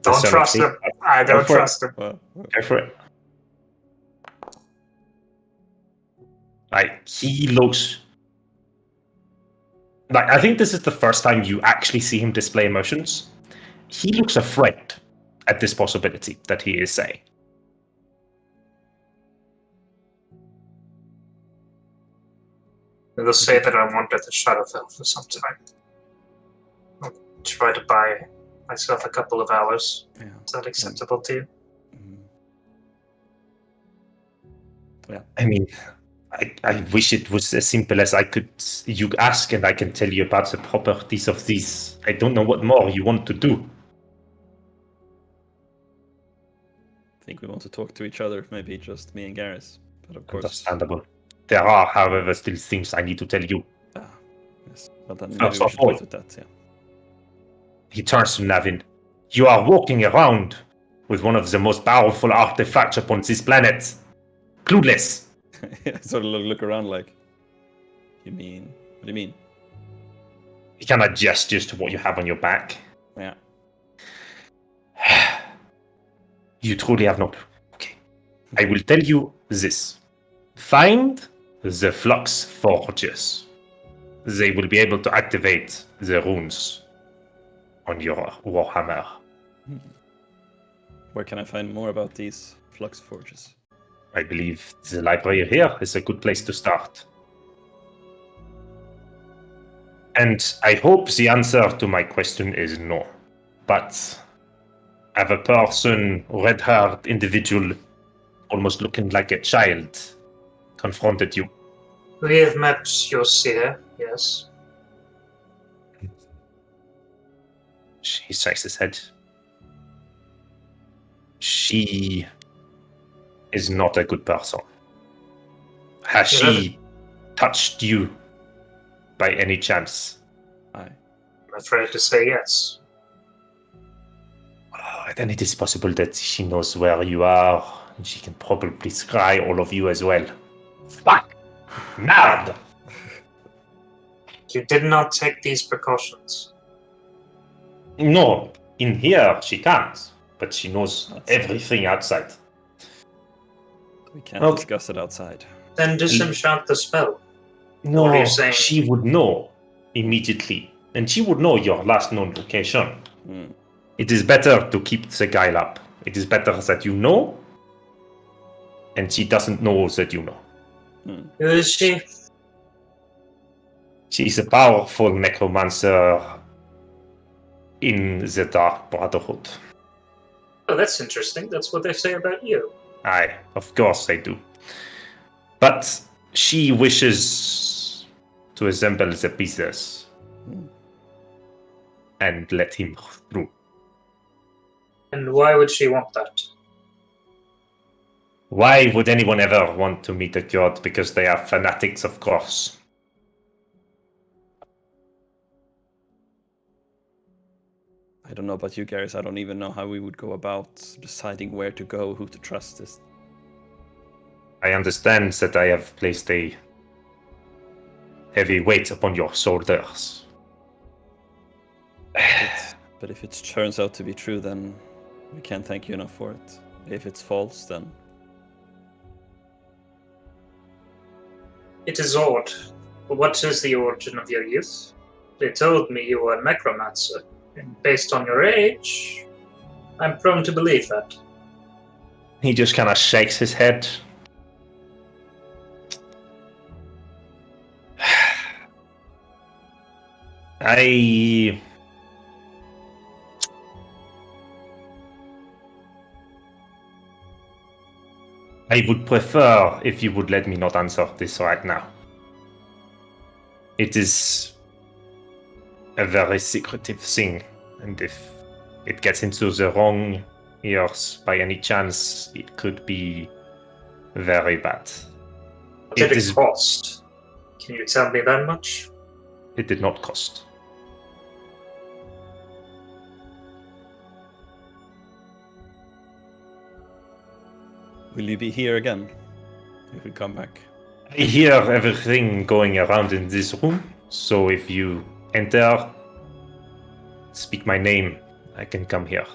Don't trust him. I don't trust him. Well, Go for it. Like, he looks... Like, I think this is the first time you actually see him display emotions. He looks afraid at this possibility that he is saying. I will say that I wanted the Shadowfell for some time. I'll try to buy myself a couple of hours. yeah. Is that acceptable to you? Yeah. I mean, I wish it was as simple as you ask and I can tell you about the properties of these. I don't know what more you want to do. I think we want to talk to each other, maybe just me and Garrus. But of course. Understandable. There are, however, still things I need to tell you. Yes. But then First maybe we of should all, wait with that, yeah. He turns to Navin. You are walking around with one of the most powerful artifacts upon this planet. Clueless. I sort of look around like, what do you mean? He kind of gestures to what you have on your back. Yeah. You truly have no clue. Okay. I will tell you this. Find the Flux Forges. They will be able to activate the runes on your Warhammer. Where can I find more about these flux forges? I believe the library here is a good place to start. And I hope the answer to my question is no. But have a person, red-haired individual, almost looking like a child, confronted you. We have met your seer, yes. He shakes his head. She is not a good person. Has she touched you by any chance? Aye. I'm afraid to say yes. Then it is possible that she knows where you are, and she can probably scry all of you as well. Fuck! Nerd! You did not take these precautions. No, in here she can't, but she knows everything outside. We can't Okay. discuss it outside. Then disenchant the spell. What are No, you saying? she would know immediately, and she would know your last known location. Hmm. It is better to keep the guile up. It is better that you know, and she doesn't know that you know. Who is she? She is a powerful necromancer in the Dark Brotherhood. Oh, that's interesting. That's what they say about you. Aye, of course they do. But she wishes to assemble the pieces and let him through. And why would she want that? Why would anyone ever want to meet a god? Because they are fanatics, of course. I don't know about you, Garrus. I don't even know how we would go about deciding where to go, who to trust. This. I understand that I have placed a heavy weight upon your shoulders. But if it turns out to be true, then we can't thank you enough for it. If it's false, then It is odd. But what is the origin of your youth? They told me you were a necromancer. And based on your age, I'm prone to believe that. He just kind of shakes his head. I would prefer if you would let me not answer this right now. It is a very secretive thing, and if it gets into the wrong ears by any chance, it could be very bad. What did It it is- cost? Can you tell me that much? It did not cost. will you be here again if we come back? I hear everything going around in this room, so if you enter, speak my name, I can come here.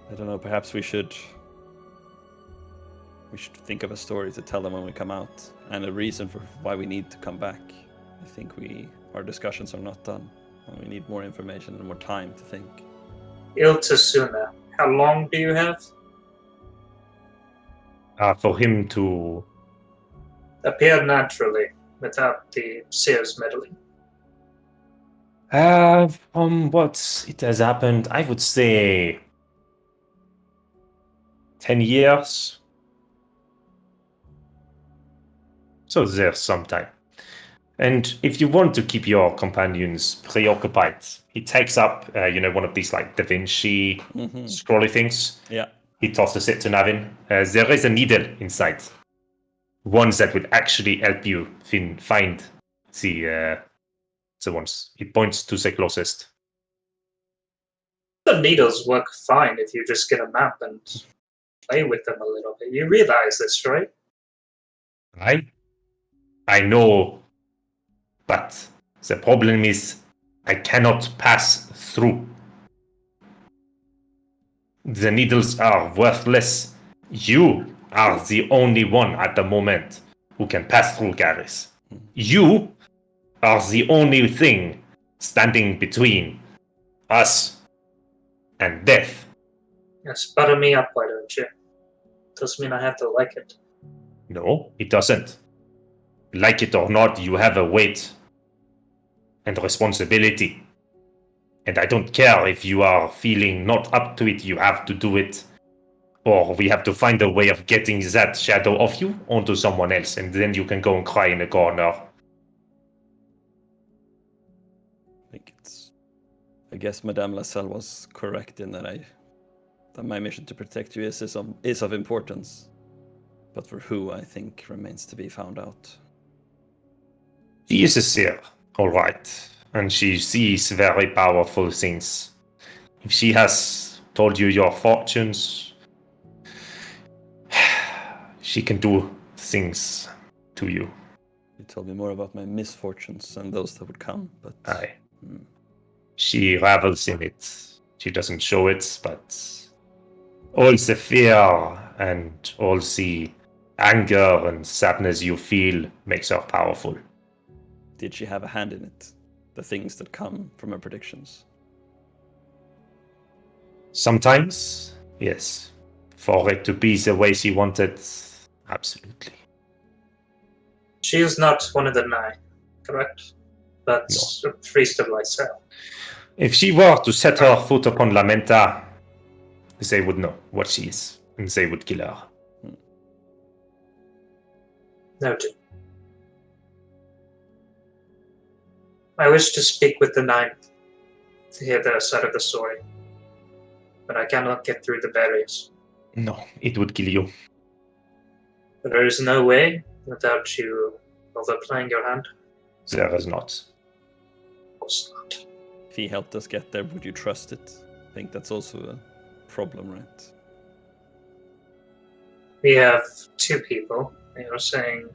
I don't know. Perhaps we should think of a story to tell them when we come out, and a reason for why we need to come back. I think our discussions are not done, and we need more information and more time to think. Ilta Suna. How long do you have? For him to Appear naturally, without the seer's meddling. from what it has happened, I would say 10 years. So there's some time. And if you want to keep your companions preoccupied, he takes up, one of these like Da Vinci scrolly things. Yeah. He tosses it to Navin. There is a needle inside. Ones that would actually help you find the ones. He points to the closest. The needles work fine if you just get a map and play with them a little bit. You realize this, right? I know, but the problem is I cannot pass through. The needles are worthless. You are the only one at the moment who can pass through, Garrus. You are the only thing standing between us and death. Yes, butter me up, why don't you? Doesn't mean I have to like it. No, it doesn't. Like it or not, you have a weight and responsibility. And I don't care if you are feeling not up to it, you have to do it. Or we have to find a way of getting that shadow off you onto someone else, and then you can go and cry in a corner. I guess Madame Lassalle was correct in that my mission to protect you is of importance. But for who, I think, remains to be found out. She is a seer, all right. And she sees very powerful things. If she has told you your fortunes, she can do things to you. You told me more about my misfortunes and those that would come, but... Aye. She revels in it. She doesn't show it, but all the fear and all the anger and sadness you feel makes her powerful. Did she have a hand in it? The things that come from her predictions. Sometimes, yes. For it to be the way she wanted, absolutely. She is not one of the 9, correct? That's a priest of Lysel. If she were to set her foot upon Lamenta, they would know what she is, and they would kill her. Noted. I wish to speak with the 9 to hear their side of the story, but I cannot get through the barriers. No, it would kill you. But there is no way without you overplaying your hand. There is not. Of course not. If he helped us get there, would you trust it? I think that's also a problem, right? We have 2 people. They are saying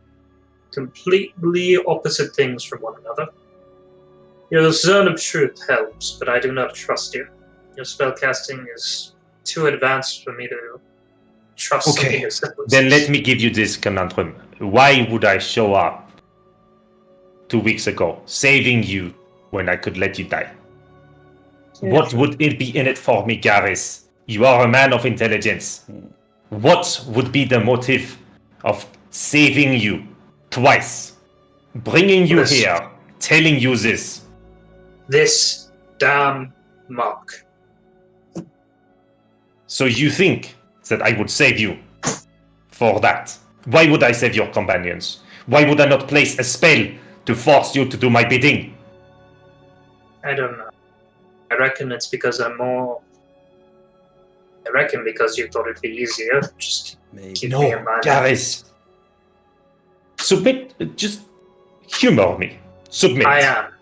completely opposite things from one another. Your zone of truth helps, but I do not trust you. Your spellcasting is too advanced for me to trust something as simple as Then this. let me give you this conundrum. Why would I show up 2 weeks ago, saving you when I could let you die? Yeah. What would it be in it for me, Gareth? You are a man of intelligence. What would be the motive of saving you twice? Bringing you Listen. here, telling you this. This damn mark. So you think that I would save you for that? Why would I save your companions? Why would I not place a spell to force you to do my bidding? I don't know. I reckon it's because I'm more. I reckon because you thought it'd be easier. Just Maybe. keep me in No, mind. Gareth. Submit, just humor me. Submit. I am.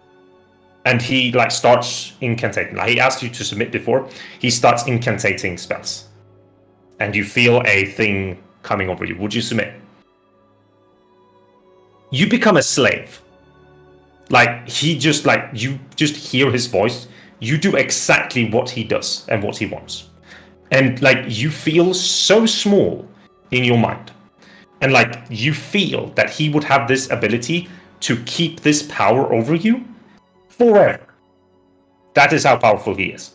And he starts incantating. He asked you to submit before. He starts incantating spells. And you feel a thing coming over you. Would you submit? You become a slave. You just hear his voice. You do exactly what he does and what he wants. And you feel so small in your mind. And you feel that he would have this ability to keep this power over you forever. That is how powerful he is.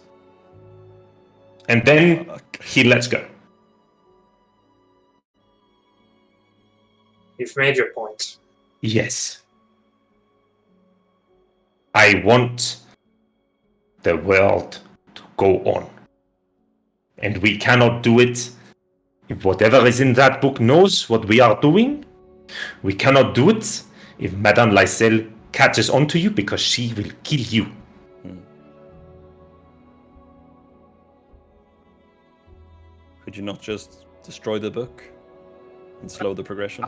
And then he lets go. You've made your point. Yes. I want the world to go on. And we cannot do it if whatever is in that book knows what we are doing. We cannot do it if Madame Lysel catches on to you, because she will kill you. Could you not just destroy the book and slow the progression?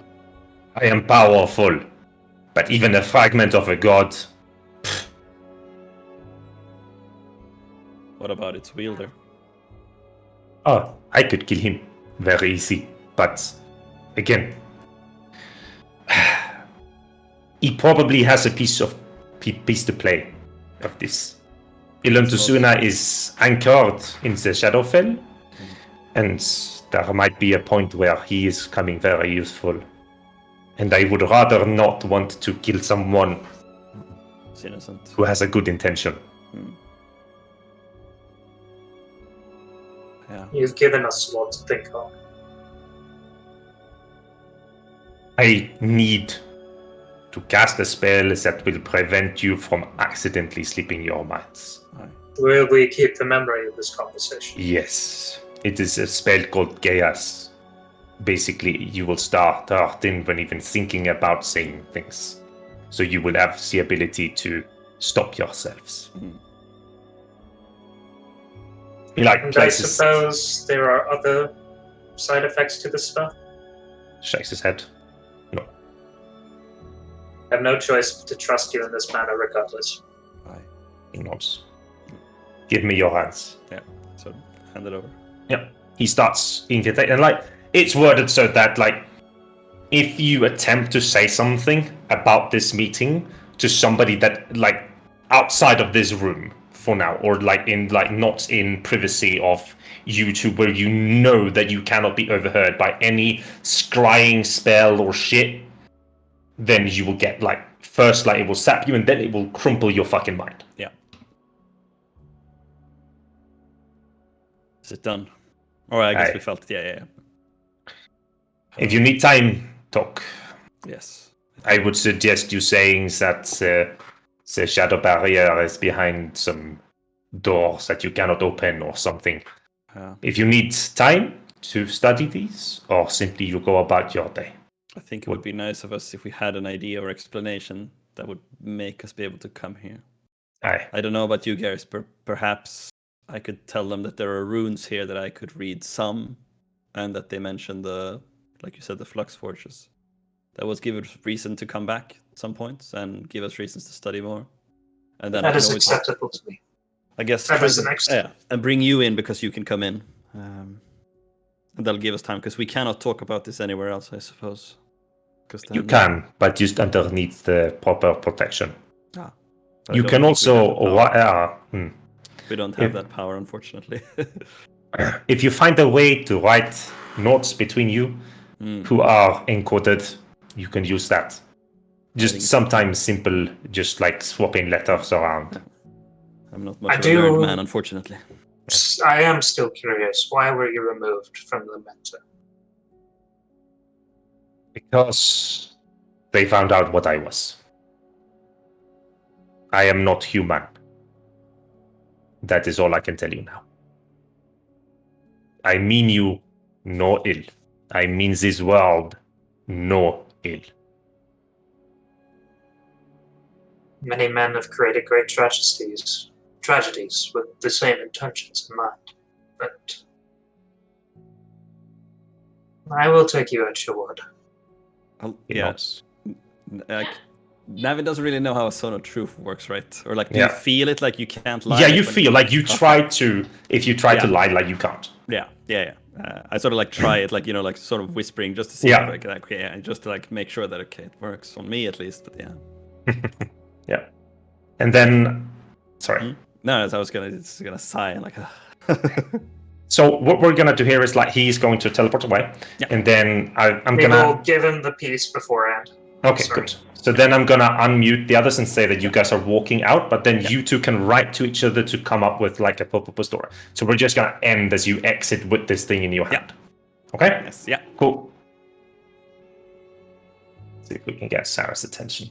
I am powerful, but even a fragment of a god. What about its wielder? Oh, I could kill him very easy, but again, he probably has a piece to play of this. Ilum Tusuna is anchored in the Shadowfell, and there might be a point where he is coming very useful. And I would rather not want to kill someone It's innocent. who has a good intention. Yeah. You've given us a lot to think on. I need to cast a spell that will prevent you from accidentally slipping your minds. Will we keep the memory of this conversation? Yes, it is a spell called Chaos. Basically, you will start hurting when even thinking about saying things. So you will have the ability to stop yourselves. And I places, suppose there are other side effects to this spell? shakes his head. No. I have no choice but to trust you in this manner regardless. He nods. Give me your hands. Yeah. So hand it over. Yeah. He starts incantating. And it's worded so that if you attempt to say something about this meeting to somebody that outside of this room for now, or like not in privacy of you two, where you know that you cannot be overheard by any scrying spell or shit, then you will get like first like it will sap you and then it will crumple your fucking mind. Yeah. Is it done? Or I guess Aye. we felt it. Yeah. If you need time, talk. Yes. I would suggest you saying that the shadow barrier is behind some doors that you cannot open or something. If you need time to study these, or simply you go about your day. I think it would be nice of us if we had an idea or explanation that would make us be able to come here. Aye. I don't know about you guys, but perhaps I could tell them that there are runes here that I could read some, and that they mentioned like you said, the flux forges. That would give us reason to come back at some points and give us reasons to study more. And then That is acceptable to me. I guess that is the next step. Yeah, and bring you in because you can come in. And that'll give us time because we cannot talk about this anywhere else, I suppose. You can, but just underneath the proper protection. So you can also. We don't have that power, unfortunately. If you find a way to write notes between you who are encoded, you can use that. Just sometimes simple, just like swapping letters around. I'm not much of a nerd man, unfortunately. I am still curious. Why were you removed from Lamenta? Because they found out what I was. I am not human. That is all I can tell you now. I mean you no ill. I mean this world no ill. Many men have created great tragedies with the same intentions in mind. But I will take you at your word. Yes. Navin doesn't really know how a zone of truth works, right? Or like, do you feel it like you can't lie? Yeah, you feel like you try to. If you try to lie, like you can't. Yeah. I sort of like try it, like like sort of whispering just to see, just to like make sure that it works on me at least. But yeah, and then, sorry. No, I was gonna sigh and like. So what we're gonna do here is like he's going to teleport away, and then I'm gonna give him the piece beforehand. Okay, good. So then I'm gonna unmute the others and say that you guys are walking out, but then you two can write to each other to come up with like a purpose story. So we're just gonna end as you exit with this thing in your hand. Okay? Yes. Yeah. Cool. Let's see if we can get Sarah's attention.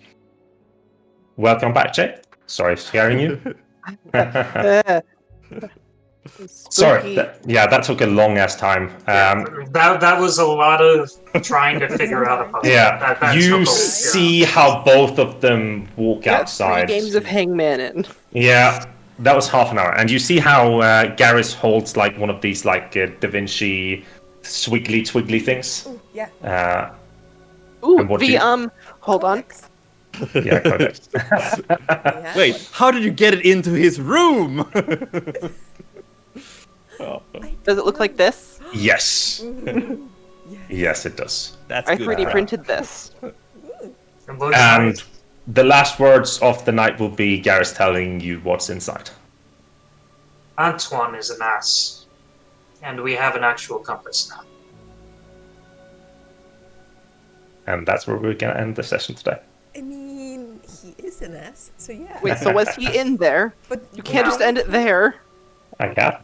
Welcome back, Jay. Sorry for scaring you. Sorry. That took a long ass time. That was a lot of trying to figure out a puzzle. Yeah, you see how both of them walk outside. 3 games of Hangman in. Yeah, that was half an hour, and you see how Garrus holds like one of these like Da Vinci swiggly twiggly things. Ooh, yeah. Hold on. Yeah, Codex. Wait, how did you get it into his room? Does it look like this? Yes. Yes, it does. That's I good. 3D printed this. And the last words of the night will be Garrus telling you what's inside. Antoine is an ass, and we have an actual compass now. And that's where we're gonna end the session today. I mean, he is an ass, so yeah. Wait, so was he in there? But you can't just end it there. I can.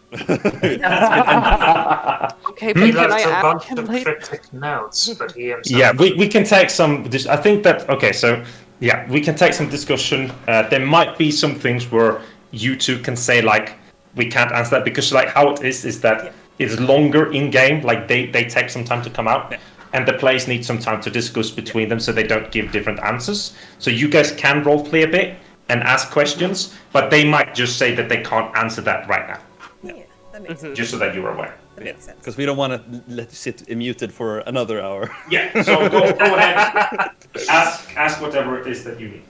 Okay, but can I a bunch add of cryptic notes, but he himself... Yeah, we can take some... I think that... Okay, so... Yeah, we can take some discussion. There might be some things where you two can say, like, we can't answer that, because, like, how it is that it's longer in-game. Like, they take some time to come out. Yeah. And the players need some time to discuss between them so they don't give different answers. So you guys can roleplay a bit and ask questions, but they might just say that they can't answer that right now. Yeah, that makes sense. Just so that you're aware. That makes sense. Because we don't want to let you sit muted for another hour. Yeah, so go ahead. Ask whatever it is that you need.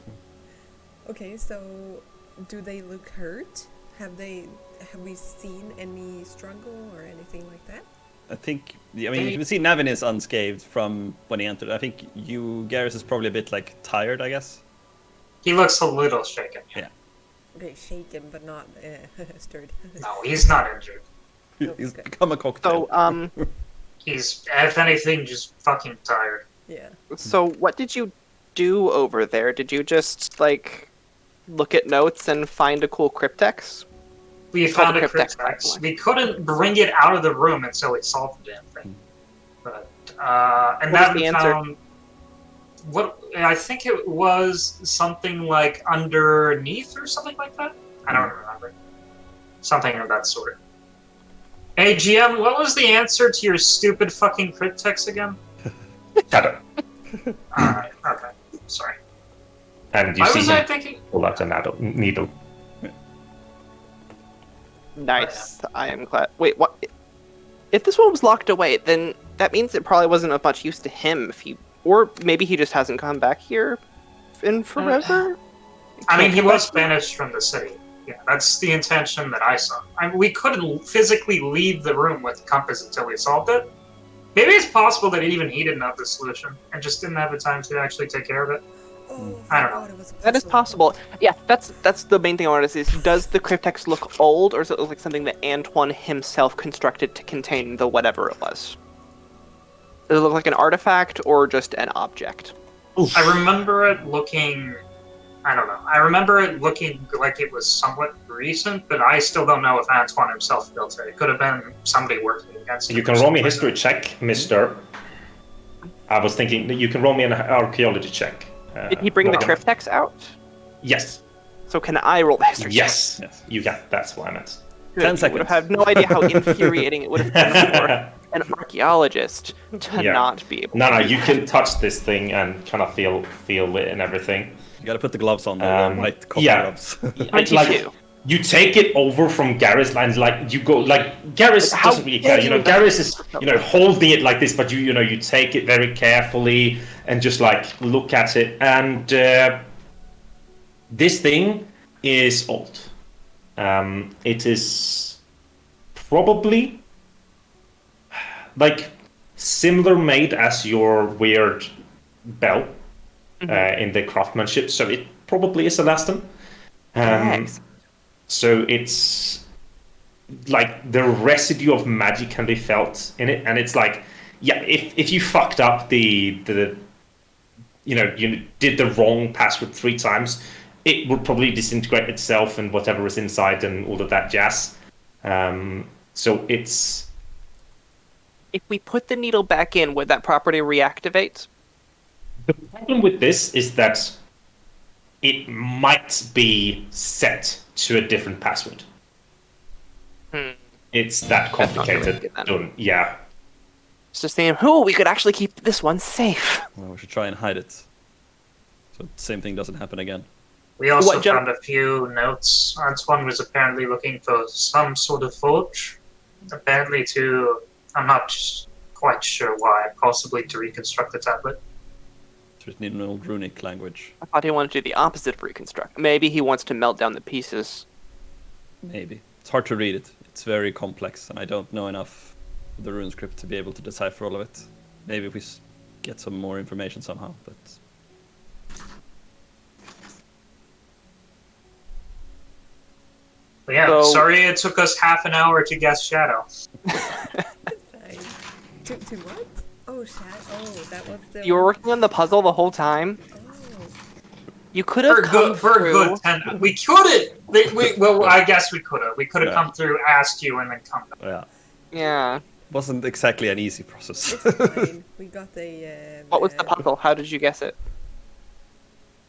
Okay, so do they look hurt? Have we seen any struggle or anything like that? I think, you can see Navin is unscathed from when he entered. I think Garrus is probably a bit like tired, I guess. He looks a little shaken. Yeah. Okay, shaken, but not stirred. No, he's not injured. He's Okay. become a cocktail. So, He's, if anything, just fucking tired. Yeah. so what did you do over there? Did you just like look at notes and find a cool cryptex? We called found the a Cryptex, by the Cryptex. way. We couldn't bring it out of the room until we solved the damn thing. But and What was Navin the answer? found what I think it was something like underneath or something like that. I don't remember. Something of that sort. Hey GM, what was the answer to your stupid fucking Cryptex again? Shadow. Alright, okay. Sorry. And you Why see was I him thinking? pull out a needle. Nice. I am glad. Wait, what? If this one was locked away, then that means it probably wasn't of much use to him. If he, or maybe he just hasn't come back here in forever. I mean, Can't he come was back here? banished from the city. Yeah, that's the intention that I saw. I mean, we couldn't physically leave the room with the compass until we solved it. Maybe it's possible that even he didn't have the solution and just didn't have the time to actually take care of it. Oh, I don't forgot it was a That is puzzle. possible. Yeah, that's the main thing I wanted to see. Is does the cryptex look old, or does it look like something that Antoine himself constructed to contain the whatever it was? Does it look like an artifact or just an object? I remember it looking. I don't know. I remember it looking like it was somewhat recent, but I still don't know if Antoine himself built it. It could have been somebody working against him. You can roll me a history check, mister. I was thinking that you can roll me an archaeology check. Did he bring the Welcome. cryptex out? Yes. So can I roll the history check? Yes. Yes. You can. That's what I meant. Good. 10 You would seconds. have had no idea how infuriating it would have been for an archaeologist to Yeah. not be able No, to no, do you that. can touch this thing and kind of feel it and everything. You gotta put the gloves on, the white cotton yeah. gloves. 22. Like, you take it over from Garrus lines, like you go, like Garrus How doesn't really care. big You know, was the- Garrus is, holding it like this, but you take it very carefully and just like look at it. And this thing is old. It is probably like similar made as your weird bell in the craftsmanship, so it probably is a Elastin. Thanks. So it's like the residue of magic can be felt in it, and it's like, yeah, if you fucked up you did the wrong password 3 times, it would probably disintegrate itself and whatever is inside and all of that jazz. So it's If we put the needle back in, would that property reactivate? the problem with this is that it might be set to a different password. It's that That's not gonna complicated. make it then. Done. Yeah. It's just saying, oh, we could actually keep this one safe. Well, we should try and hide it. So the same thing doesn't happen again. We also What, Jen- found a few notes. Antoine was apparently looking for some sort of forge. Apparently I'm not quite sure why, possibly to reconstruct the tablet. Just need an old runic language. I thought he wanted to do the opposite of reconstruct. Maybe he wants to melt down the pieces. Maybe. It's hard to read it. It's very complex, and I don't know enough of the rune script to be able to decipher all of it. Maybe if we get some more information somehow, but... But yeah, So- sorry it took us half an hour to guess Shadow. Fine. To what? Oh, that was the. You were working on the puzzle the whole time. Oh. You could have come For a through. good 10. We could have. Well, I guess we could have. We could have Yeah. come through, asked you, and then come back. Yeah. Yeah. Wasn't exactly an easy process. It's fine. We got the. What was the puzzle? How did you guess it?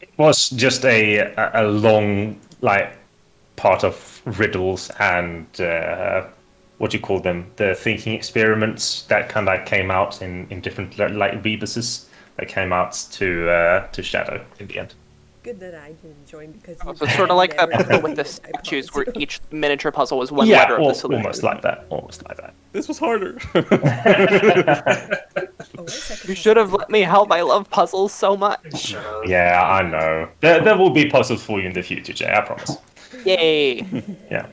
It was just a long like part of riddles and what do you call them? The thinking experiments that kind of came out in different like rebuses that came out to Shadow in the end. Good that I didn't join because. So you it's sort of like that never puzzle with the joined. I statues, where promise you. each miniature puzzle was one letter of the solution. almost like that. Almost like that. This was harder. Oh, wait a second. You should have let me help. I love puzzles so much. Yeah, I know. There will be puzzles for you in the future, Jay. I promise. Yay. Yeah.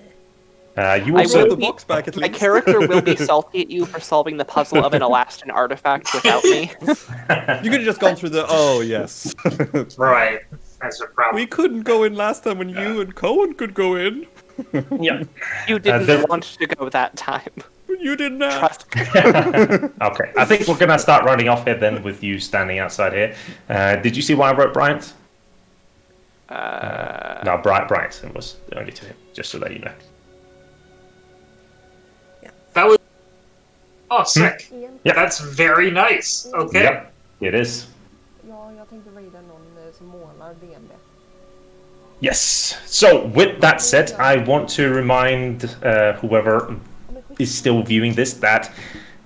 You I also will the be- box back at My least. character will be salty at you for solving the puzzle of an Elastin artifact without me. You could have just gone through the... Oh, yes. Right. as a problem. We couldn't go in last time when you and Cohen could go in. Yeah. You didn't there- want to go that time. But you did not. Trust me. Okay, I think we're gonna start running off here then with you standing outside here. Did you see why I wrote Bryant? No, Bryant was the only to him, just to let you know. That was. Oh, sick. Yeah. That's very nice. Okay. Yep, it is. Ja, jag tänkte rida någon som målar DND. Yes. So, with that said, I want to remind whoever is still viewing this that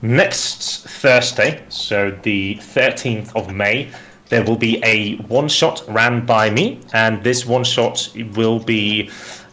next Thursday, so the 13th of May, there will be a one-shot ran by me, and this one-shot will be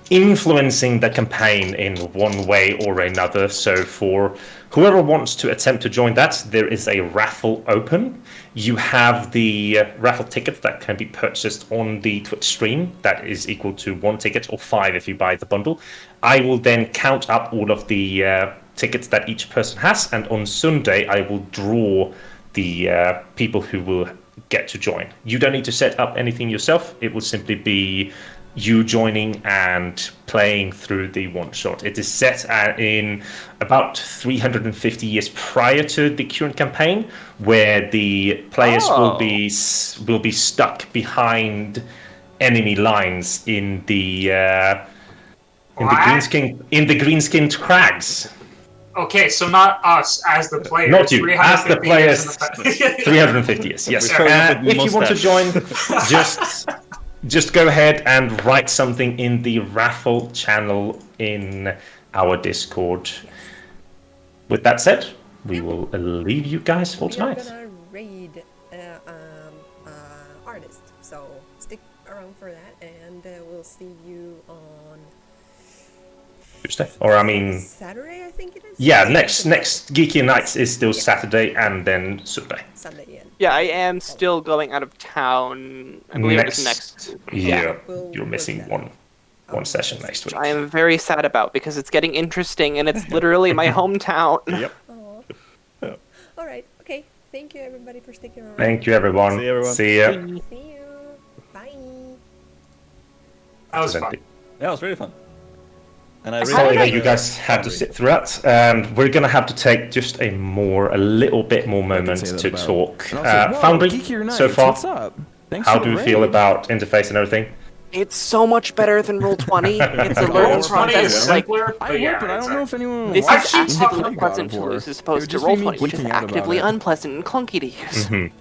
influencing the campaign in one way or another. So for whoever wants to attempt to join that, there is a raffle open. You have the raffle ticket that can be purchased on the Twitch stream. That is equal to 1 ticket or 5 if you buy the bundle. I will then count up all of the tickets that each person has, and on Sunday I will draw the people who will get to join. You don't need to set up anything yourself. It will simply be you joining and playing through the one shot. It is set in about 350 years prior to the current campaign, where the players will be stuck behind enemy lines in the green-skinned crags. Okay, so not us as the players. Not you, as the 350 years players. in the 350 years. Yes. We're showing up with If you want to mustache. join, just go ahead and write something in the raffle channel in our Discord. With that said, we will leave you guys for tonight. We're gonna raid artist, so stick around for that, and we'll see you on Tuesday, or I mean, Saturday, I think it is. yeah, next Geekier Nights is still Saturday, and then Sunday. Sunday, yeah. Yeah, I am still going out of town. I believe it is next. Yeah, We'll you're missing work that one session next week. I am very sad about because it's getting interesting and it's literally my hometown. Yep. Aw. All right. Okay. Thank you, everybody, for sticking around. Thank you, everyone. See you, everyone. See ya. See you. Bye. That was fun. Yeah, it was really fun. And I Sorry really that you guys had to sit through that, and we're gonna have to take just a little bit more moment to talk. Foundry, so far, What's up? Thanks how for do you the feel raid. about interface and everything? It's so much better than Roll20. It's a Roll learning 20 is process. Like, simpler, I but would, yeah, but I don't know if anyone this wants is Why to keep actively talking play God unpleasant of tool War. as opposed It to would just be me Roll20, which is geeking out about actively it. unpleasant and clunky to use.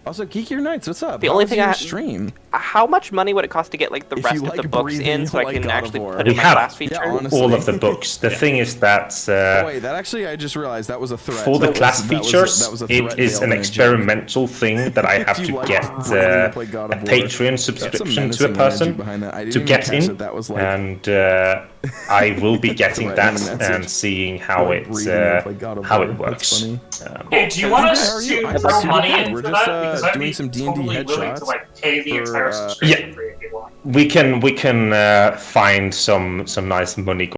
Also, Geekier Nights, what's up? The How only was thing your I- stream? How much money would it cost to get like the If rest you of the like books breathing, in so I like can God of actually War. put We in my have- class feature? Yeah, honestly. All of the books. The thing is that Oh, wait, that actually, I just realized that was a threat. for the That class was- that was a- features, that was a it threat is veiled an in a joke. experimental thing that I have If to you like get breathing and play God a of War, Patreon that's a subscription to a menacing energy person behind that. I didn't to even get catch in, that that was like and I will be getting that threatening message. and seeing how like it breathing and play God of how War. it That's works. funny. Hey, do you want How us are you? to I'm throw super money good. into We're that? just, Because I'd doing be some D&D totally willing to headshots like pay the for, entire uh, subscription Yeah. for you if you want. We can find some nice money